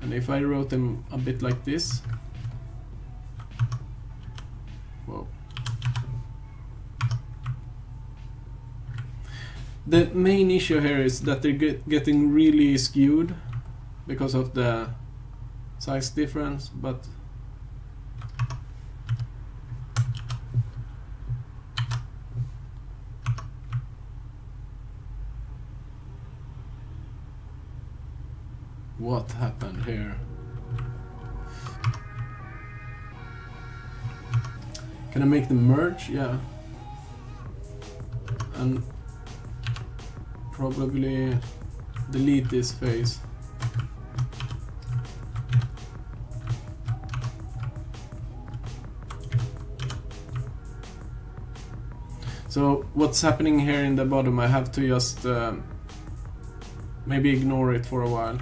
S1: and if I wrote them a bit like this, whoa. The main issue here is that they're getting really skewed because of the size difference, but what happened here? Can I make them merge? Yeah. And probably delete this face. So what's happening here in the bottom, I have to just maybe ignore it for a while.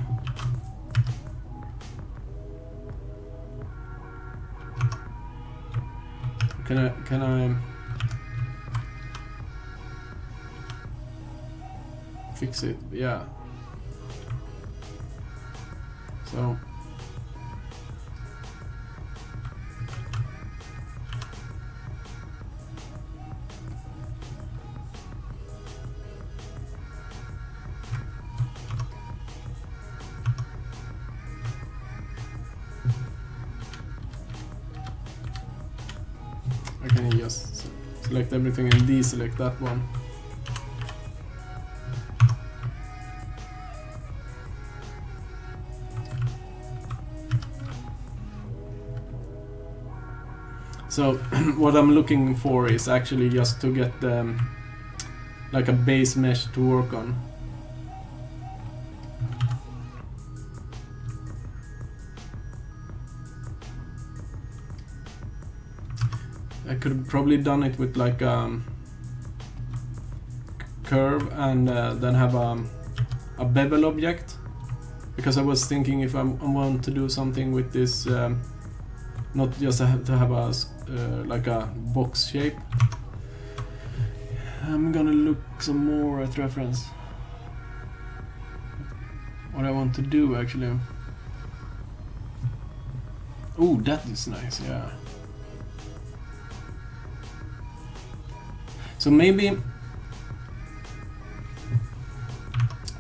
S1: Can I fix it? Yeah. So I can just select everything and deselect that one. So what I'm looking for is actually just to get like a base mesh to work on. I could have probably done it with like a curve and then have a bevel object, because I was thinking if I want to do something with this, not just to have a like a box shape. I'm gonna look some more at reference. What I want to do actually. Oh, that is nice, yeah. So maybe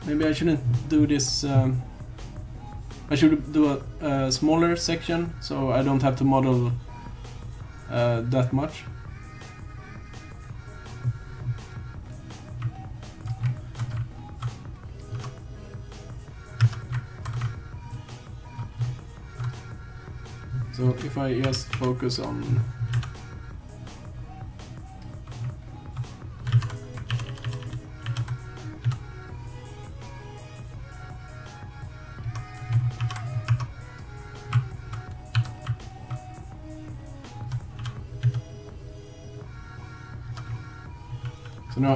S1: I shouldn't do this. I should do a smaller section, so I don't have to model that much. So if I just focus on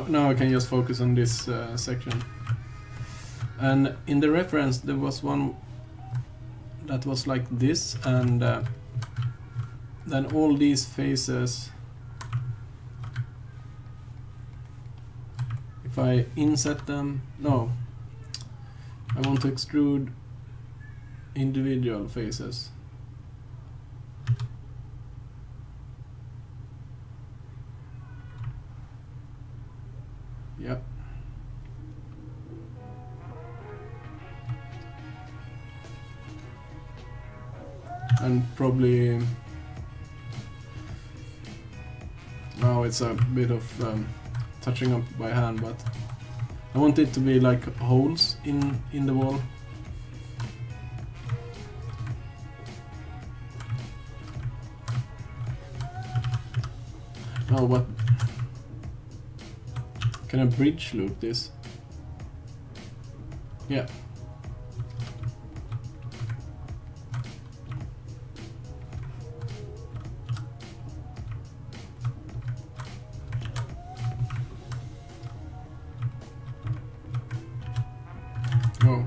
S1: now I can just focus on this section. And in the reference there was one that was like this, and then all these faces, if I inset them, no, I want to extrude individual faces. Yep. And probably now it's a bit of touching up by hand, but I want it to be like holes in the wall. Oh, what? Can I bridge loop this? Yeah. Oh.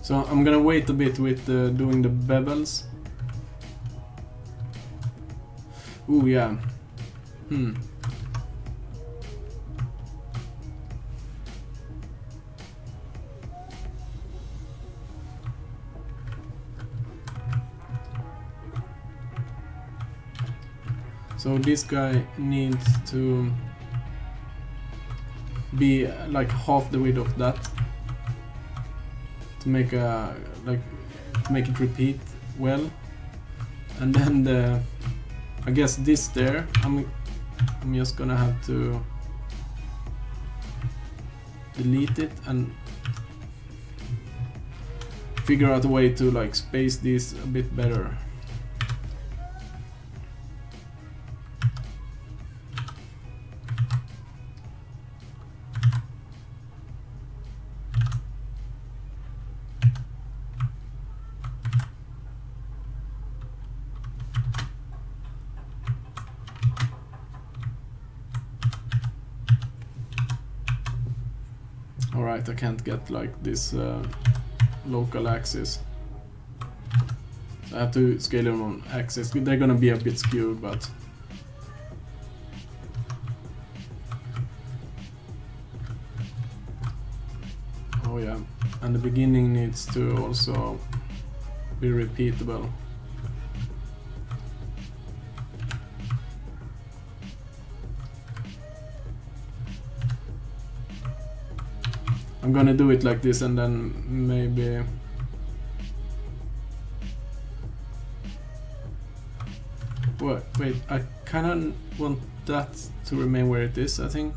S1: So I'm gonna wait a bit with doing the bevels. Ooh, yeah. So this guy needs to be like half the width of that to make a make it repeat well, and then I guess this there I'm just gonna have to delete it and figure out a way to like space these a bit better. Alright, I can't get like this local axis. So I have to scale them on axis. They're gonna be a bit skewed, but oh yeah, and the beginning needs to also be repeatable. I'm gonna do it like this and then maybe wait, I kinda want that to remain where it is, I think.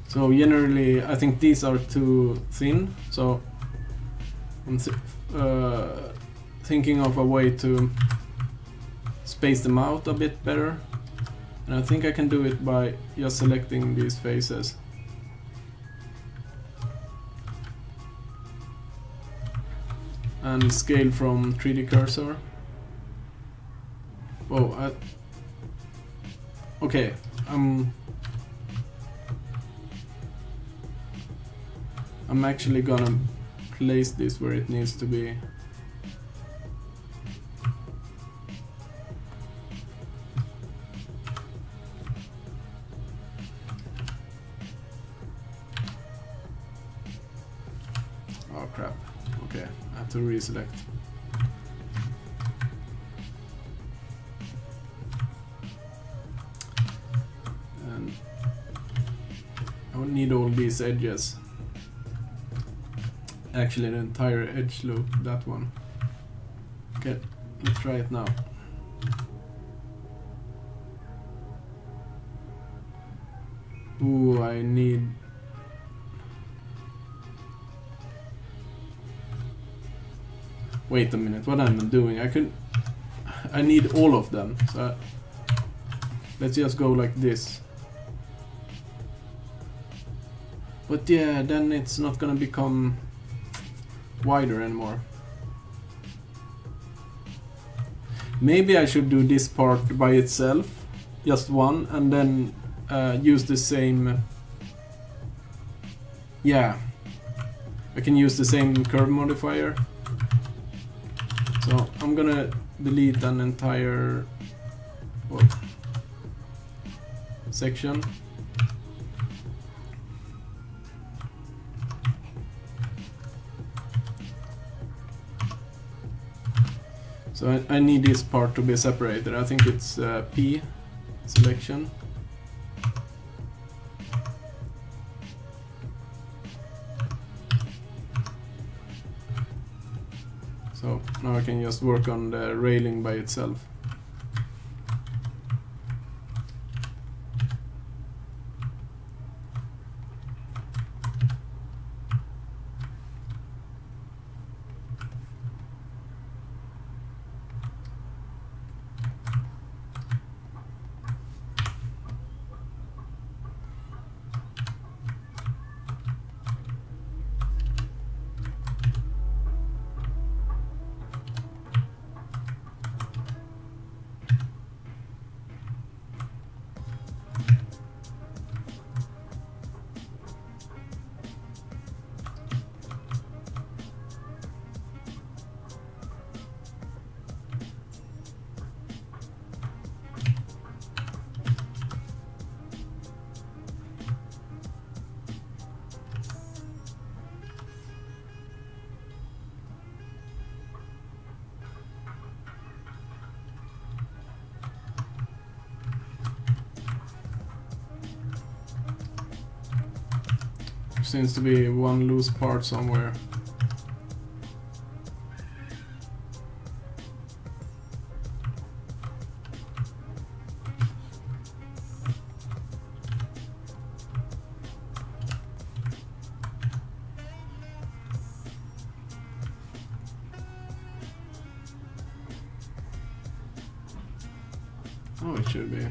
S1: So generally, I think these are too thin, so I'm thinking of a way to space them out a bit better, and I think I can do it by just selecting these faces. And scale from 3D cursor. Oh, okay, I'm actually gonna place this where it needs to be. Oh crap, okay, I have to reselect. And I would need all these edges. Actually, the entire edge loop, that one. Okay, let's try it now. Ooh, I need... Wait a minute, what am I doing? I need all of them. So let's just go like this. But yeah, then it's not gonna become wider anymore. Maybe I should do this part by itself, just one, and then use the same. Yeah, I can use the same curve modifier. So I'm gonna delete an entire section. So I need this part to be separated. I think it's P selection. So now I can just work on the railing by itself. Seems to be one loose part somewhere. Oh, it should be.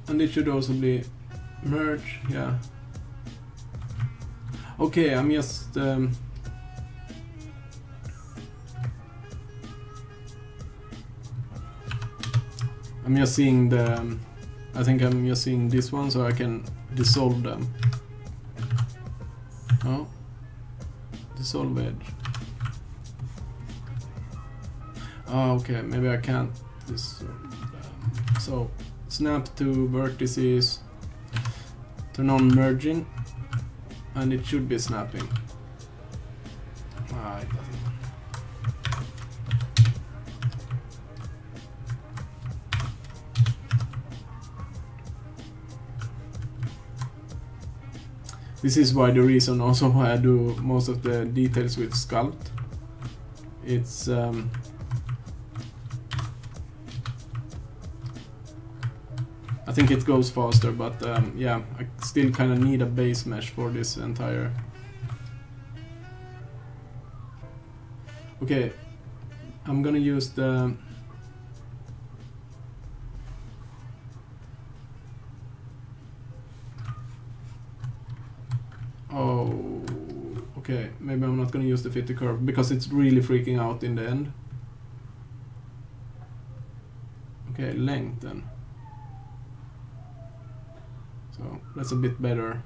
S1: And it should also be merge, yeah. Okay, I'm just I'm just seeing the I think I'm just seeing this one so I can dissolve them. Oh, dissolve edge. Oh, okay, maybe I can't so snap to vertices, turn on merging, and it should be snapping. Ah, it doesn't. This is why the reason also why I do most of the details with Sculpt. It's I think it goes faster, but yeah, I still kind of need a base mesh for this entire. Okay, I'm gonna use the oh, okay, maybe I'm not gonna use the 50 curve because it's really freaking out in the end. Okay, length then. So that's a bit better.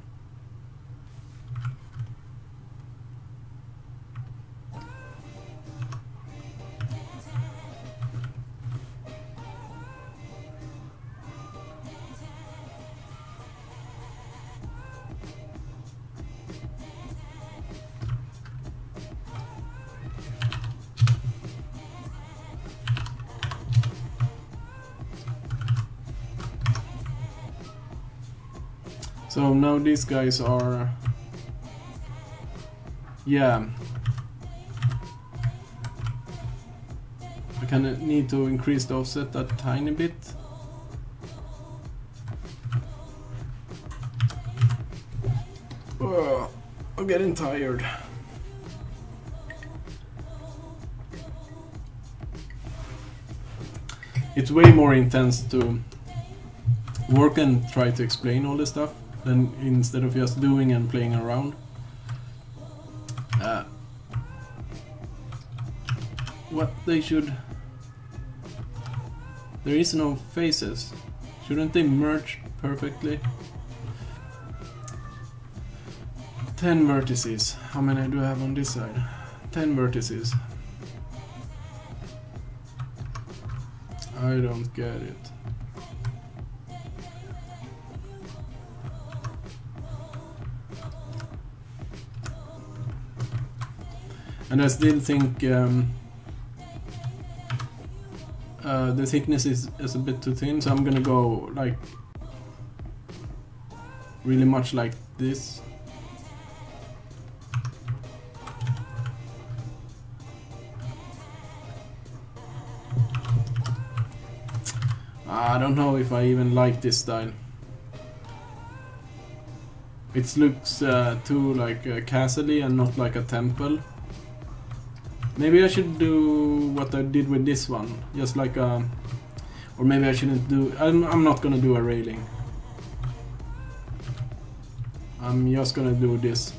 S1: So now these guys are, yeah, I kind of need to increase the offset a tiny bit. I'm getting tired. it's way more intense to work and try to explain all this stuff than instead of just doing and playing around. What they should... There is no faces. Shouldn't they merge perfectly? 10 vertices. How many do I have on this side? 10 vertices. I don't get it. And I still think the thickness is a bit too thin, so I'm gonna go like really much like this. I don't know if I even like this style. It looks too like castle-y and not like a temple. Maybe I should do what I did with this one, just like a... Or maybe I shouldn't do... I'm not gonna do a railing. I'm just gonna do this.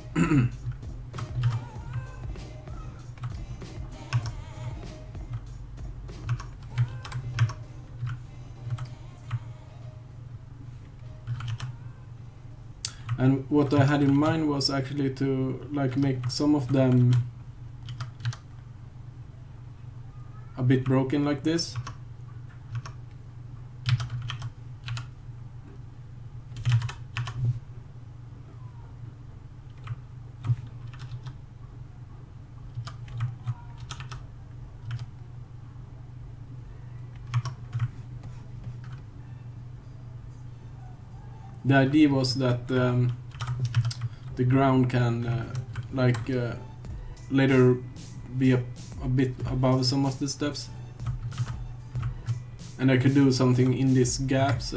S1: And what I had in mind was actually to like make some of them a bit broken like this. The idea was that the ground can later be a bit above some of the steps, and I could do something in these gaps,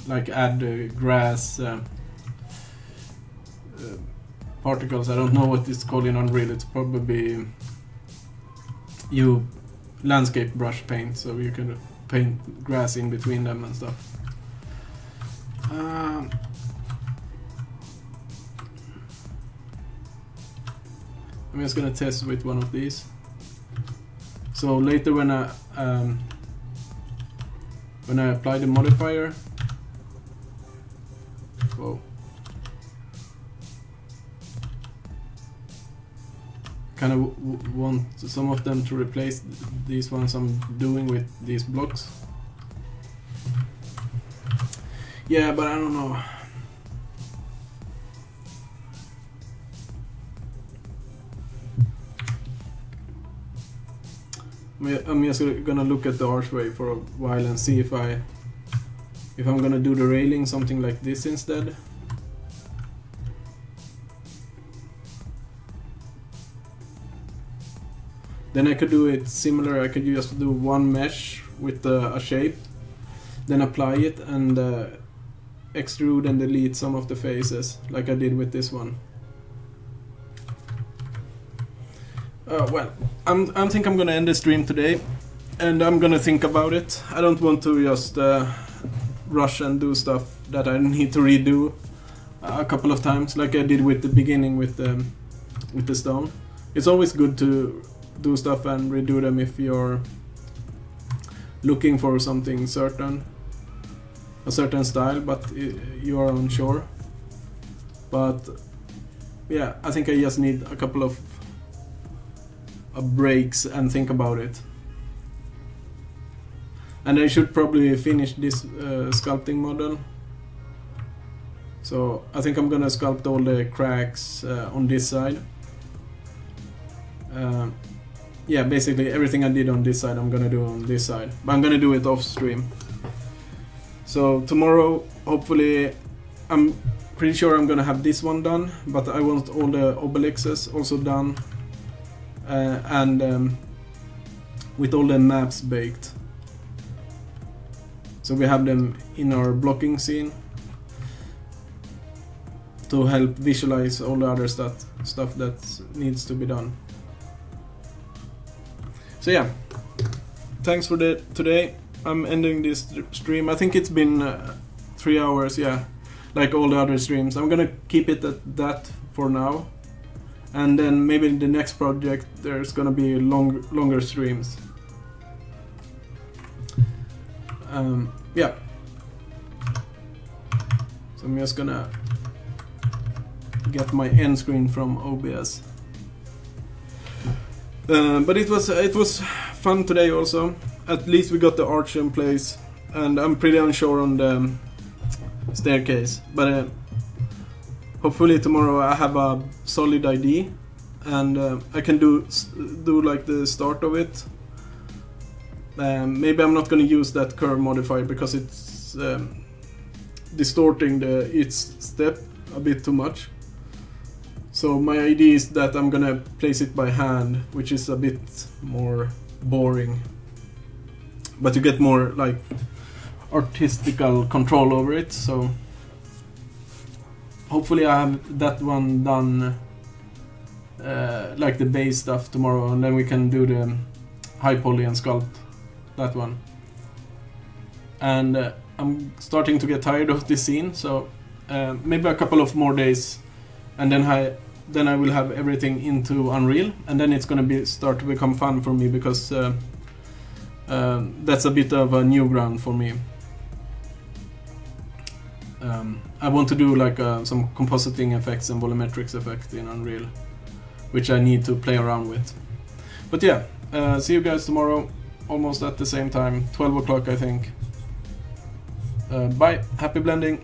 S1: like add grass particles. I don't know what it's called in Unreal. It's probably you landscape brush paint, so you can paint grass in between them and stuff. I'm just gonna test with one of these. So later when I apply the modifier, whoa, kind of want some of them to replace these ones I'm doing with these blocks. Yeah, but I don't know. I'm just gonna look at the archway for a while and see if I'm gonna do the railing something like this instead. Then I could do it similar. I could just do one mesh with a shape, then apply it and extrude and delete some of the faces, like I did with this one. Well, I think I'm gonna end the stream today, and I'm gonna think about it. I don't want to just rush and do stuff that I need to redo a couple of times, like I did with the beginning with the stone. It's always good to do stuff and redo them if you're looking for something certain, a certain style, but you are unsure. But yeah, I think I just need a couple of breaks and think about it. And I should probably finish this sculpting model. So I think I'm gonna sculpt all the cracks on this side. Yeah, basically everything I did on this side I'm gonna do on this side, but I'm gonna do it off stream. So tomorrow, hopefully, I'm pretty sure I'm gonna have this one done, but I want all the obelixes also done, and with all the maps baked. So we have them in our blocking scene to help visualize all the other stuff that needs to be done. So yeah, thanks for today. I'm ending this stream. I think it's been 3 hours, yeah, like all the other streams. I'm gonna keep it at that for now, and then maybe in the next project there's gonna be longer streams. Yeah. So I'm just gonna get my end screen from OBS. But it was fun today also. At least we got the arch in place, and I'm pretty unsure on the staircase. But hopefully tomorrow I have a solid idea, and I can do like the start of it. Maybe I'm not going to use that curve modifier because it's distorting each step a bit too much. So my idea is that I'm gonna place it by hand, which is a bit more boring, but you get more like artistical control over it. So hopefully I have that one done, like the base stuff tomorrow, and then we can do the high poly and sculpt that one. And I'm starting to get tired of this scene, so maybe a couple of more days, and then I will have everything into Unreal, and then it's gonna start to become fun for me, because that's a bit of a new ground for me. I want to do like some compositing effects and volumetrics effect in Unreal, which I need to play around with. But yeah, see you guys tomorrow, almost at the same time, 12 o'clock I think. Bye, happy blending!